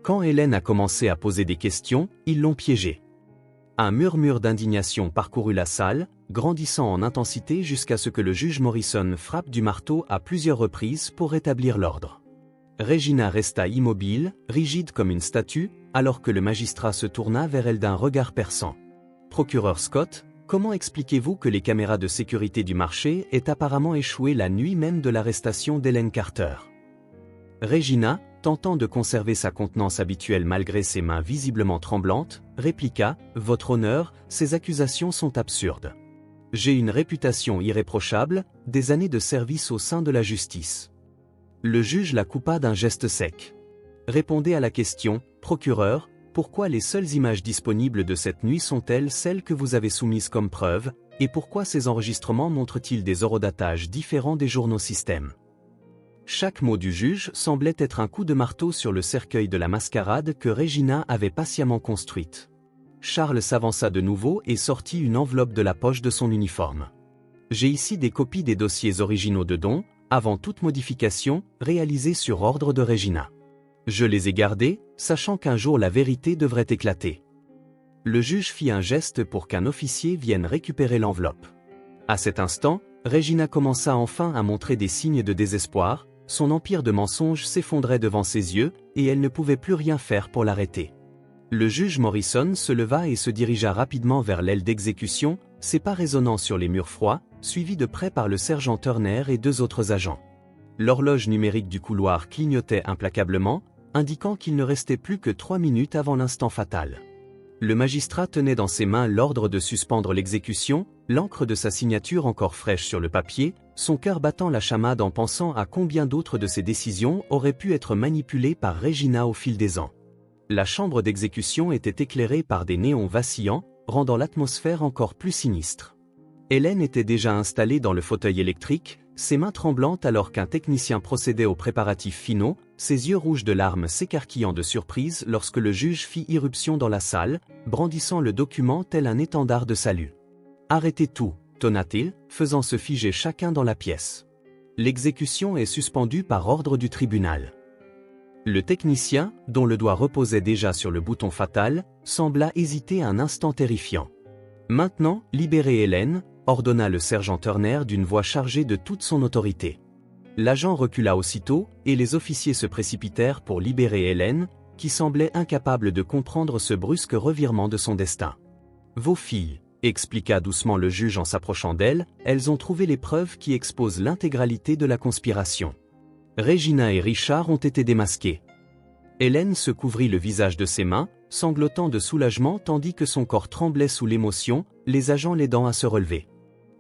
Quand Hélène a commencé à poser des questions, ils l'ont piégée. Un murmure d'indignation parcourut la salle, grandissant en intensité jusqu'à ce que le juge Morrison frappe du marteau à plusieurs reprises pour rétablir l'ordre. Regina resta immobile, rigide comme une statue, alors que le magistrat se tourna vers elle d'un regard perçant. « Procureur Scott, comment expliquez-vous que les caméras de sécurité du marché aient apparemment échoué la nuit même de l'arrestation d'Hélène Carter ?» Regina, tentant de conserver sa contenance habituelle malgré ses mains visiblement tremblantes, répliqua « Votre honneur, ces accusations sont absurdes. J'ai une réputation irréprochable, des années de service au sein de la justice. » Le juge la coupa d'un geste sec. « Répondez à la question, procureur, pourquoi les seules images disponibles de cette nuit sont-elles celles que vous avez soumises comme preuve, et pourquoi ces enregistrements montrent-ils des horodatages différents des journaux système ?» Chaque mot du juge semblait être un coup de marteau sur le cercueil de la mascarade que Regina avait patiemment construite. Charles s'avança de nouveau et sortit une enveloppe de la poche de son uniforme. « J'ai ici des copies des dossiers originaux de dons, avant toute modification, réalisés sur ordre de Regina. Je les ai gardés, sachant qu'un jour la vérité devrait éclater. » Le juge fit un geste pour qu'un officier vienne récupérer l'enveloppe. À cet instant, Regina commença enfin à montrer des signes de désespoir, son empire de mensonges s'effondrait devant ses yeux, et elle ne pouvait plus rien faire pour l'arrêter. Le juge Morrison se leva et se dirigea rapidement vers l'aile d'exécution, ses pas résonnant sur les murs froids, suivi de près par le sergent Turner et 2 autres agents. L'horloge numérique du couloir clignotait implacablement, indiquant qu'il ne restait plus que 3 minutes avant l'instant fatal. Le magistrat tenait dans ses mains l'ordre de suspendre l'exécution, l'encre de sa signature encore fraîche sur le papier, son cœur battant la chamade en pensant à combien d'autres de ses décisions auraient pu être manipulées par Regina au fil des ans. La chambre d'exécution était éclairée par des néons vacillants, rendant l'atmosphère encore plus sinistre. Hélène était déjà installée dans le fauteuil électrique, ses mains tremblantes alors qu'un technicien procédait aux préparatifs finaux, ses yeux rouges de larmes s'écarquillant de surprise lorsque le juge fit irruption dans la salle, brandissant le document tel un étendard de salut. « Arrêtez tout », tonna-t-il, faisant se figer chacun dans la pièce. « L'exécution est suspendue par ordre du tribunal. » Le technicien, dont le doigt reposait déjà sur le bouton fatal, sembla hésiter un instant terrifiant. « Maintenant, libérez Hélène », ordonna le sergent Turner d'une voix chargée de toute son autorité. L'agent recula aussitôt, et les officiers se précipitèrent pour libérer Hélène, qui semblait incapable de comprendre ce brusque revirement de son destin. « Vos filles, » expliqua doucement le juge en s'approchant d'elle, « elles ont trouvé les preuves qui exposent l'intégralité de la conspiration. Regina et Richard ont été démasqués. » Hélène se couvrit le visage de ses mains, sanglotant de soulagement tandis que son corps tremblait sous l'émotion, les agents l'aidant à se relever.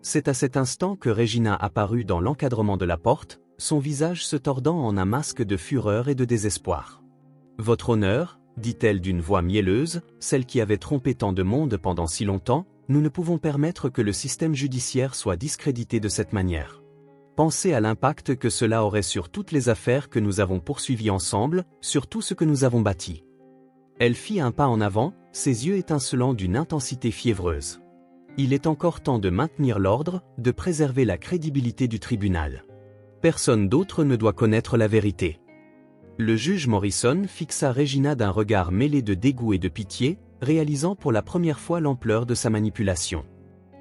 C'est à cet instant que Regina apparut dans l'encadrement de la porte, son visage se tordant en un masque de fureur et de désespoir. « Votre honneur, » dit-elle d'une voix mielleuse, celle qui avait trompé tant de monde pendant si longtemps, nous ne pouvons permettre que le système judiciaire soit discrédité de cette manière. Pensez à l'impact que cela aurait sur toutes les affaires que nous avons poursuivies ensemble, sur tout ce que nous avons bâti. Elle fit un pas en avant, ses yeux étincelants d'une intensité fiévreuse. Il est encore temps de maintenir l'ordre, de préserver la crédibilité du tribunal. Personne d'autre ne doit connaître la vérité. Le juge Morrison fixa Regina d'un regard mêlé de dégoût et de pitié, réalisant pour la première fois l'ampleur de sa manipulation.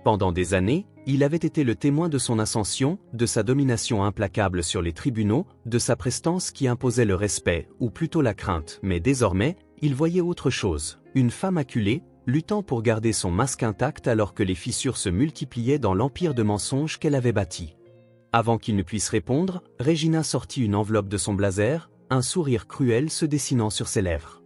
Pendant des années, il avait été le témoin de son ascension, de sa domination implacable sur les tribunaux, de sa prestance qui imposait le respect, ou plutôt la crainte, mais désormais, il voyait autre chose, une femme acculée, luttant pour garder son masque intact alors que les fissures se multipliaient dans l'empire de mensonges qu'elle avait bâti. Avant qu'il ne puisse répondre, Regina sortit une enveloppe de son blazer, un sourire cruel se dessinant sur ses lèvres.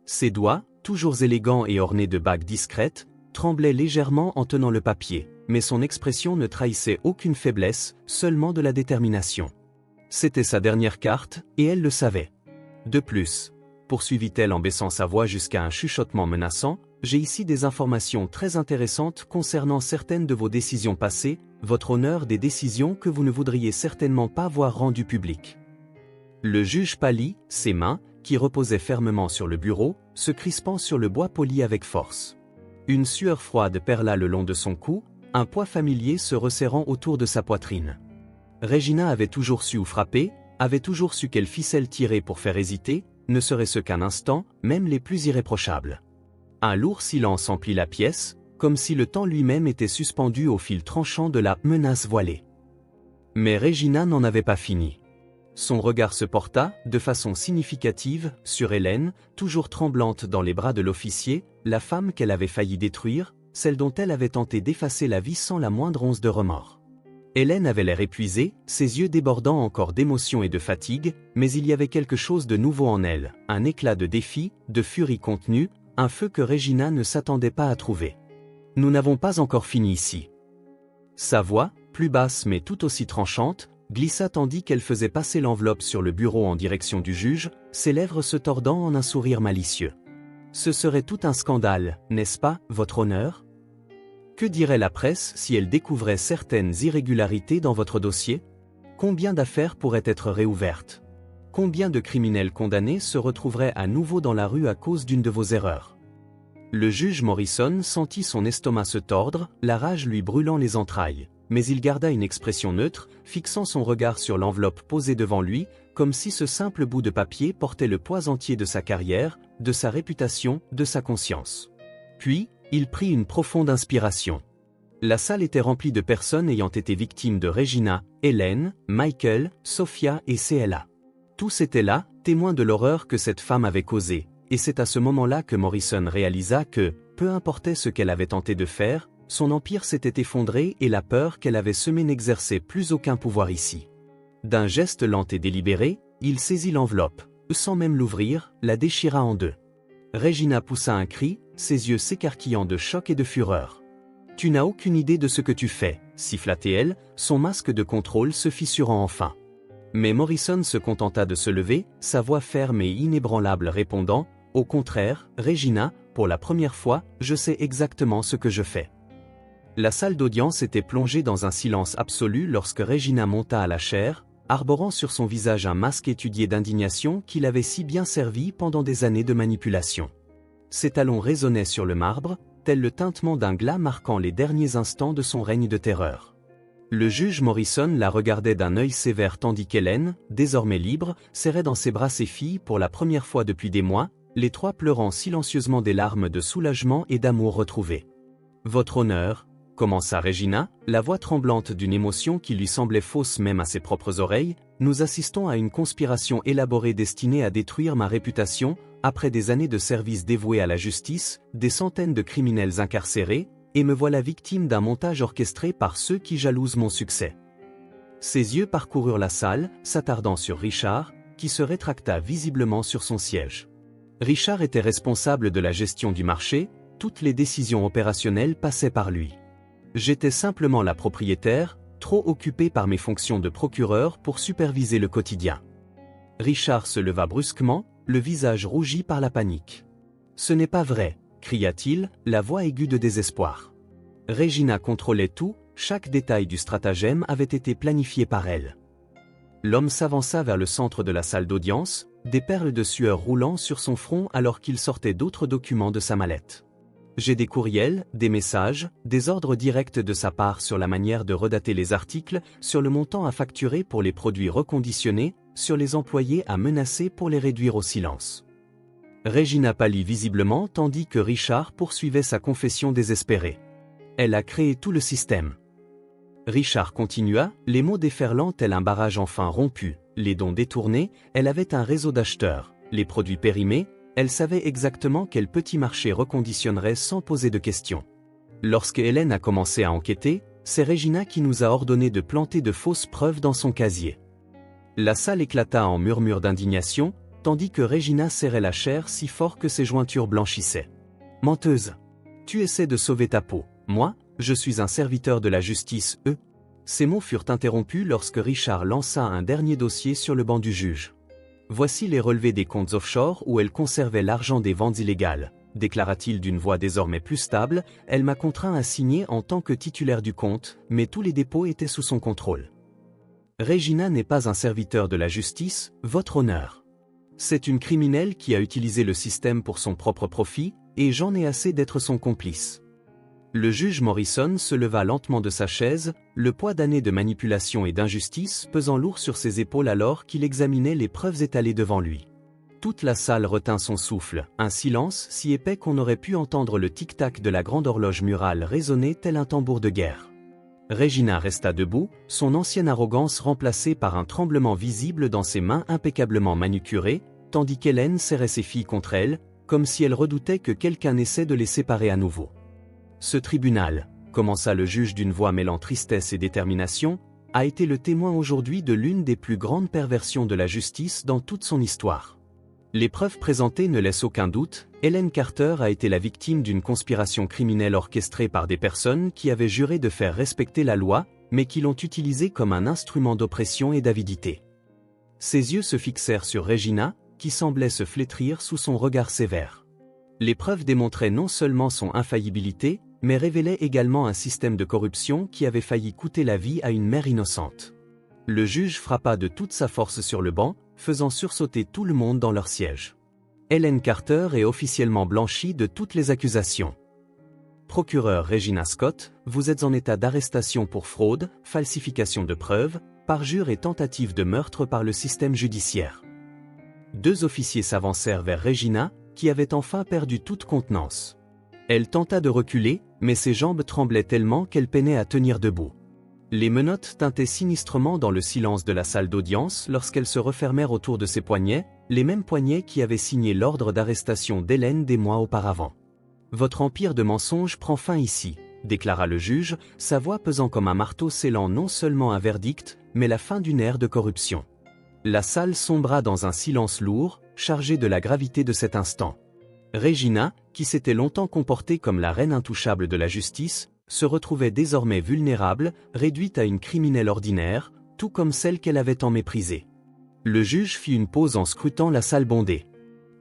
Ses doigts, toujours élégants et ornés de bagues discrètes, tremblaient légèrement en tenant le papier, mais son expression ne trahissait aucune faiblesse, seulement de la détermination. C'était sa dernière carte, et elle le savait. De plus, poursuivit-elle en baissant sa voix jusqu'à un chuchotement menaçant, j'ai ici des informations très intéressantes concernant certaines de vos décisions passées, votre honneur, des décisions que vous ne voudriez certainement pas voir rendues publiques. Le juge pâlit, ses mains, qui reposaient fermement sur le bureau, se crispant sur le bois poli avec force. Une sueur froide perla le long de son cou, un poids familier se resserrant autour de sa poitrine. Regina avait toujours su où frapper, avait toujours su quelle ficelle tirer pour faire hésiter, ne serait-ce qu'un instant, même les plus irréprochables. Un lourd silence emplit la pièce, comme si le temps lui-même était suspendu au fil tranchant de la menace voilée. Mais Regina n'en avait pas fini. Son regard se porta, de façon significative, sur Hélène, toujours tremblante dans les bras de l'officier, la femme qu'elle avait failli détruire, celle dont elle avait tenté d'effacer la vie sans la moindre once de remords. Hélène avait l'air épuisée, ses yeux débordant encore d'émotion et de fatigue, mais il y avait quelque chose de nouveau en elle, un éclat de défi, de furie contenue, un feu que Regina ne s'attendait pas à trouver. « Nous n'avons pas encore fini ici. » Sa voix, plus basse mais tout aussi tranchante, glissa tandis qu'elle faisait passer l'enveloppe sur le bureau en direction du juge, ses lèvres se tordant en un sourire malicieux. « Ce serait tout un scandale, n'est-ce pas, votre honneur ? Que dirait la presse si elle découvrait certaines irrégularités dans votre dossier ? Combien d'affaires pourraient être réouvertes ? Combien de criminels condamnés se retrouveraient à nouveau dans la rue à cause d'une de vos erreurs ? » Le juge Morrison sentit son estomac se tordre, la rage lui brûlant les entrailles, mais il garda une expression neutre, fixant son regard sur l'enveloppe posée devant lui, comme si ce simple bout de papier portait le poids entier de sa carrière, de sa réputation, de sa conscience. Puis, il prit une profonde inspiration. La salle était remplie de personnes ayant été victimes de Regina, Hélène, Michael, Sophia et CLA. Tous étaient là, témoins de l'horreur que cette femme avait causée, et c'est à ce moment-là que Morrison réalisa que, peu importait ce qu'elle avait tenté de faire, son empire s'était effondré et la peur qu'elle avait semée n'exerçait plus aucun pouvoir ici. D'un geste lent et délibéré, il saisit l'enveloppe, sans même l'ouvrir, la déchira en deux. Regina poussa un cri, ses yeux s'écarquillant de choc et de fureur. « Tu n'as aucune idée de ce que tu fais, » siffla-t-elle, son masque de contrôle se fissurant enfin. Mais Morrison se contenta de se lever, sa voix ferme et inébranlable répondant « Au contraire, Regina, pour la première fois, je sais exactement ce que je fais. » La salle d'audience était plongée dans un silence absolu lorsque Regina monta à la chaire, arborant sur son visage un masque étudié d'indignation qui l'avait si bien servi pendant des années de manipulation. Ses talons résonnaient sur le marbre, tel le tintement d'un glas marquant les derniers instants de son règne de terreur. Le juge Morrison la regardait d'un œil sévère tandis qu'Hélène, désormais libre, serrait dans ses bras ses filles pour la première fois depuis des mois, les trois pleurant silencieusement des larmes de soulagement et d'amour retrouvées. « Votre honneur » commença Regina, la voix tremblante d'une émotion qui lui semblait fausse même à ses propres oreilles, « nous assistons à une conspiration élaborée destinée à détruire ma réputation, après des années de service dévoué à la justice, des centaines de criminels incarcérés, et me voilà victime d'un montage orchestré par ceux qui jalousent mon succès. » Ses yeux parcoururent la salle, s'attardant sur Richard, qui se rétracta visiblement sur son siège. Richard était responsable de la gestion du marché, toutes les décisions opérationnelles passaient par lui. J'étais simplement la propriétaire, trop occupée par mes fonctions de procureur pour superviser le quotidien. Richard se leva brusquement, le visage rougi par la panique. « Ce n'est pas vrai !» cria-t-il, la voix aiguë de désespoir. Regina contrôlait tout, chaque détail du stratagème avait été planifié par elle. L'homme s'avança vers le centre de la salle d'audience, des perles de sueur roulant sur son front alors qu'il sortait d'autres documents de sa mallette. J'ai des courriels, des messages, des ordres directs de sa part sur la manière de redater les articles, sur le montant à facturer pour les produits reconditionnés, sur les employés à menacer pour les réduire au silence. Regina pâlit visiblement tandis que Richard poursuivait sa confession désespérée. Elle a créé tout le système. Richard continua, les mots déferlant tel un barrage enfin rompu, les dons détournés, elle avait un réseau d'acheteurs, les produits périmés, elle savait exactement quel petit marché reconditionnerait sans poser de questions. Lorsque Hélène a commencé à enquêter, c'est Regina qui nous a ordonné de planter de fausses preuves dans son casier. La salle éclata en murmures d'indignation, tandis que Regina serrait la chair si fort que ses jointures blanchissaient. « Menteuse! Tu essaies de sauver ta peau. Moi, je suis un serviteur de la justice, eux. » Ces mots furent interrompus lorsque Richard lança un dernier dossier sur le banc du juge. « Voici les relevés des comptes offshore où elle conservait l'argent des ventes illégales, » déclara-t-il d'une voix désormais plus stable. « Elle m'a contraint à signer en tant que titulaire du compte, mais tous les dépôts étaient sous son contrôle. Regina n'est pas un serviteur de la justice, votre honneur. C'est une criminelle qui a utilisé le système pour son propre profit, et j'en ai assez d'être son complice. » Le juge Morrison se leva lentement de sa chaise, le poids d'années de manipulation et d'injustice pesant lourd sur ses épaules alors qu'il examinait les preuves étalées devant lui. Toute la salle retint son souffle, un silence si épais qu'on aurait pu entendre le tic-tac de la grande horloge murale résonner tel un tambour de guerre. Regina resta debout, son ancienne arrogance remplacée par un tremblement visible dans ses mains impeccablement manucurées, tandis qu'Hélène serrait ses filles contre elle, comme si elle redoutait que quelqu'un essaie de les séparer à nouveau. Ce tribunal, commença le juge d'une voix mêlant tristesse et détermination, a été le témoin aujourd'hui de l'une des plus grandes perversions de la justice dans toute son histoire. Les preuves présentées ne laissent aucun doute, Hélène Carter a été la victime d'une conspiration criminelle orchestrée par des personnes qui avaient juré de faire respecter la loi, mais qui l'ont utilisée comme un instrument d'oppression et d'avidité. Ses yeux se fixèrent sur Regina, qui semblait se flétrir sous son regard sévère. Les preuves démontraient non seulement son infaillibilité, mais révélait également un système de corruption qui avait failli coûter la vie à une mère innocente. Le juge frappa de toute sa force sur le banc, faisant sursauter tout le monde dans leur siège. Hélène Carter est officiellement blanchie de toutes les accusations. Procureur Regina Scott, vous êtes en état d'arrestation pour fraude, falsification de preuves, parjure et tentative de meurtre par le système judiciaire. Deux officiers s'avancèrent vers Regina, qui avait enfin perdu toute contenance. Elle tenta de reculer, mais ses jambes tremblaient tellement qu'elle peinait à tenir debout. Les menottes tintaient sinistrement dans le silence de la salle d'audience lorsqu'elles se refermèrent autour de ses poignets, les mêmes poignets qui avaient signé l'ordre d'arrestation d'Hélène des mois auparavant. « Votre empire de mensonges prend fin ici », déclara le juge, sa voix pesant comme un marteau scellant non seulement un verdict, mais la fin d'une ère de corruption. La salle sombra dans un silence lourd, chargé de la gravité de cet instant. Regina, qui s'était longtemps comportée comme la reine intouchable de la justice, se retrouvait désormais vulnérable, réduite à une criminelle ordinaire, tout comme celle qu'elle avait tant méprisée. Le juge fit une pause en scrutant la salle bondée.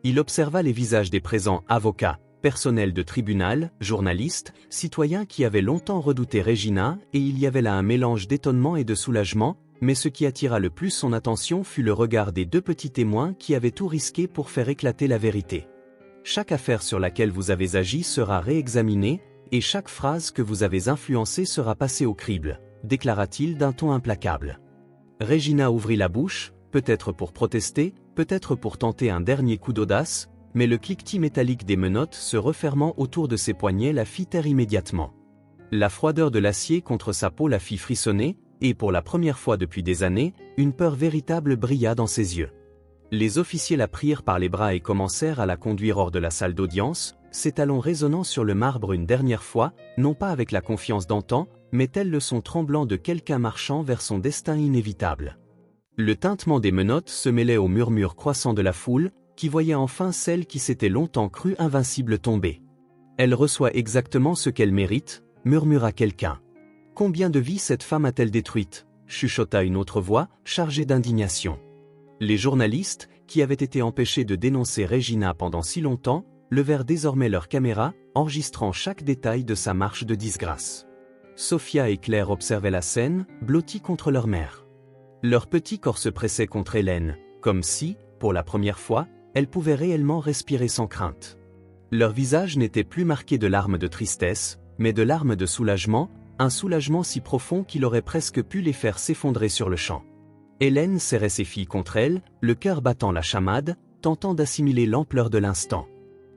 Il observa les visages des présents avocats, personnel de tribunal, journalistes, citoyens qui avaient longtemps redouté Regina, et il y avait là un mélange d'étonnement et de soulagement, mais ce qui attira le plus son attention fut le regard des deux petits témoins qui avaient tout risqué pour faire éclater la vérité. Chaque affaire sur laquelle vous avez agi sera réexaminée, et chaque phrase que vous avez influencée sera passée au crible, déclara-t-il d'un ton implacable. Regina ouvrit la bouche, peut-être pour protester, peut-être pour tenter un dernier coup d'audace, mais le cliquetis métallique des menottes se refermant autour de ses poignets la fit taire immédiatement. La froideur de l'acier contre sa peau la fit frissonner, et pour la première fois depuis des années, une peur véritable brilla dans ses yeux. Les officiers la prirent par les bras et commencèrent à la conduire hors de la salle d'audience, ses talons résonnant sur le marbre une dernière fois, non pas avec la confiance d'antan, mais tel le son tremblant de quelqu'un marchant vers son destin inévitable. Le tintement des menottes se mêlait au murmure croissant de la foule, qui voyait enfin celle qui s'était longtemps crue invincible tomber. « Elle reçoit exactement ce qu'elle mérite », murmura quelqu'un. « Combien de vies cette femme a-t-elle détruites ?» chuchota une autre voix, chargée d'indignation. Les journalistes, qui avaient été empêchés de dénoncer Regina pendant si longtemps, levèrent désormais leurs caméras, enregistrant chaque détail de sa marche de disgrâce. Sophia et Claire observaient la scène, blottis contre leur mère. Leur petit corps se pressait contre Hélène, comme si, pour la première fois, elle pouvait réellement respirer sans crainte. Leur visage n'était plus marqué de larmes de tristesse, mais de larmes de soulagement, un soulagement si profond qu'il aurait presque pu les faire s'effondrer sur le champ. Hélène serrait ses filles contre elle, le cœur battant la chamade, tentant d'assimiler l'ampleur de l'instant.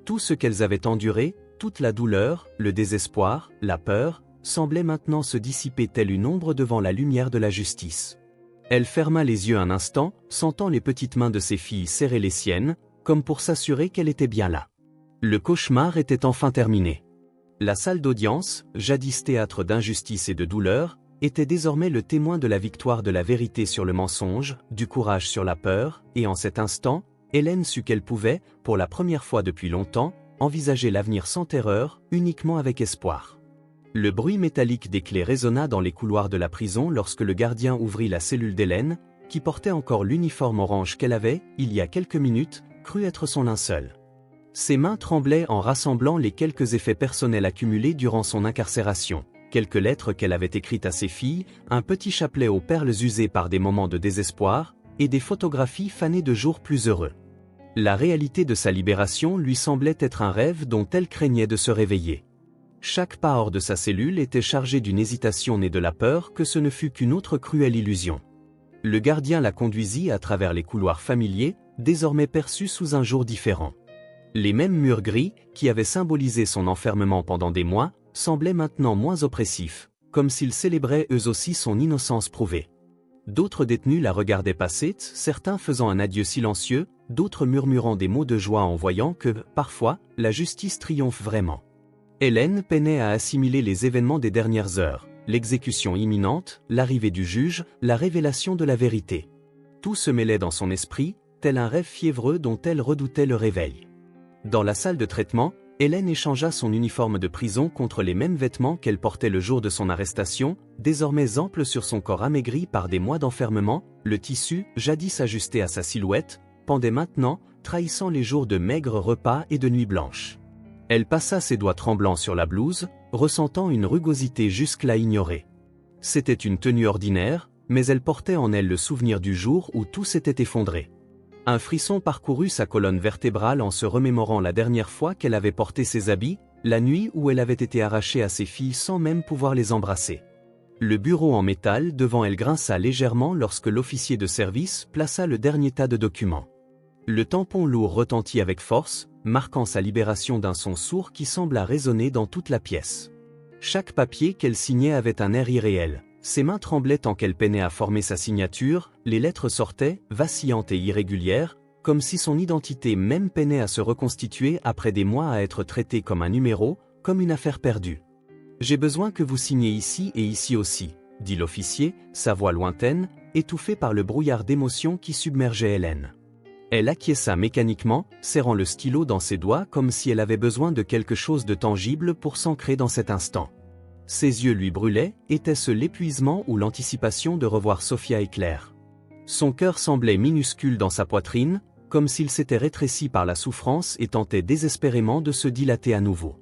Tout ce qu'elles avaient enduré, toute la douleur, le désespoir, la peur, semblait maintenant se dissiper telle une ombre devant la lumière de la justice. Elle ferma les yeux un instant, sentant les petites mains de ses filles serrer les siennes, comme pour s'assurer qu'elle était bien là. Le cauchemar était enfin terminé. La salle d'audience, jadis théâtre d'injustice et de douleur, était désormais le témoin de la victoire de la vérité sur le mensonge, du courage sur la peur, et en cet instant, Hélène sut qu'elle pouvait, pour la première fois depuis longtemps, envisager l'avenir sans terreur, uniquement avec espoir. Le bruit métallique des clés résonna dans les couloirs de la prison lorsque le gardien ouvrit la cellule d'Hélène, qui portait encore l'uniforme orange qu'elle avait, il y a quelques minutes, cru être son linceul. Ses mains tremblaient en rassemblant les quelques effets personnels accumulés durant son incarcération, quelques lettres qu'elle avait écrites à ses filles, un petit chapelet aux perles usées par des moments de désespoir, et des photographies fanées de jours plus heureux. La réalité de sa libération lui semblait être un rêve dont elle craignait de se réveiller. Chaque pas hors de sa cellule était chargé d'une hésitation née de la peur que ce ne fût qu'une autre cruelle illusion. Le gardien la conduisit à travers les couloirs familiers, désormais perçus sous un jour différent. Les mêmes murs gris, qui avaient symbolisé son enfermement pendant des mois, semblaient maintenant moins oppressifs, comme s'ils célébraient eux aussi son innocence prouvée. D'autres détenus la regardaient passer, certains faisant un adieu silencieux, d'autres murmurant des mots de joie en voyant que, parfois, la justice triomphe vraiment. Hélène peinait à assimiler les événements des dernières heures, l'exécution imminente, l'arrivée du juge, la révélation de la vérité. Tout se mêlait dans son esprit, tel un rêve fiévreux dont elle redoutait le réveil. Dans la salle de traitement, Hélène échangea son uniforme de prison contre les mêmes vêtements qu'elle portait le jour de son arrestation, désormais amples sur son corps amaigri par des mois d'enfermement, le tissu, jadis ajusté à sa silhouette, pendait maintenant, trahissant les jours de maigres repas et de nuits blanches. Elle passa ses doigts tremblants sur la blouse, ressentant une rugosité jusque-là ignorée. C'était une tenue ordinaire, mais elle portait en elle le souvenir du jour où tout s'était effondré. Un frisson parcourut sa colonne vertébrale en se remémorant la dernière fois qu'elle avait porté ses habits, la nuit où elle avait été arrachée à ses filles sans même pouvoir les embrasser. Le bureau en métal devant elle grinça légèrement lorsque l'officier de service plaça le dernier tas de documents. Le tampon lourd retentit avec force, marquant sa libération d'un son sourd qui sembla résonner dans toute la pièce. Chaque papier qu'elle signait avait un air irréel. Ses mains tremblaient tant qu'elle peinait à former sa signature, les lettres sortaient, vacillantes et irrégulières, comme si son identité même peinait à se reconstituer après des mois à être traitée comme un numéro, comme une affaire perdue. « J'ai besoin que vous signiez ici et ici aussi », dit l'officier, sa voix lointaine, étouffée par le brouillard d'émotions qui submergeait Hélène. Elle acquiesça mécaniquement, serrant le stylo dans ses doigts comme si elle avait besoin de quelque chose de tangible pour s'ancrer dans cet instant. Ses yeux lui brûlaient, était-ce l'épuisement ou l'anticipation de revoir Sophia et Claire? Son cœur semblait minuscule dans sa poitrine, comme s'il s'était rétréci par la souffrance et tentait désespérément de se dilater à nouveau.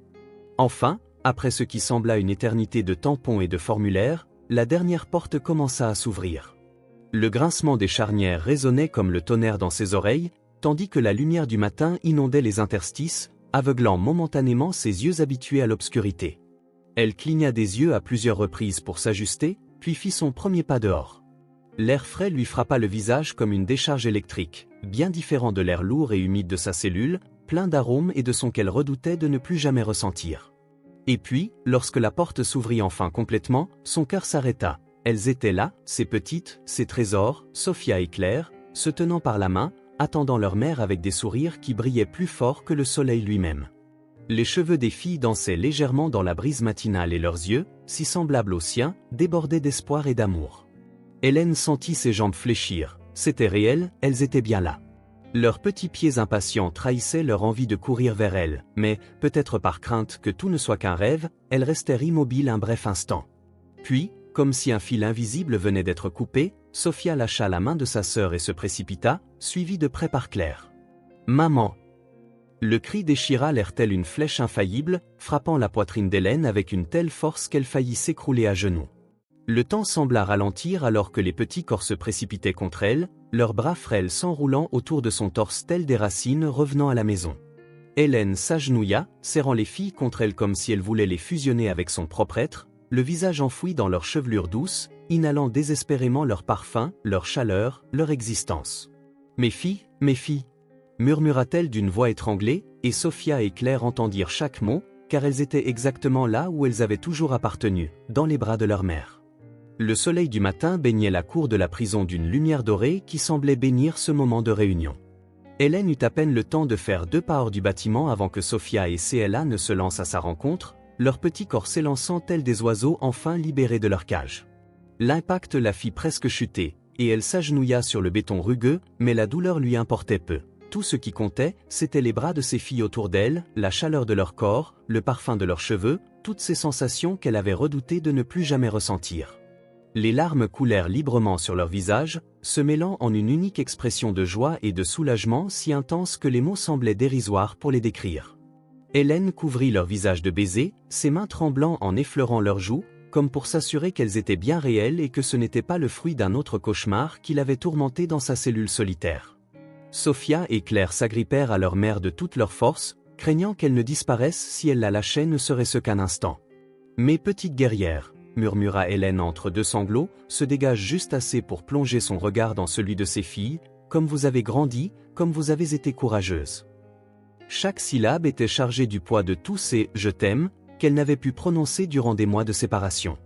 Enfin, après ce qui sembla une éternité de tampons et de formulaires, la dernière porte commença à s'ouvrir. Le grincement des charnières résonnait comme le tonnerre dans ses oreilles, tandis que la lumière du matin inondait les interstices, aveuglant momentanément ses yeux habitués à l'obscurité. Elle cligna des yeux à plusieurs reprises pour s'ajuster, puis fit son premier pas dehors. L'air frais lui frappa le visage comme une décharge électrique, bien différent de l'air lourd et humide de sa cellule, plein d'arômes et de sons qu'elle redoutait de ne plus jamais ressentir. Et puis, lorsque la porte s'ouvrit enfin complètement, son cœur s'arrêta. Elles étaient là, ces petites, ces trésors, Sophia et Claire, se tenant par la main, attendant leur mère avec des sourires qui brillaient plus fort que le soleil lui-même. Les cheveux des filles dansaient légèrement dans la brise matinale et leurs yeux, si semblables aux siens, débordaient d'espoir et d'amour. Hélène sentit ses jambes fléchir, c'était réel, elles étaient bien là. Leurs petits pieds impatients trahissaient leur envie de courir vers elle, mais, peut-être par crainte que tout ne soit qu'un rêve, elles restèrent immobiles un bref instant. Puis, comme si un fil invisible venait d'être coupé, Sophia lâcha la main de sa sœur et se précipita, suivie de près par Claire. « Maman !» Le cri déchira l'air tel une flèche infaillible, frappant la poitrine d'Hélène avec une telle force qu'elle faillit s'écrouler à genoux. Le temps sembla ralentir alors que les petits corps se précipitaient contre elle, leurs bras frêles s'enroulant autour de son torse tel des racines revenant à la maison. Hélène s'agenouilla, serrant les filles contre elle comme si elle voulait les fusionner avec son propre être, le visage enfoui dans leur chevelure douce, inhalant désespérément leur parfum, leur chaleur, leur existence. « Mes filles, murmura-t-elle d'une voix étranglée, et Sophia et Claire entendirent chaque mot, car elles étaient exactement là où elles avaient toujours appartenu, dans les bras de leur mère. Le soleil du matin baignait la cour de la prison d'une lumière dorée qui semblait bénir ce moment de réunion. Hélène eut à peine le temps de faire 2 pas hors du bâtiment avant que Sophia et CLA ne se lancent à sa rencontre, leurs petits corps s'élançant tels des oiseaux enfin libérés de leur cage. L'impact la fit presque chuter, et elle s'agenouilla sur le béton rugueux, mais la douleur lui importait peu. Tout ce qui comptait, c'étaient les bras de ses filles autour d'elle, la chaleur de leur corps, le parfum de leurs cheveux, toutes ces sensations qu'elle avait redouté de ne plus jamais ressentir. Les larmes coulèrent librement sur leur visage, se mêlant en une unique expression de joie et de soulagement si intense que les mots semblaient dérisoires pour les décrire. Hélène couvrit leur visage de baisers, ses mains tremblant en effleurant leurs joues, comme pour s'assurer qu'elles étaient bien réelles et que ce n'était pas le fruit d'un autre cauchemar qui l'avait tourmentée dans sa cellule solitaire. Sophia et Claire s'agrippèrent à leur mère de toute leur force, craignant qu'elle ne disparaisse si elle la lâchait ne serait-ce qu'un instant. « Mes petites guerrières », murmura Hélène entre 2 sanglots, se dégage juste assez pour plonger son regard dans celui de ses filles, « comme vous avez grandi, comme vous avez été courageuses. » Chaque syllabe était chargée du poids de tous ces « je t'aime » qu'elle n'avait pu prononcer durant des mois de séparation.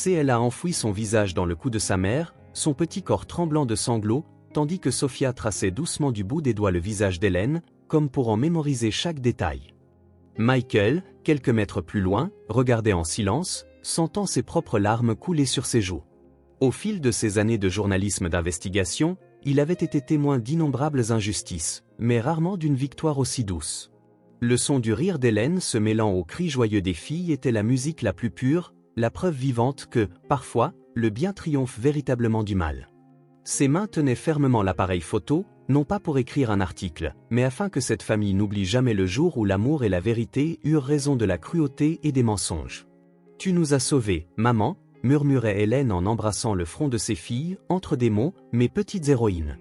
Elle a enfoui son visage dans le cou de sa mère, son petit corps tremblant de sanglots, tandis que Sophia traçait doucement du bout des doigts le visage d'Hélène, comme pour en mémoriser chaque détail. Michael, quelques mètres plus loin, regardait en silence, sentant ses propres larmes couler sur ses joues. Au fil de ses années de journalisme d'investigation, il avait été témoin d'innombrables injustices, mais rarement d'une victoire aussi douce. Le son du rire d'Hélène se mêlant aux cris joyeux des filles était la musique la plus pure, la preuve vivante que, parfois, le bien triomphe véritablement du mal. Ses mains tenaient fermement l'appareil photo, non pas pour écrire un article, mais afin que cette famille n'oublie jamais le jour où l'amour et la vérité eurent raison de la cruauté et des mensonges. « Tu nous as sauvés, maman », murmurait Hélène en embrassant le front de ses filles, entre des mots, « mes petites héroïnes ».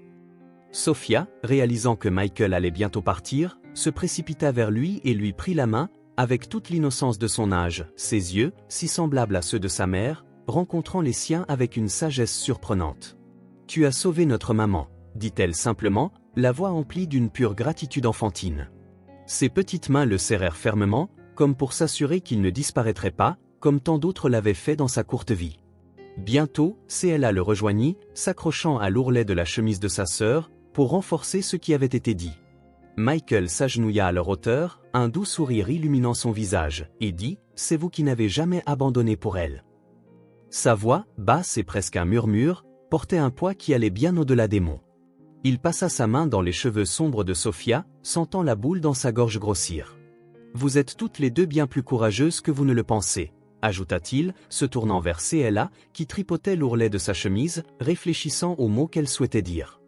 Sophia, réalisant que Michael allait bientôt partir, se précipita vers lui et lui prit la main, avec toute l'innocence de son âge, ses yeux, si semblables à ceux de sa mère, rencontrant les siens avec une sagesse surprenante. « Tu as sauvé notre maman », dit-elle simplement, la voix emplie d'une pure gratitude enfantine. Ses petites mains le serrèrent fermement, comme pour s'assurer qu'il ne disparaîtrait pas, comme tant d'autres l'avaient fait dans sa courte vie. Bientôt, CLA le rejoignit, s'accrochant à l'ourlet de la chemise de sa sœur, pour renforcer ce qui avait été dit. Michael s'agenouilla à leur hauteur, un doux sourire illuminant son visage, et dit « C'est vous qui n'avez jamais abandonné pour elle ». Sa voix, basse et presque un murmure, portait un poids qui allait bien au-delà des mots. Il passa sa main dans les cheveux sombres de Sophia, sentant la boule dans sa gorge grossir. « Vous êtes toutes les deux bien plus courageuses que vous ne le pensez », ajouta-t-il, se tournant vers CLA, qui tripotait l'ourlet de sa chemise, réfléchissant aux mots qu'elle souhaitait dire.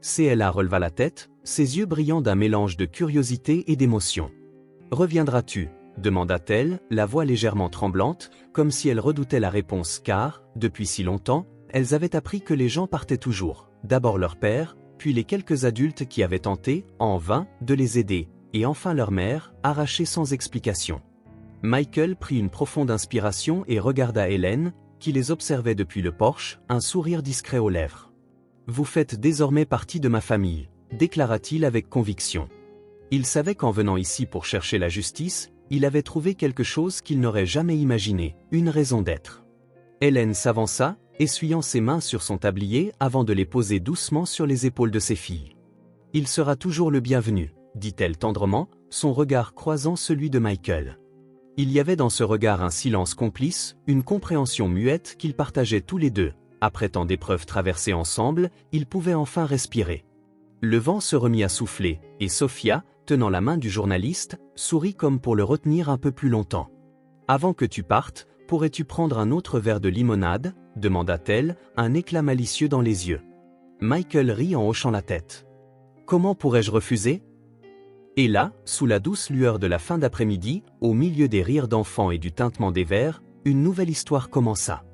CLA releva la tête, ses yeux brillant d'un mélange de curiosité et d'émotion. « Reviendras-tu » demanda-t-elle, la voix légèrement tremblante, comme si elle redoutait la réponse car, depuis si longtemps, elles avaient appris que les gens partaient toujours, d'abord leur père, puis les quelques adultes qui avaient tenté, en vain, de les aider, et enfin leur mère, arrachée sans explication. Michael prit une profonde inspiration et regarda Hélène, qui les observait depuis le porche, un sourire discret aux lèvres. « Vous faites désormais partie de ma famille », déclara-t-il avec conviction. Il savait qu'en venant ici pour chercher la justice, il avait trouvé quelque chose qu'il n'aurait jamais imaginé, une raison d'être. Hélène s'avança, essuyant ses mains sur son tablier avant de les poser doucement sur les épaules de ses filles. « Il sera toujours le bienvenu », dit-elle tendrement, son regard croisant celui de Michael. Il y avait dans ce regard un silence complice, une compréhension muette qu'ils partageaient tous les deux. Après tant d'épreuves traversées ensemble, ils pouvaient enfin respirer. Le vent se remit à souffler, et Sophia, tenant la main du journaliste, sourit comme pour le retenir un peu plus longtemps. « Avant que tu partes, pourrais-tu prendre un autre verre de limonade » demanda-t-elle, un éclat malicieux dans les yeux. Michael rit en hochant la tête. « Comment pourrais-je refuser ?» Et là, sous la douce lueur de la fin d'après-midi, au milieu des rires d'enfants et du tintement des verres, une nouvelle histoire commença.